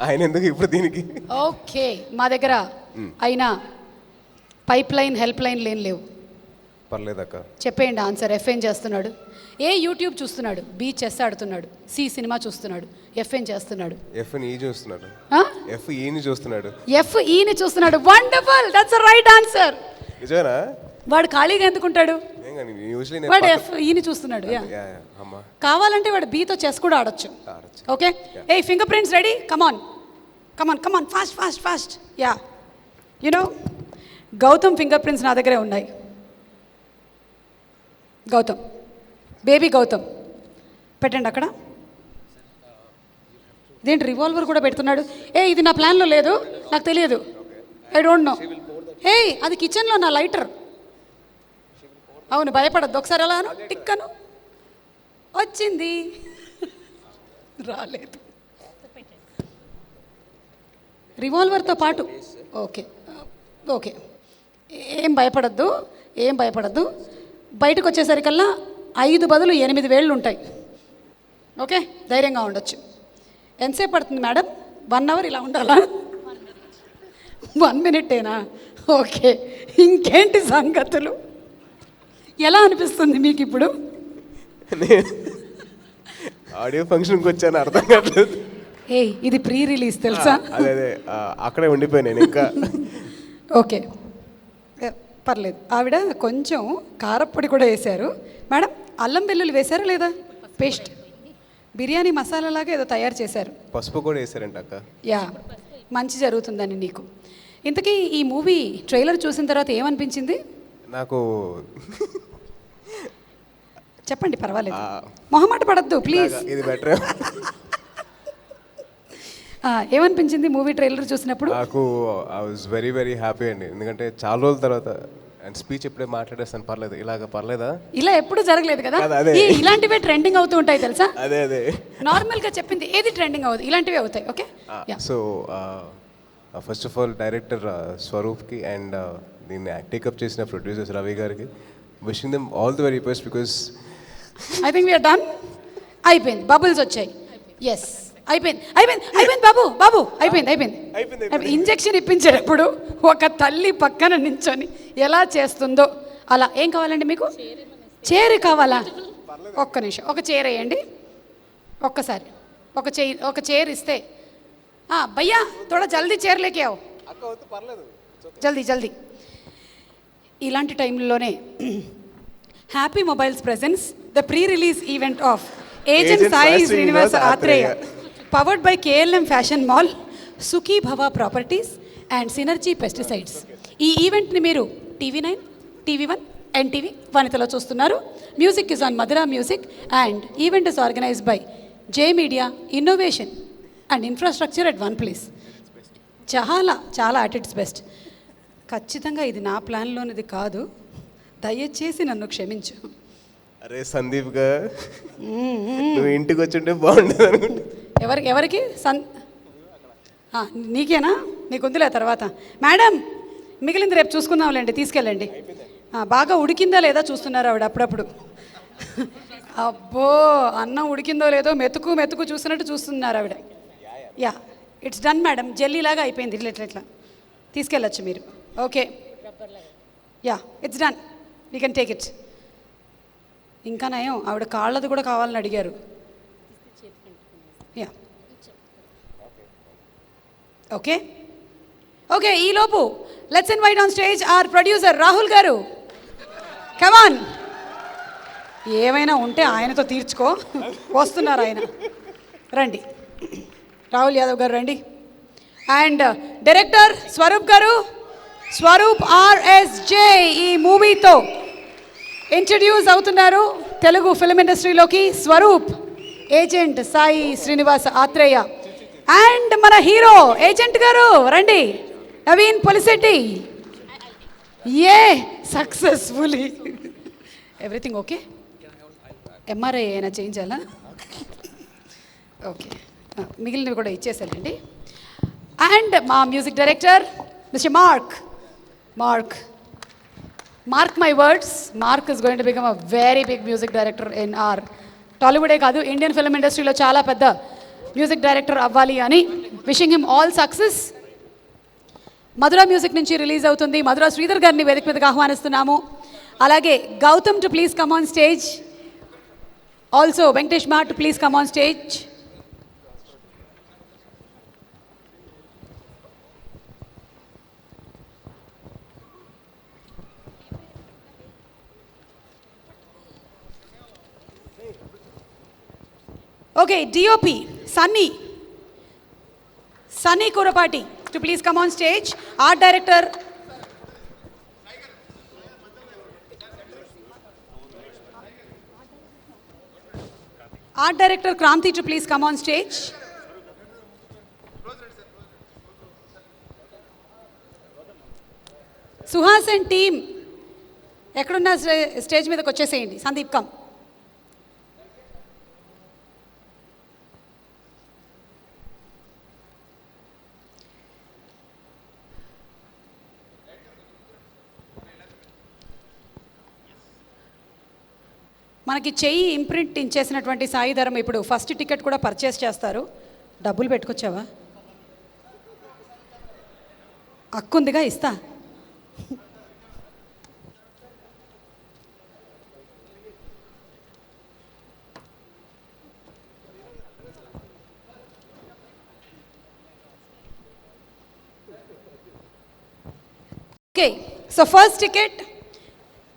ఆయన ఎందుకు ఇప్పుడు దీనికి? ఓకే, మా దగ్గర అయినా పైప్ లైన్ హెల్ప్ లైన్ లేవు. పర్లేదక్క. చెప్పేయండి ఆన్సర్. ఎఫ్ ఏం చేస్తున్నాడు? ఏ యూట్యూబ్ చూస్తున్నాడు? బి చెస్ ఆడుతున్నాడు. సి సినిమా చూస్తున్నాడు. ఎఫ్ ఏం చేస్తున్నాడు? ఎఫ్ ని చూస్తున్నాడు. ఎఫ్ ఈని చూస్తున్నాడు. ఎఫ్ ఈని చూస్తున్నాడు. Wonderful, that's right answer. నిజమేనా? వాడు ఖాళీగా ఎందుకుంటాడు? వాడు ఎఫ్ ఈని చూస్తున్నాడు. కావాలంటే వాడు బీతో చెస్ కూడా ఆడొచ్చు. ఓకే, ఏ finger prints ready? Come on come on come on, fast fast fast. Yeah, you know Gautam finger prints నా దగ్గరే ఉన్నాయి. గౌతమ్, బేబీ గౌతమ్ పెట్టండి అక్కడ. ఇదేంటి రివాల్వర్ కూడా పెడుతున్నాడు? ఏ ఇది నా ప్లాన్లో లేదు, నాకు తెలియదు. I don't know. ఏ అది కిచెన్లో నా లైటర్. అవును, భయపడద్దు. ఒకసారి ఎలా టిక్కను వచ్చింది, రాలేదు. రివాల్వర్తో పాటు. ఓకే ఓకే, ఏం భయపడద్దు, ఏం భయపడద్దు. బయటకు వచ్చేసరికల్లా 5 బదులు 8 వేళ్ళు ఉంటాయి. ఓకే, ధైర్యంగా ఉండొచ్చు. ఎంతసేపు పడుతుంది మేడం? 1 అవర్ ఇలా ఉండాలా? 1 మినిటేనా? ఓకే, ఇంకేంటి సంగతులు? ఎలా అనిపిస్తుంది మీకు ఇప్పుడు? ఆడియో ఫంక్షన్కి వచ్చాను, అర్థం కావట్లేదు. ఏ ఇది ప్రీ రిలీజ్ తెలుసా? అదే అదే, అక్కడే ఉండిపోయాను నేను ఇంకా. ఓకే పర్లేదు. ఆవిడ కొంచెం కారప్పొడి కూడా వేశారు. మేడం అల్లం వెల్లుల్లి వేశారా లేదా? పేస్ట్ బిర్యానీ మసాలాలాగా ఏదో తయారు చేశారు. పసుపు కూడా వేశారంట అక్క. యా, మంచి జరుగుతుందని నీకు. ఇంతకీ ఈ మూవీ ట్రైలర్ చూసిన తర్వాత ఏమనిపించింది? నాకు చెప్పండి, పర్వాలేదు, మొహమాట పడద్దు ప్లీజ్. ఇది బెటర్. ఏమనిపించింది మూవీ ట్రైలర్ చూసినప్పుడు? నాకు I was very very happy అండి, ఎందుకంటే చాలా రోజుల తర్వాత. అండ్ స్పీచ్ ఎప్పుడే మాట్లాడేస్తాను, పర్లేదు, ఇలాగ పర్లేదా? ఇలా ఎప్పుడు జరగలేదు కదా, అదే. ఇలాంటివే ట్రెండింగ్ అవుతూ ఉంటాయి తెలుసా. అదే నార్మల్గా చెప్పింది ఏది ట్రెండింగ్ అవుతుంది, ఇలాంటివే అవుతాయి. Okay, so first of all director స్వరూప్కి అండ్ దీన్ని టేకప్ చేసిన ప్రొడ్యూసర్స్ రవి గారికి wishing them all the very best because I think we are done. అయిపోయింది, బబుల్స్ వచ్చాయి. ఎస్, అయిపోయింది బాబు అయిపోయింది. ఇంజెక్షన్ ఇప్పించేటప్పుడు ఒక తల్లి పక్కన నించొని ఎలా చేస్తుందో అలా. ఏం కావాలండి మీకు? చైర్ కావాలా? ఒక్క నిమిషం, ఒక చైర్ వేయండి ఒక్కసారి. ఒక చైర్ ఇస్తే భయ్యా థోడా జల్దీ చైర్ లేకే ఆవు, జల్దీ. ఇలాంటి టైంలోనే happy mobiles presents the pre release event of agent Sai Srinivasa Athreya, powered by KLM fashion mall, Sukhi Bhava properties and synergy pesticides. ఈ ఈవెంట్ని మీరు TV9, TV1, NTV వనితలో చూస్తున్నారు. Music is on Madhura music and event is organised by J Media innovation and infrastructure at one place. చాలా at its best. ఖచ్చితంగా ఇది నా ప్లాన్లోనిది కాదు, దయచేసి నన్ను క్షమించు. అరే సందీప్ గా, నువ్వు ఇంటికి వచ్చుంటే బాగుండేది అనుకుంటా. ఎవరికి నీకేనా? నీకు ఉందిలే తర్వాత. మేడం మిగిలింది రేపు చూసుకుందాంలేండి, తీసుకెళ్ళండి. బాగా ఉడికిందా లేదా చూస్తున్నారు ఆవిడ అప్పుడప్పుడు. అబ్బో, అన్నం ఉడికిందో లేదో మెతుకు చూస్తున్నట్టు చూస్తున్నారు ఆవిడ. యా, ఇట్స్ డన్ మేడం, జెల్లీలాగా అయిపోయింది. ఇట్లా తీసుకెళ్ళచ్చు మీరు. Okay, yeah, it's done, we can take it. ఇంకా నయం, ఆవిడ కాళ్ళది కూడా కావాలని అడిగారు. Yeah, okay. ఈలోపు let's invite on stage our producer Rahul garu. Come on, ఏమైనా ఉంటే ఆయనతో తీర్చుకో. వస్తున్నారు ఆయన, రండి. రాహుల్ యాదవ్ గారు రండి. అండ్ డైరెక్టర్ స్వరూప్ గారు, స్వరూప్ RSJ ఈ మూవీతో ఇంట్రడ్యూస్ అవుతున్నారు తెలుగు ఫిల్మ్ ఇండస్ట్రీలోకి. స్వరూప్, ఏజెంట్ సాయి శ్రీనివాస ఆత్రేయ అండ్ మన హీరో ఏజెంట్ గారు రండి, Naveen Polishetty. Successfully everything okay. MRI అయినా చేయించాలా? ఓకే, మిగిలినవి కూడా ఇచ్చేసారండి. అండ్ మా music director mister Mark my words, Mark is going to become a very big music director in our టాలీవుడే కాదు, ఇండియన్ ఫిల్మ్ ఇండస్ట్రీలో చాలా పెద్ద మ్యూజిక్ డైరెక్టర్ అవ్వాలి అని wishing him all success. Madhura music నుంచి రిలీజ్ అవుతుంది. మధురా శ్రీధర్ గారిని వేదిక మీదకి ఆహ్వానిస్తున్నాము. అలాగే Gautam to please come on stage. Also Venkatesh మా to please come on stage. Okay, DOP, Sunny Kurapati to please come on stage. Art Director Kranti to please come on stage. Suhas and team, ఎక్కడున్న stage మీదకి వచ్చేసేయండి. Sandeep come. మనకి చెయ్యి imprint ఇచ్చేసినటువంటి సాయి ధరం ఇప్పుడు first ticket కూడా purchase చేస్తారు. డబ్బులు పెట్టుకొచ్చావా? అక్కుందిగా, ఇస్తా. Okay, so first ticket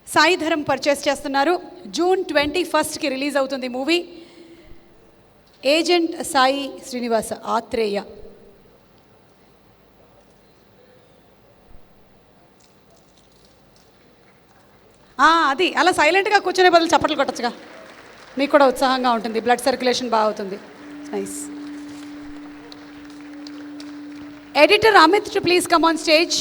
Sai Dharam purchase చేస్తున్నారు. June 21కి రిలీజ్ అవుతుంది మూవీ ఏజెంట్ సాయి శ్రీనివాస ఆత్రేయ. అది అలా సైలెంట్గా కూర్చునే బదులు చప్పట్లు కొట్టచ్చుగా. మీకు కూడా ఉత్సాహంగా ఉంటుంది, బ్లడ్ సర్క్యులేషన్ బాగా అవుతుంది. Nice. Editor Amit too please come on stage.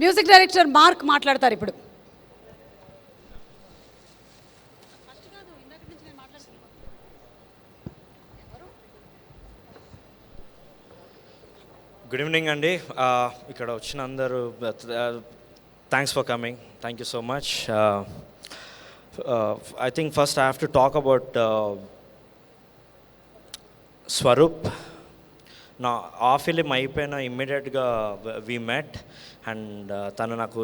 Music director Mark మాట్లాడతారు ఇప్పుడు. గుడ్ ఈవినింగ్ అండి. ఇక్కడ వచ్చిన అందరూ thanks for coming. Thank you so much. I think first I have to talk about Swaroop. నా ఆ ఫిలిం అయిపోయిన ఇమ్మీడియట్గా వీ మెట్ అండ్ తను నాకు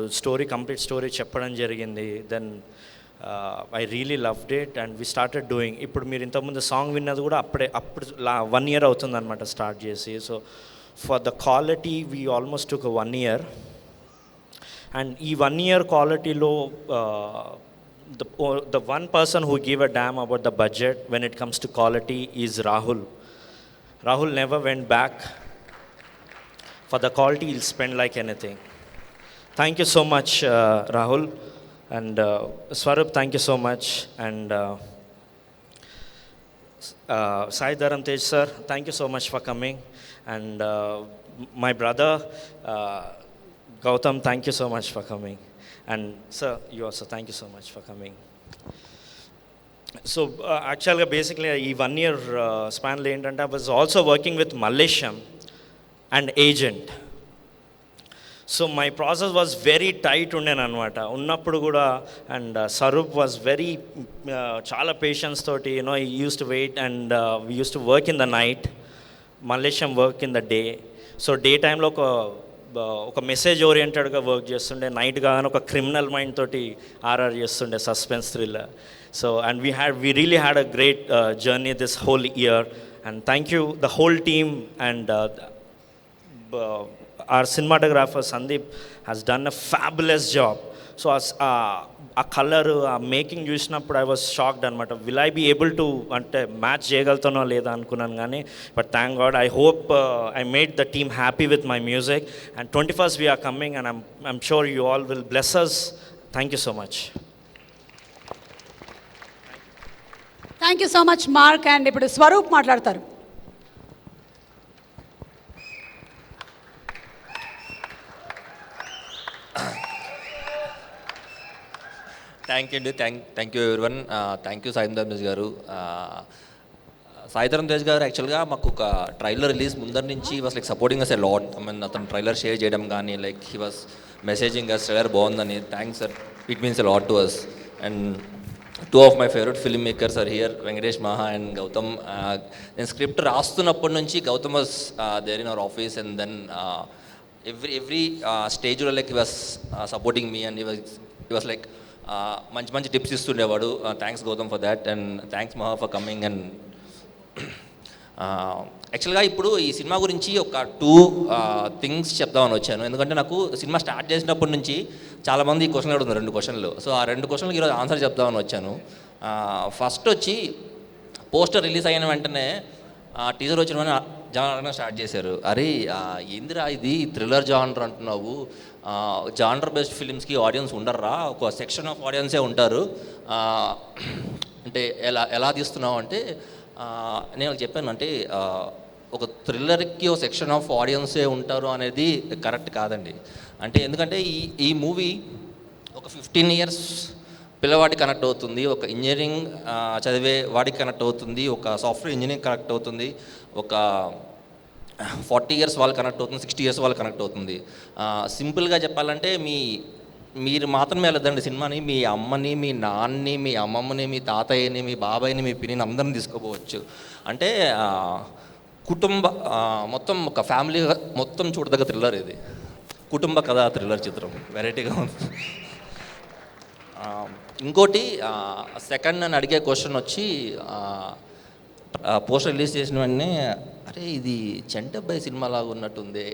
కంప్లీట్ స్టోరీ చెప్పడం జరిగింది. Then I really loved it and we started doing. ఇప్పుడు మీరు ఇంతకుముందు సాంగ్ విన్నది కూడా అప్పుడు 1 year అవుతుంది అనమాట స్టార్ట్ చేసి. So for the quality we almost took 1 year. And ఈ 1 year క్వాలిటీలో the one person who gave a damn about the budget when it comes to quality is Rahul. Rahul never went back. For the quality, he'll spend like anything. Thank you so much, Rahul. And Swarup, thank you so much. And Sai Dharam Tej sir, thank you so much for coming. And my brother, Gautam, thank you so much for coming. And sir, you also, thank you so much for coming. So యాక్చువల్గా బేసిక్లీ ఈ 1 year స్పాన్లో ఏంటంటే I was also working with Mallesham and agent. So my process was very tight ఉండేనమాట ఉన్నప్పుడు కూడా. And Swaroop was very చాలా patience తోటి use to wait and we use to work in the night, Mallesham work in the day. So day టైంలో ఒక message ఓరియంటెడ్గా work చేస్తుండే, night కానీ ఒక క్రిమినల్ మైండ్ తోటి ఆర్ఆర్ చేస్తుండే, suspense thriller. So and we really had a great journey this whole year, and thank you the whole team. And our cinematographer Sandeep has done a fabulous job. So as a color making చూసినప్పుడు I was shocked అనమాట. Will I be able to అంటే match చేయగలుగుతానో లేదా అనుకున్నాను కానీ, but thank God I hope I made the team happy with my music. And 21st we are coming, and I'm sure you all will bless us. Thank you so much. Thank you so much mark. And ఇప్పుడు స్వరూప్ మాట్లాడతారు. Thank you అండి. Thank you everyone. Thank you Sai Dharam Tej గారు. సాయి ధరమ్ తేజ్ గారు యాక్చువల్గా మాకు ఒక trailer release ముందర నుంచి was like supporting us a lot. I mean అతను ట్రైలర్ షేర్ చేయడం కానీ like he was messaging us trailer బాగుందని. Thanks sir, it means a lot to us. And 2 of my favorite filmmakers are here, Venkatesh Maha and Gautam. నేను script రాస్తున్నప్పటి నుంచి Gautam was there in our office, and then every స్టేజ్లో like he was supporting me and he was like మంచి tips ఇస్తుండేవాడు. Thanks Gautam for that, and thanks Maha for coming. And యాక్చువల్గా ఇప్పుడు ఈ cinema గురించి ఒక 2 థింగ్స్ చెప్దామని వచ్చాను. ఎందుకంటే నాకు సినిమా స్టార్ట్ చేసినప్పటి నుంచి చాలామంది ఈ క్వశ్చన్లు అడుగుతున్నారు, 2 questions. సో ఆ 2 questions ఈరోజు ఆన్సర్ చెప్దామని వచ్చాను. ఫస్ట్ వచ్చి పోస్టర్ రిలీజ్ అయిన వెంటనే టీజర్ వచ్చిన వెంటనే జనాలు స్టార్ట్ చేశారు, అరే ఏందిరా ఇది థ్రిల్లర్ జానర్ అంటున్నావు, జానర్ బేస్డ్ ఫిలిమ్స్కి ఆడియన్స్ ఉండర్రా, ఒక సెక్షన్ ఆఫ్ ఆడియన్సే ఉంటారు, అంటే ఎలా తీస్తున్నావు అంటే నేను చెప్పాను, అంటే ఒక థ్రిల్లర్కి ఒక సెక్షన్ ఆఫ్ ఆడియన్సే ఉంటారు అనేది కరెక్ట్ కాదండి. అంటే ఎందుకంటే ఈ మూవీ ఒక 15 years పిల్లవాడికి కనెక్ట్ అవుతుంది, ఒక ఇంజనీరింగ్ చదివే వాడికి కనెక్ట్ అవుతుంది, ఒక సాఫ్ట్వేర్ ఇంజనీరింగ్ కనెక్ట్ అవుతుంది, ఒక 40 years వాళ్ళు కనెక్ట్ అవుతుంది, 60 years వాళ్ళు కనెక్ట్ అవుతుంది. సింపుల్గా చెప్పాలంటే మీరు మాత్రమే వెళ్ళదండి సినిమాని, మీ అమ్మని, మీ నాన్నని, మీ అమ్మమ్మని, మీ తాతయ్యని, మీ బాబాయ్ని, మీ పిన్నిని అందరిని తీసుకోపోవచ్చు. అంటే కుటుంబ మొత్తం ఒక ఫ్యామిలీ మొత్తం చూడదగ్గ థ్రిల్లర్ ఇది. కుటుంబ కథా థ్రిల్లర్ చిత్రం, వెరైటీగా ఉంది. ఇంకోటి సెకండ్ నన్ను అడిగే క్వశ్చన్ వచ్చి, పోస్టర్ రిలీజ్ చేసిన వెంటనే అరే ఇది చంటబ్బాయి సినిమా లాగా ఉన్నట్టుంది,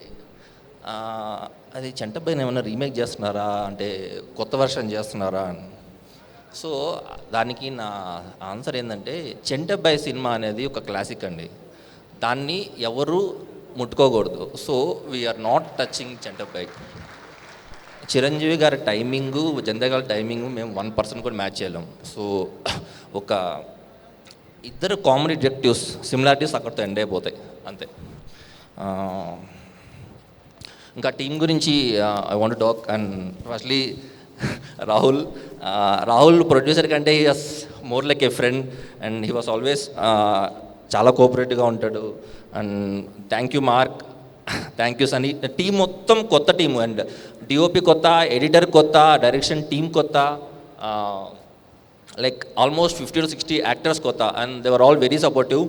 అది చంటబ్బాయిని ఏమైనా రీమేక్ చేస్తున్నారా అంటే కొత్త వర్షన్ చేస్తున్నారా అని. సో దానికి నా ఆన్సర్ ఏంటంటే చంటబ్బాయి సినిమా అనేది ఒక క్లాసిక్ అండి, దాన్ని ఎవరు ముట్టుకోకూడదు. So we're not touching Chantabbai. Chiranjeevi గారి టైమింగు, జంధ్యాల గారి టైమింగు మేము 1% కూడా మ్యాచ్ చేయలేం. సో ఒక ఇద్దరు కామెడీ డిటెక్టివ్స్ సిమిలారిటీస్ అక్కడితో ఎండ్ అయిపోతాయి అంతే. ఇంకా టీం గురించి I want to talk. And firstly Rahul producer కంటే he was more like a friend and he was always చాలా కోఆపరేటివ్గా ఉంటాడు. And thank you Mark, thank you Sunny. Team team and DOP, అండ్ డిఓపి కొత్త, ఎడిటర్ కొత్త, డైరెక్షన్ టీం కొత్త, like almost 50 to 60 actors కొత్త, and they were all very supportive.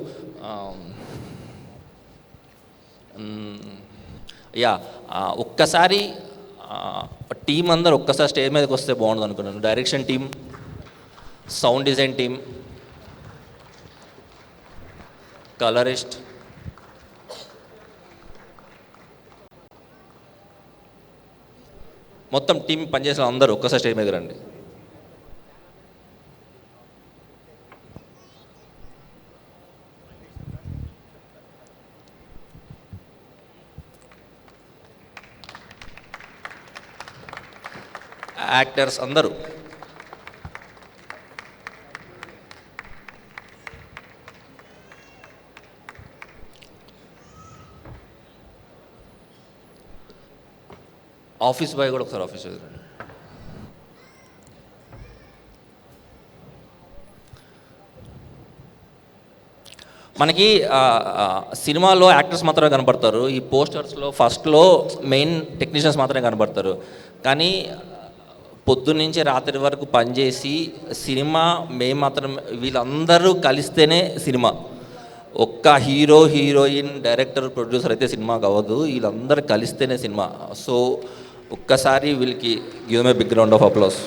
Yeah, ఒక్కసారి టీం అందరు ఒక్కసారి స్టేజ్ మీదకి వస్తే బాగుంటుంది అనుకున్నాను. Direction team, sound design team, colourist, మొత్తం టీం పనిచేసిన అందరూ ఒక్కసారి స్టేజ్ మీద రండి. యాక్టర్స్ అందరూ. ఆఫీస్ బాయ్ కూడా ఒకసారి ఆఫీస్ రండి. మనకి సినిమాలో యాక్టర్స్ మాత్రమే కనపడతారు, ఈ పోస్టర్స్లో ఫస్ట్లో మెయిన్ టెక్నీషియన్స్ మాత్రమే కనపడతారు. కానీ పొద్దున్నుంచి రాత్రి వరకు పనిచేసి సినిమా మేము మాత్రం వీళ్ళందరూ కలిస్తేనే సినిమా. ఒక్క హీరో, హీరోయిన్, డైరెక్టర్, ప్రొడ్యూసర్ అయితే సినిమా కావద్దు, వీళ్ళందరూ కలిస్తేనే సినిమా. సో ఒక్కసారి వీళ్ళకి give them a big round of applause.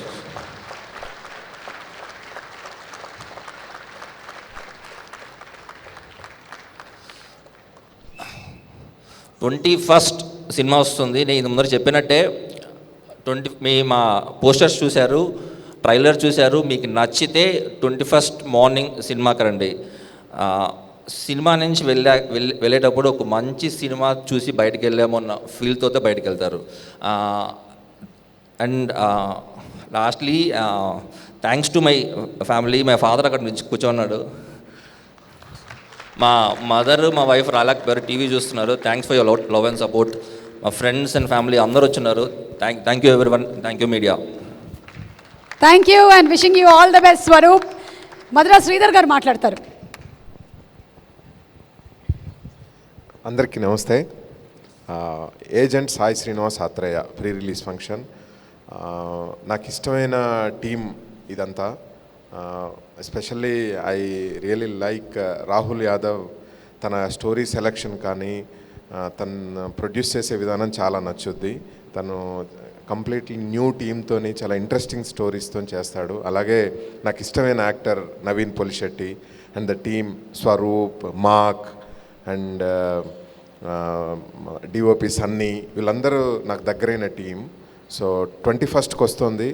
First cinema వస్తుంది. నేను ముందర చెప్పినట్టే మా పోస్టర్స్ చూశారు, ట్రైలర్ చూశారు, మీకు నచ్చితే 21st మార్నింగ్ సినిమాకి రండి. సినిమా నుంచి వెళ్ళేటప్పుడు ఒక మంచి సినిమా చూసి బయటకు వెళ్ళామో అన్న ఫీల్తో బయటకు వెళ్తారు. And lastly thanks to my family. My father అక్కడ నుంచి కూర్చోన్నాడు, మా మదర్, మా వైఫ్ రాలేకపోయారు, టీవీ చూస్తున్నారు. Thanks for your love and support. మా ఫ్రెండ్స్ అండ్ ఫ్యామిలీ అందరూ వచ్చున్నారు. Thank you everyone. Thank you media. Thank you and wishing you all the best. Swaroop, Madhura Sridhar garu మాట్లాడతారు. అందరికీ నమస్తే. Agent Sai Srinivas Athreya pre release function. నాకు ఇష్టమైన టీం ఇదంతా. Especially I really like Rahul Yadav. తన స్టోరీ సెలెక్షన్ కానీ తను ప్రొడ్యూస్ చేసే విధానం చాలా నచ్చుద్ది. తను కంప్లీట్లీ న్యూ టీమ్తో చాలా ఇంట్రెస్టింగ్ స్టోరీస్తో చేస్తాడు. అలాగే నాకు ఇష్టమైన actor Naveen Polishetty and the team, Swaroop, Mark and DOP Sunny, వీళ్ళందరూ నాకు దగ్గరైన టీం. సో 21st వస్తుంది.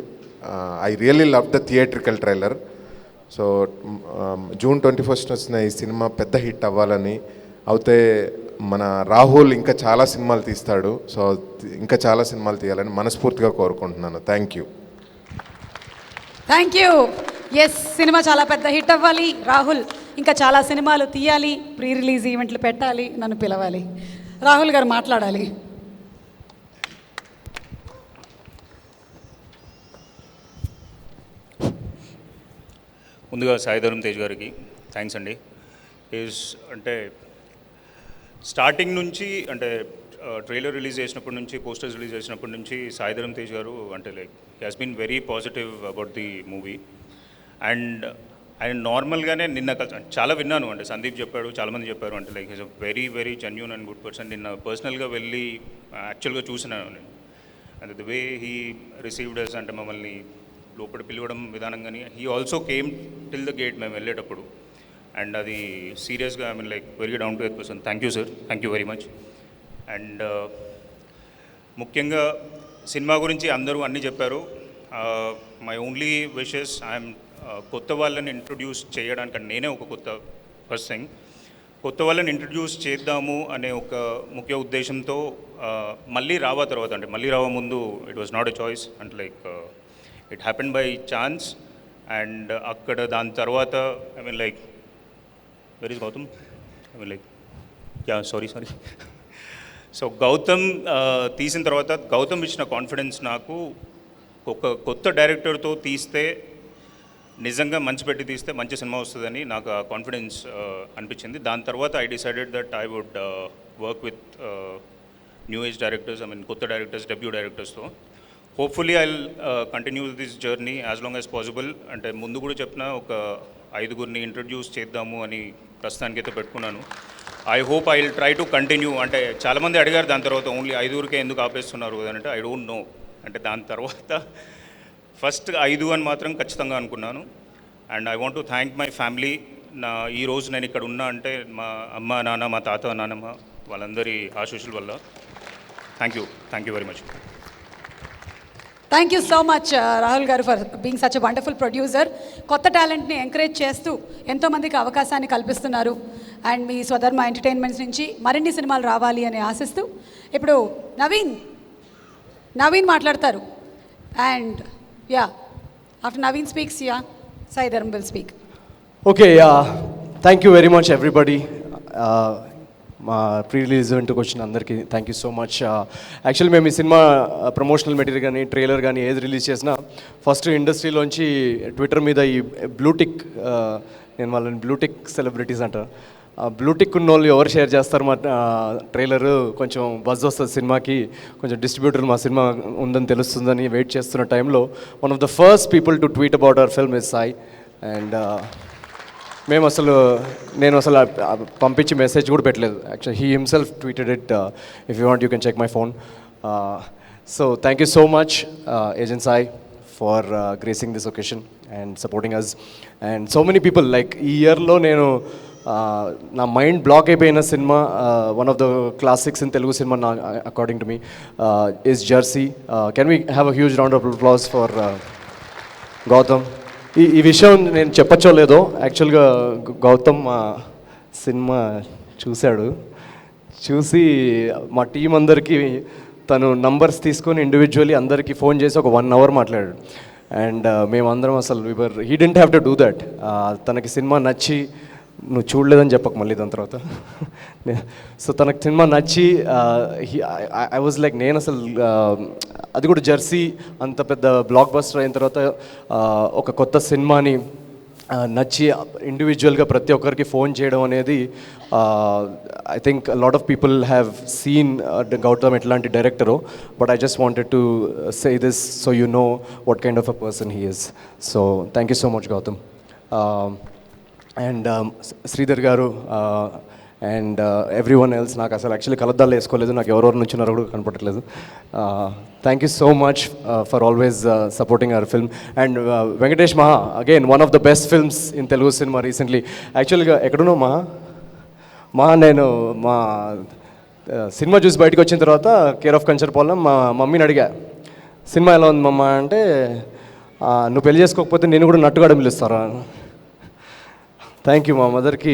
I really love the theatrical trailer. So June 21st వచ్చిన ఈ సినిమా పెద్ద హిట్ అవ్వాలని, అయితే మన రాహుల్ ఇంకా చాలా సినిమాలు తీస్తాడు. సో ఇంకా చాలా సినిమాలు తీయాలని మనస్ఫూర్తిగా కోరుకుంటున్నాను. Thank you. Thank you. Yes, cinema చాలా పెద్ద హిట్ అవ్వాలి, రాహుల్ ఇంకా చాలా సినిమాలు తీయాలి, ప్రీ రిలీజ్ ఈవెంట్లు పెట్టాలి, నన్ను పిలవాలి, రాహుల్ గారు మాట్లాడాలి. ముందుగా సాయి ధరమ్ తేజ్ గారికి థ్యాంక్స్ అండి. అంటే స్టార్టింగ్ నుంచి అంటే ట్రైలర్ రిలీజ్ చేసినప్పటి నుంచి, పోస్టర్స్ రిలీజ్ చేసినప్పటి నుంచి సాయి ధరమ్ తేజ్ గారు అంటే like he has been very positive about the movie. And ఆయన నార్మల్గానే నిన్న చాలా విన్నాను, అంటే సందీప్ చెప్పాడు, చాలామంది చెప్పారు, అంటే like is a very very genuine and good person. నిన్న పర్సనల్గా వెళ్ళి యాక్చువల్గా చూసినాను నేను. And the way he received us, అంటే మమ్మల్ని లోపల పిలవడం విధానం కానీ, he also came till the gate మేము వెళ్ళేటప్పుడు. అండ్ అది సీరియస్గా I mean like very down to earth person. Thank you sir, thank you very much. And ముఖ్యంగా సినిమా గురించి అందరూ అన్నీ చెప్పారు. మై ఓన్లీ విషెస్, ఐఎమ్ కొత్త వాళ్ళని ఇంట్రొడ్యూస్ చేయడానికి, నేనే ఒక కొత్త ఫస్ట్ థింగ్ కొత్త వాళ్ళని ఇంట్రడ్యూస్ చేద్దాము అనే ఒక ముఖ్య ఉద్దేశంతో మళ్ళీ రావా తర్వాత, అంటే మళ్ళీ రావా ముందు it was not a choice, అంటే like it happen by chance. And అక్కడ దాని తర్వాత I mean like where is Gautam, I mean like sorry so Gautam తీసిన తర్వాత గౌతమ్ ఇచ్చిన కాన్ఫిడెన్స్ నాకు, ఒక కొత్త డైరెక్టర్తో తీస్తే నిజంగా మంచి పెట్టి తీస్తే మంచి సినిమా వస్తుందని నాకు ఆ కాన్ఫిడెన్స్ అనిపించింది. దాని తర్వాత I decided that I would work with new age directors, I mean కొత్త డైరెక్టర్స్, డెబ్యూ డైరెక్టర్స్తో. Hopefully I will continue this journey as long as possible. అంటే ముందు కూడా చెప్పిన ఒక 5గురిని ఇంట్రడ్యూస్ చేద్దాము అని ప్రస్తుతానికైతే పెట్టుకున్నాను. I hope I will try to continue. అంటే చాలామంది అడిగారు దాని తర్వాత ఓన్లీ 5గురికే ఎందుకు ఆపేస్తున్నారు అని, అంటే ఐ డోంట్ నో. అంటే దాని తర్వాత ఫస్ట్ 5 అని మాత్రం ఖచ్చితంగా అనుకున్నాను. And I want to thank my family. ఈరోజు నేను ఇక్కడ ఉన్నా అంటే మా అమ్మ, నాన్న, మా తాత, నాన్నమ్మ వాళ్ళందరి ఆశీస్సుల వల్ల. Thank you very much. Thank you so much Rahul garu for being such a wonderful producer. కొత్త టాలెంట్ని ఎంకరేజ్ చేస్తూ ఎంతోమందికి అవకాశాన్ని కల్పిస్తున్నారు. అండ్ మీ స్వధర్మ ఎంటర్టైన్మెంట్స్ నుంచి మరిన్ని సినిమాలు రావాలి అని ఆశిస్తూ ఇప్పుడు నవీన్ మాట్లాడతారు. And after Naveen speaks, Sai Dharam will speak. Okay, thank you very much everybody. మా ప్రీ రిలీజ్ ఈవెంట్కి వచ్చిన అందరికీ thank you so much. Actually మేము ఈ సినిమా ప్రమోషనల్ మెటీరియల్ కానీ ట్రైలర్ కానీ ఏది రిలీజ్ చేసినా ఫస్ట్ ఇండస్ట్రీలోంచి ట్విట్టర్ మీద ఈ బ్లూటిక్, నేను వాళ్ళని బ్లూటిక్ సెలబ్రిటీస్ అంటారు, బ్లూటిక్ ఉన్న వాళ్ళు ఎవరు షేర్ చేస్తారు మా ట్రైలర్, కొంచెం బజ్ వస్తుంది సినిమాకి, కొంచెం డిస్ట్రిబ్యూటర్ మా సినిమా ఉందని తెలుస్తుందని వెయిట్ చేస్తున్న టైంలో one of the first people to tweet about our film is Sai. And నేను అసలు పంపించి మెసేజ్ కూడా పెట్టలేదు. Actually he himself tweeted it. If you want you can check my phone. So thank you so much agent Sai for gracing this occasion and supporting us. And so many people like ఈ ఇయర్లో నేను నా mind block అయిపోయిన cinema, one of the classics in Telugu cinema నా according to me is Jersey. Can we have a huge round of applause for Gautam. ఈ విషయం నేను చెప్పచ్చో లేదో, యాక్చువల్గా గౌతమ్ మా సినిమా చూసి మా టీం అందరికీ తను నంబర్స్ తీసుకొని ఇండివిజువల్లీ అందరికీ ఫోన్ చేసి ఒక 1 hour మాట్లాడాడు. అండ్ మేమందరం అసలు he didn't have to do that. తనకి సినిమా నచ్చి, నువ్వు చూడలేదని చెప్పక మళ్ళీ దాని తర్వాత, సో తనకు సినిమా నచ్చి ఐ వాజ్ లైక్, నేను అసలు అది కూడా జెర్సీ అంత పెద్ద బ్లాక్ బస్టర్ అయిన తర్వాత ఒక కొత్త సినిమాని నచ్చి ఇండివిజువల్గా ప్రతి ఒక్కరికి ఫోన్ చేయడం అనేది, I think lot of people have seen Gautam ఎట్లాంటి director, but I just wanted to say this so you know what kind of a person he is. So thank you so much Gautam. And Sridhar garu and every one else, నాకు అసలు actually కలద్దాలు వేసుకోలేదు, నాకు ఎవరెవరి నుంచి ఉన్నారో కూడా కనపడట్లేదు. Thank you so much for always supporting our film. And Venkatesh Maha, again one of the best films in Telugu cinema recently. యాక్చువల్గా ఎక్కడున్నావు మహా, నేను మా సినిమా చూసి బయటకు వచ్చిన తర్వాత కేర్ ఆఫ్ కంచర్పాలెం మా మమ్మీని అడిగా, సినిమా ఎలా ఉంది మమ్మ అంటే, నువ్వు పెళ్లి చేసుకోకపోతే నేను కూడా నట్టుగా పిలుస్తారా. థ్యాంక్ యూ, మా మదర్కి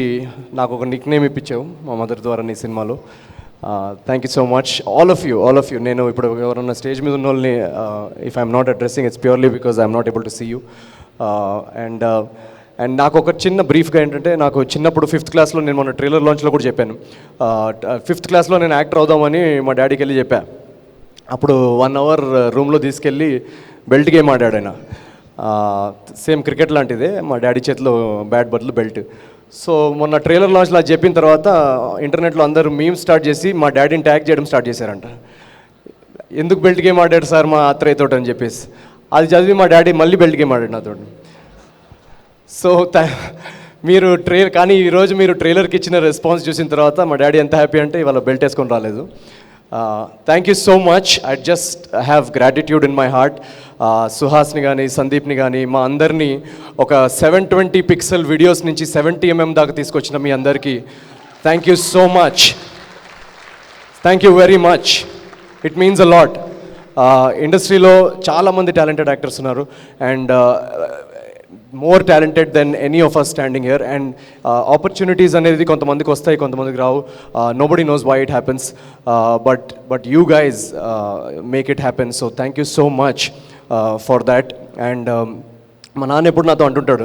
నాకు ఒక నిక్ నేమ్ ఇప్పించావు మా మదర్ ద్వారా నీ సినిమాలో. Thank you so much all of you. నేను ఇప్పుడు ఎవరన్నా స్టేజ్ మీద ఉన్న వాళ్ళని if I'm not addressing it's purely because I'm not able to see you. And నాకు ఒక చిన్న బ్రీఫ్గా ఏంటంటే, నాకు చిన్నప్పుడు 5th క్లాస్లో, నేను మొన్న ట్రైలర్ లాంచ్లో కూడా చెప్పాను, 5th క్లాస్లో నేను యాక్టర్ అవుదామని మా డాడీకి వెళ్ళి చెప్పా. అప్పుడు 1 hour రూమ్లో తీసుకెళ్ళి బెల్ట్ గేమ్ ఆడాడు ఆయన. సేమ్ క్రికెట్ లాంటిదే, మా డాడీ చేతిలో బ్యాట్ బదులు బెల్ట్. సో మొన్న ట్రైలర్ లాంచ్లో అది చెప్పిన తర్వాత ఇంటర్నెట్లో అందరూ మీమ్స్ స్టార్ట్ చేసి మా డాడీని ట్యాగ్ చేయడం స్టార్ట్ చేశారంట. ఎందుకు బెల్ట్ గేమ్ ఆడాడు సార్ మా ఆత్రేయతో అని చెప్పేసి. అది చదివి మా డాడీ మళ్ళీ బెల్ట్ గేమ్ ఆడాడు నాతో. సో మీరు కానీ ఈరోజు మీరు ట్రైలర్కి ఇచ్చిన రెస్పాన్స్ చూసిన తర్వాత మా డాడీ ఎంత హ్యాపీ అంటే ఇవాళ బెల్ట్ వేసుకొని రాలేదు. Thank you so much. I just have gratitude in my heart. Suhasini కానీ సందీప్ని కానీ మా అందరినీ ఒక 720 పిక్సెల్ వీడియోస్ నుంచి 70 mm దాకా తీసుకొచ్చిన మీ అందరికీ thank you so much. Thank you very much. It means a lot. ఇండస్ట్రీలో చాలామంది టాలెంటెడ్ యాక్టర్స్ ఉన్నారు and more talented than any of us standing here. And opportunities అనేది కొంతమందికి వస్తాయి, కొంతమందికి రావు. Nobody knows why it happens, but you guys make it happen. So thank you so much for that. And మా నాన్న ఎప్పుడు నాతో అంటుంటాడు,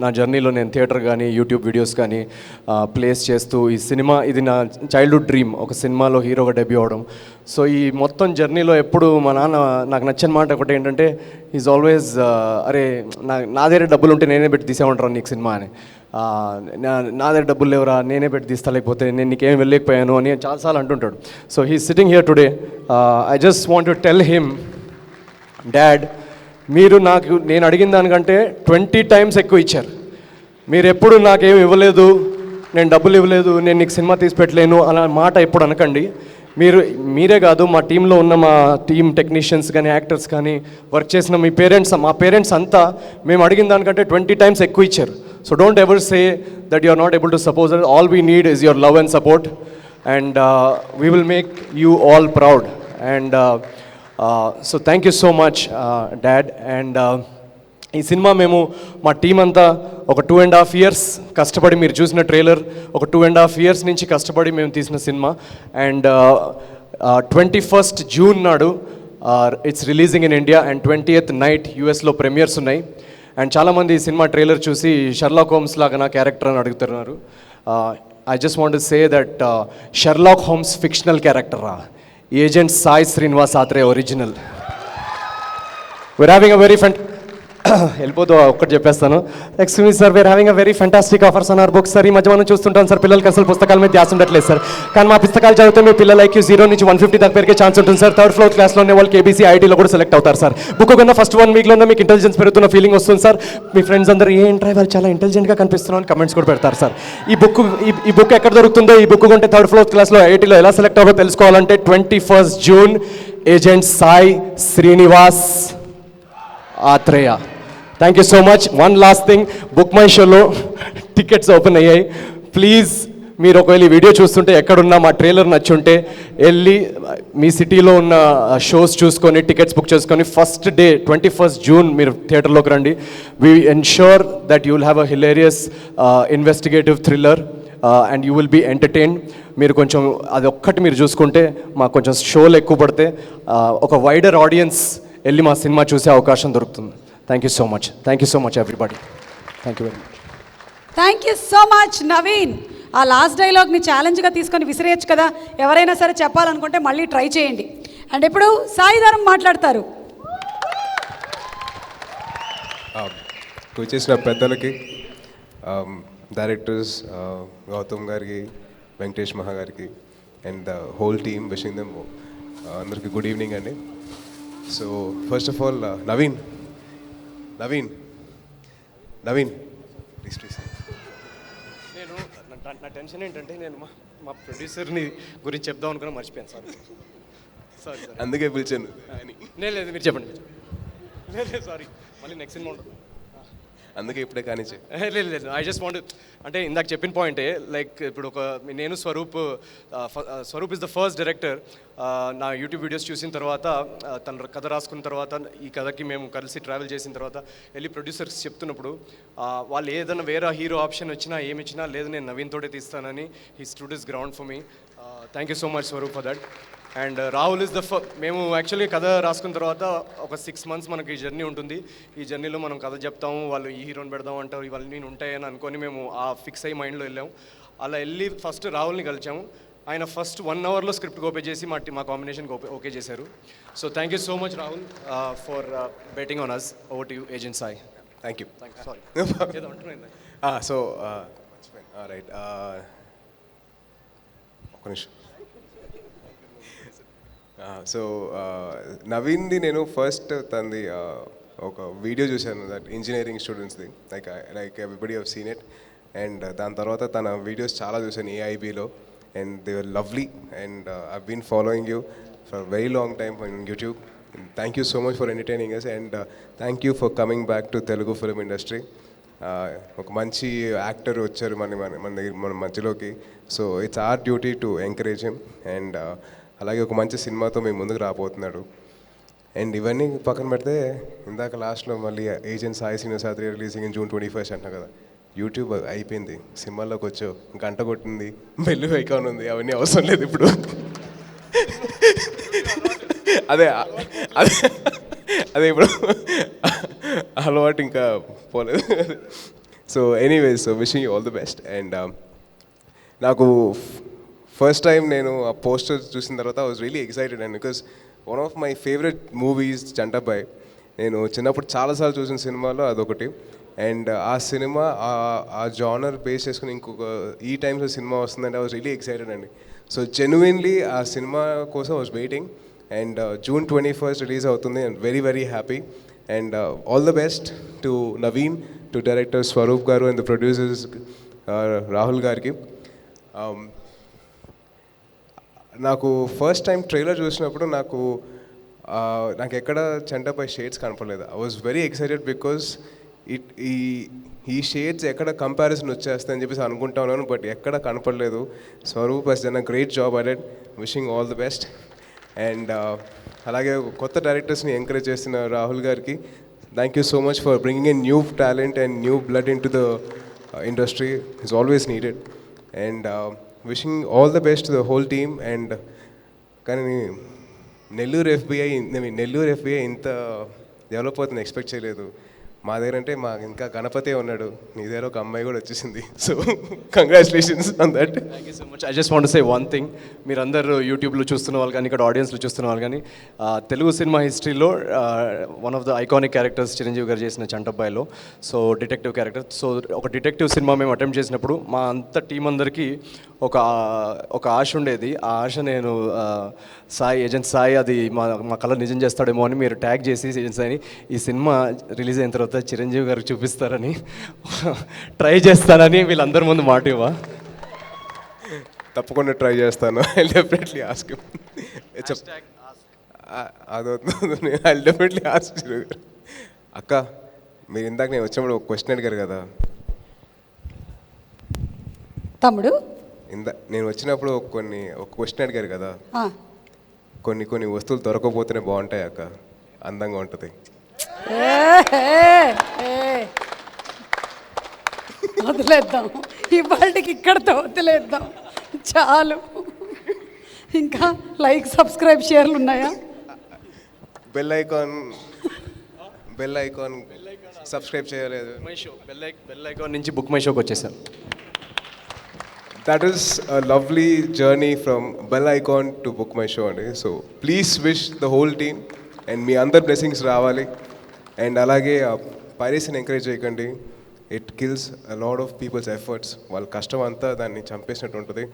నా జర్నీలో నేను థియేటర్ కానీ యూట్యూబ్ వీడియోస్ కానీ ప్లేస్ చేస్తూ ఈ సినిమా ఇది నా చైల్డ్హుడ్ డ్రీమ్, ఒక సినిమాలో హీరోగా డెబ్యూ అవడం. సో ఈ మొత్తం జర్నీలో ఎప్పుడు మా నాన్న నాకు నచ్చిన మాట ఒకటి ఏంటంటే, ఈజ్ ఆల్వేస్ అరే నా దగ్గర డబ్బులు ఉంటే నేనే పెట్టి తీసేమంటారా నీకు సినిమా అని, నా దగ్గర డబ్బులు లేవురా నేనే పెట్టి తీస్తా, లేకపోతే నేను నీకేం వెళ్ళలేకపోయాను అని చాలాసార్లు అంటుంటాడు. So he sitting here today. I just want to tell him, dad మీరు నేను అడిగిన దానికంటే 20 times ఎక్కువ ఇచ్చారు. మీరు ఎప్పుడు నాకేం ఇవ్వలేదు, నేను డబ్బులు ఇవ్వలేదు, నేను నీకు సినిమా తీసి పెట్టలేను అలా మాట ఎప్పుడు అనకండి. మీరే కాదు మా టీంలో ఉన్న మా టీమ్ టెక్నీషియన్స్ కానీ యాక్టర్స్ కానీ వర్క్ చేసిన మా పేరెంట్స్ అంతా మేము అడిగిన దానికంటే 20 times ఎక్కువ ఇచ్చారు. So don't ever say that you are not able to suppose. All we need is your love and support and we will make you all proud. And so thank you so much dad. And ఈ cinema మేము మా team అంతా ఒక 2.5 years కష్టపడి, మీరు చూసిన trailer ఒక 2.5 years నుంచి కష్టపడి మేము తీసిన సినిమా. అండ్ 21st June నాడు it's releasing in India and 20th night యూఎస్లో ప్రీమియర్స్ ఉన్నాయి. అండ్ చాలామంది ఈ సినిమా ట్రైలర్ చూసి షెర్లాక్ హోమ్స్ లాగా నా క్యారెక్టర్ అని అడుగుతున్నారు. I just want to say that Sherlock Holmes fictional character రా, agent Sai Srinivas Athreya original. we're having a very వెళ్ళిపోతూ ఒక్కటి చెప్పేస్తాను. Excuse me sir, we're having a very fantastic offers on our books sir. ఈ మధ్య మనం చూస్తుంటాం సార్, పిల్లలకి అసలు పుస్తకాల మీద ధ్యాస ఉండట్లేదు సార్. కానీ మా పుస్తకాలు చదివితే మీ పిల్లల IQ 0 నుంచి 150 దాకా పెరిగే ఛాన్స్ ఉంటుంది సార్. 3rd floor క్లాస్లోనే వాళ్ళు KBC IITలో కూడా సెలెక్ట్ అవుతారు సార్. బుక్ కన్నా ఫస్ట్ 1 weekలోనే మీకు ఇంటెలిజెన్స్ పెరుగుతున్న ఫీలింగ్ వస్తుంది సార్. మీ ఫ్రెండ్స్ అందరూ ఏంట్రా వాళ్ళు చాలా ఇంటెలిజెంట్గా కనిపిస్తున్నాం అని కమెంట్స్ కూడా పెడతారు సార్. ఈ బుక్ ఎక్కడ దొరుకుతుందో, ఈ బుక్ కొంటే 3rd floor క్లాస్లో IITలో ఎలా సెలెక్ట్ అవ్వాలో తెలుసుకోవాలంటే 21st June agent Sai Srinivas Athreya. Thank you so much. One last thing, book my షోలో టికెట్స్ ఓపెన్ అయ్యాయి. ప్లీజ్ మీరు ఒకవేళ ఈ వీడియో చూస్తుంటే ఎక్కడున్నా మా ట్రైలర్ నచ్చుంటే వెళ్ళి మీ సిటీలో ఉన్న షోస్ చూసుకొని టికెట్స్ బుక్ చేసుకొని ఫస్ట్ డే 21st June మీరు థియేటర్లోకి రండి. We ensure that you will have a hilarious investigative thriller and you will be entertain. మీరు కొంచెం అది ఒక్కటి మీరు చూసుకుంటే మాకు కొంచెం షోలు ఎక్కువ పడితే ఒక వైడర్ ఆడియన్స్ వెళ్ళి మా సినిమా చూసే అవకాశం దొరుకుతుంది. Thank you so much. Thank you so much everybody. Thank you very much. Thank you so much Naveen. ఆ లాస్ట్ డైలాగ్ని ఛాలెంజ్గా తీసుకొని విసిరేయచ్చు కదా. ఎవరైనా సరే చెప్పాలనుకుంటే మళ్ళీ ట్రై చేయండి. అండ్ ఇప్పుడు సాయిధరం మాట్లాడతారు. వచ్చేసిన పెద్దలకి, డైరెక్టర్స్ గౌతమ్ గారికి, వెంకటేష్ మహా గారికి and the whole team, wishing them అందరికి గుడ్ ఈవినింగ్ అండి. So first of all Naveen please నేను నా టెన్షన్ ఏంటంటే నేను మా ప్రొడ్యూసర్ని గురించి చెప్దాం అనుకున్నా, మర్చిపోయాను సార్. సారీ అందుకే పిలిచాను. లేదు మీరు చెప్పండి. లేదు సారీ, మళ్ళీ నెక్స్ట్ సినిమా ఉంటుంది అందుకే ఇప్పుడే కానీ లేదు. ఐ జస్ట్ వాంట్, అంటే ఇందాక చెప్పిన పాయింటే, లైక్ ఇప్పుడు నేను Swaroop is the first director. నా యూట్యూబ్ వీడియోస్ చూసిన తర్వాత, తన కథ రాసుకున్న తర్వాత, ఈ కథకి మేము కలిసి ట్రావెల్ చేసిన తర్వాత వెళ్ళి ప్రొడ్యూసర్స్ చెప్తున్నప్పుడు వాళ్ళు ఏదైనా వేరే హీరో ఆప్షన్ వచ్చినా ఏమిచ్చినా లేదు నేను నవీన్ తోటే తీస్తానని he stood his ground for me. Thank you so much Swaroop for that. And Rahul is మేము యాక్చువల్లీ కథ రాసుకున్న తర్వాత ఒక 6 months మనకి ఈ జర్నీ ఉంటుంది. ఈ జర్నీలో మనం కథ చెప్తాము, వాళ్ళు ఈ హీరోని పెడదాం అంటారు, ఇవన్నీ ఉంటాయని అనుకొని మేము ఆ ఫిక్స్ అయ్యి మైండ్లో వెళ్ళాము. అలా వెళ్ళి ఫస్ట్ రాహుల్ని కలిసాము. ఆయన ఫస్ట్ 1 అవర్లో స్క్రిప్ట్ ఓకే చేసి మా కాంబినేషన్ ఓకే చేశారు. So thank you so much Rahul for betting on us. Over to you agent Sai. Thank you. Sorry ఏదో అంటున్నాను. సో రైట్ ఒక్క నిమిషం. సో నవీన్ది నేను ఫస్ట్ తనది ఒక వీడియో చూశాను, దట్ ఇంజనీరింగ్ స్టూడెంట్స్ది, like everybody have seen it. And దాని తర్వాత తన వీడియోస్ చాలా చూశాను ఏఐబీలో, and they were lovely. And I been following you for very long time on YouTube. Thank you so much for entertaining us, and thank you for coming back to Telugu film industry. ఒక మంచి actor వచ్చారు మన మధ్యలోకి. So it's our duty to encourage him. And అలాగే ఒక మంచి సినిమాతో మేము ముందుకు రాబోతున్నాడు. అండ్ ఇవన్నీ పక్కన పెడితే ఇందాక లాస్ట్లో మళ్ళీ agent Sai Srinivas Athreya releasing in June 21 అంటున్నా కదా. యూట్యూబ్ అయిపోయింది, సినిమాల్లోకి వచ్చావు, గంట కొట్టింది, బెల్లు ఐకాన్ ఉంది, అవన్నీ అవసరం లేదు ఇప్పుడు. అదే అదే అదే ఇప్పుడు అలవాటు ఇంకా పోలేదు. So anyways, so wishing you all the best. And నాకు ఫస్ట్ టైం నేను ఆ పోస్టర్ చూసిన తర్వాత I was really excited. And because one of my favourite movies Chantabbai. నేను చిన్నప్పుడు చాలాసార్లు చూసిన సినిమాలో అదొకటి. అండ్ ఆ సినిమా ఆ జానర్ బేస్ చేసుకుని ఇంకొక ఈ టైమ్స్లో సినిమా వస్తుందంటే ఐ వాజ్ రియలీ ఎక్సైటెడ్ అండి. సో జెన్యున్లీ ఆ సినిమా కోసం I was waiting. And June 21 release అవుతుంది. And very very happy. And all the best to Naveen, to director Swaroop garu and the producers Rahul గారికి. నాకు ఫస్ట్ టైం ట్రైలర్ చూసినప్పుడు నాకు ఎక్కడ చంటపై షేడ్స్ కనపడలేదు. I was very excited because ఈ షేడ్స్ ఎక్కడ కంపారిజన్ వచ్చేస్తాయని చెప్పేసి అనుకుంటా ఉన్నాను, బట్ ఎక్కడ కనపడలేదు. Swaroop has done a great job at it. Wishing all the best. And అలాగే కొత్త డైరెక్టర్స్ని ఎంకరేజ్ చేస్తున్న రాహుల్ గారికి thank you so much for bringing in new talent and new blood into the industry. It's always needed. And wishing all the best to the whole team. And కానీ Nellore FBI ఇంత develop అవుతుంది expect చేయలేదు. మా దగ్గర అంటే ఇంకా గణపతే ఉన్నాడు, నీ దగ్గర ఒక అమ్మాయి కూడా వచ్చేసింది. So congratulations on that. Thank you so much. I just want to say one thing. మీరందరూ యూట్యూబ్లో చూస్తున్న వాళ్ళు కానీ ఇక్కడ ఆడియన్స్లో చూస్తున్న వాళ్ళు కానీ తెలుగు సినిమా హిస్టరీలో one of the iconic characters Chiranjeevi garu చేసిన చంటబ్బాయిలో. So detective character. సో ఒక డిటెక్టివ్ సినిమా మేము అటెంప్ట్ చేసినప్పుడు మా అంత టీం అందరికీ ఒక ఆశ ఉండేది. ఆ ఆశ నేను ఏజెంట్ సాయి అది మా కళ నిజం చేస్తాడేమో అని మీరు ట్యాగ్ చేసి ఏజెంట్ సాయిని ఈ సినిమా రిలీజ్ అయిన తర్వాత చిరంజీవి గారికి చూపిస్తారని ట్రై చేస్తానని వీళ్ళందరి ముందు మాట ఇవ్వ. తప్పకుండా ట్రై చేస్తాను. I definitely ask him. I definitely ask Chiranjeevi గారు. అక్క, మీరు ఇందాక నేను వచ్చినప్పుడు ఒక క్వశ్చన్ అడిగారు కదా తమ్ముడు. నేను వచ్చినప్పుడు ఒక క్వశ్చన్ అడిగారు కదా, కొన్ని వస్తువులు దొరకకపోతేనే బాగుంటాయి అక్క, అందంగా ఉంటుంది. వదిలేద్దాం, ఇవాళకి ఇక్కడతో వదిలేద్దాం చాలు. ఇంకా లైక్, సబ్స్క్రైబ్, షేర్లు ఉన్నాయా? బెల్ ఐకాన్ సబ్స్క్రైబ్ చేయలేదు. బెల్ ఐకాన్ నుంచి బుక్ మై షోకి వచ్చేసాం. That is a lovely journey from Bell Icon to Book My Show అండి. So please wish the whole team and మీ అందరి బ్లెస్సింగ్స్ రావాలి. అండ్ అలాగే పైరసీని ఎంకరేజ్ చేయకండి. It kills a lot of people's efforts. వాళ్ళ కష్టం అంతా దాన్ని చంపేసినట్టు ఉంటుంది.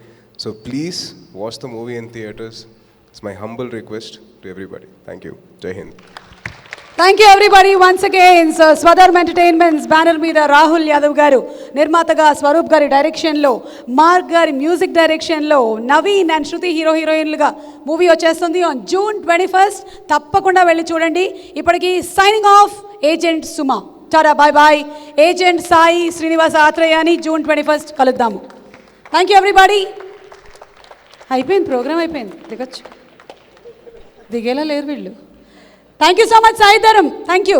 So please watch the movie in theatres. It's my humble request to everybody. Thank you. జై హింద్. Thank you everybody once again. Swadharm entertainments banner మీద రాహుల్ యాదవ్ గారు నిర్మాతగా, స్వరూప్ గారి డైరెక్షన్లో, మార్క్ గారి మ్యూజిక్ డైరెక్షన్లో, నవీన్ అండ్ శృతి హీరోయిన్లుగా మూవీ వచ్చేస్తుంది ఆన్ June 21. తప్పకుండా వెళ్ళి చూడండి. ఇప్పటికీ signing off agent Suma. Tata, bye bye. Agent Sai Srinivasa ఆత్రేయాని June 21 కలుద్దాము. Thank you everybody. అయిపోయింది, ప్రోగ్రామ్ అయిపోయింది, దిగొచ్చు. దిగేలా లేరు వీళ్ళు. Thank you so much, Sai Dharam. Thank you.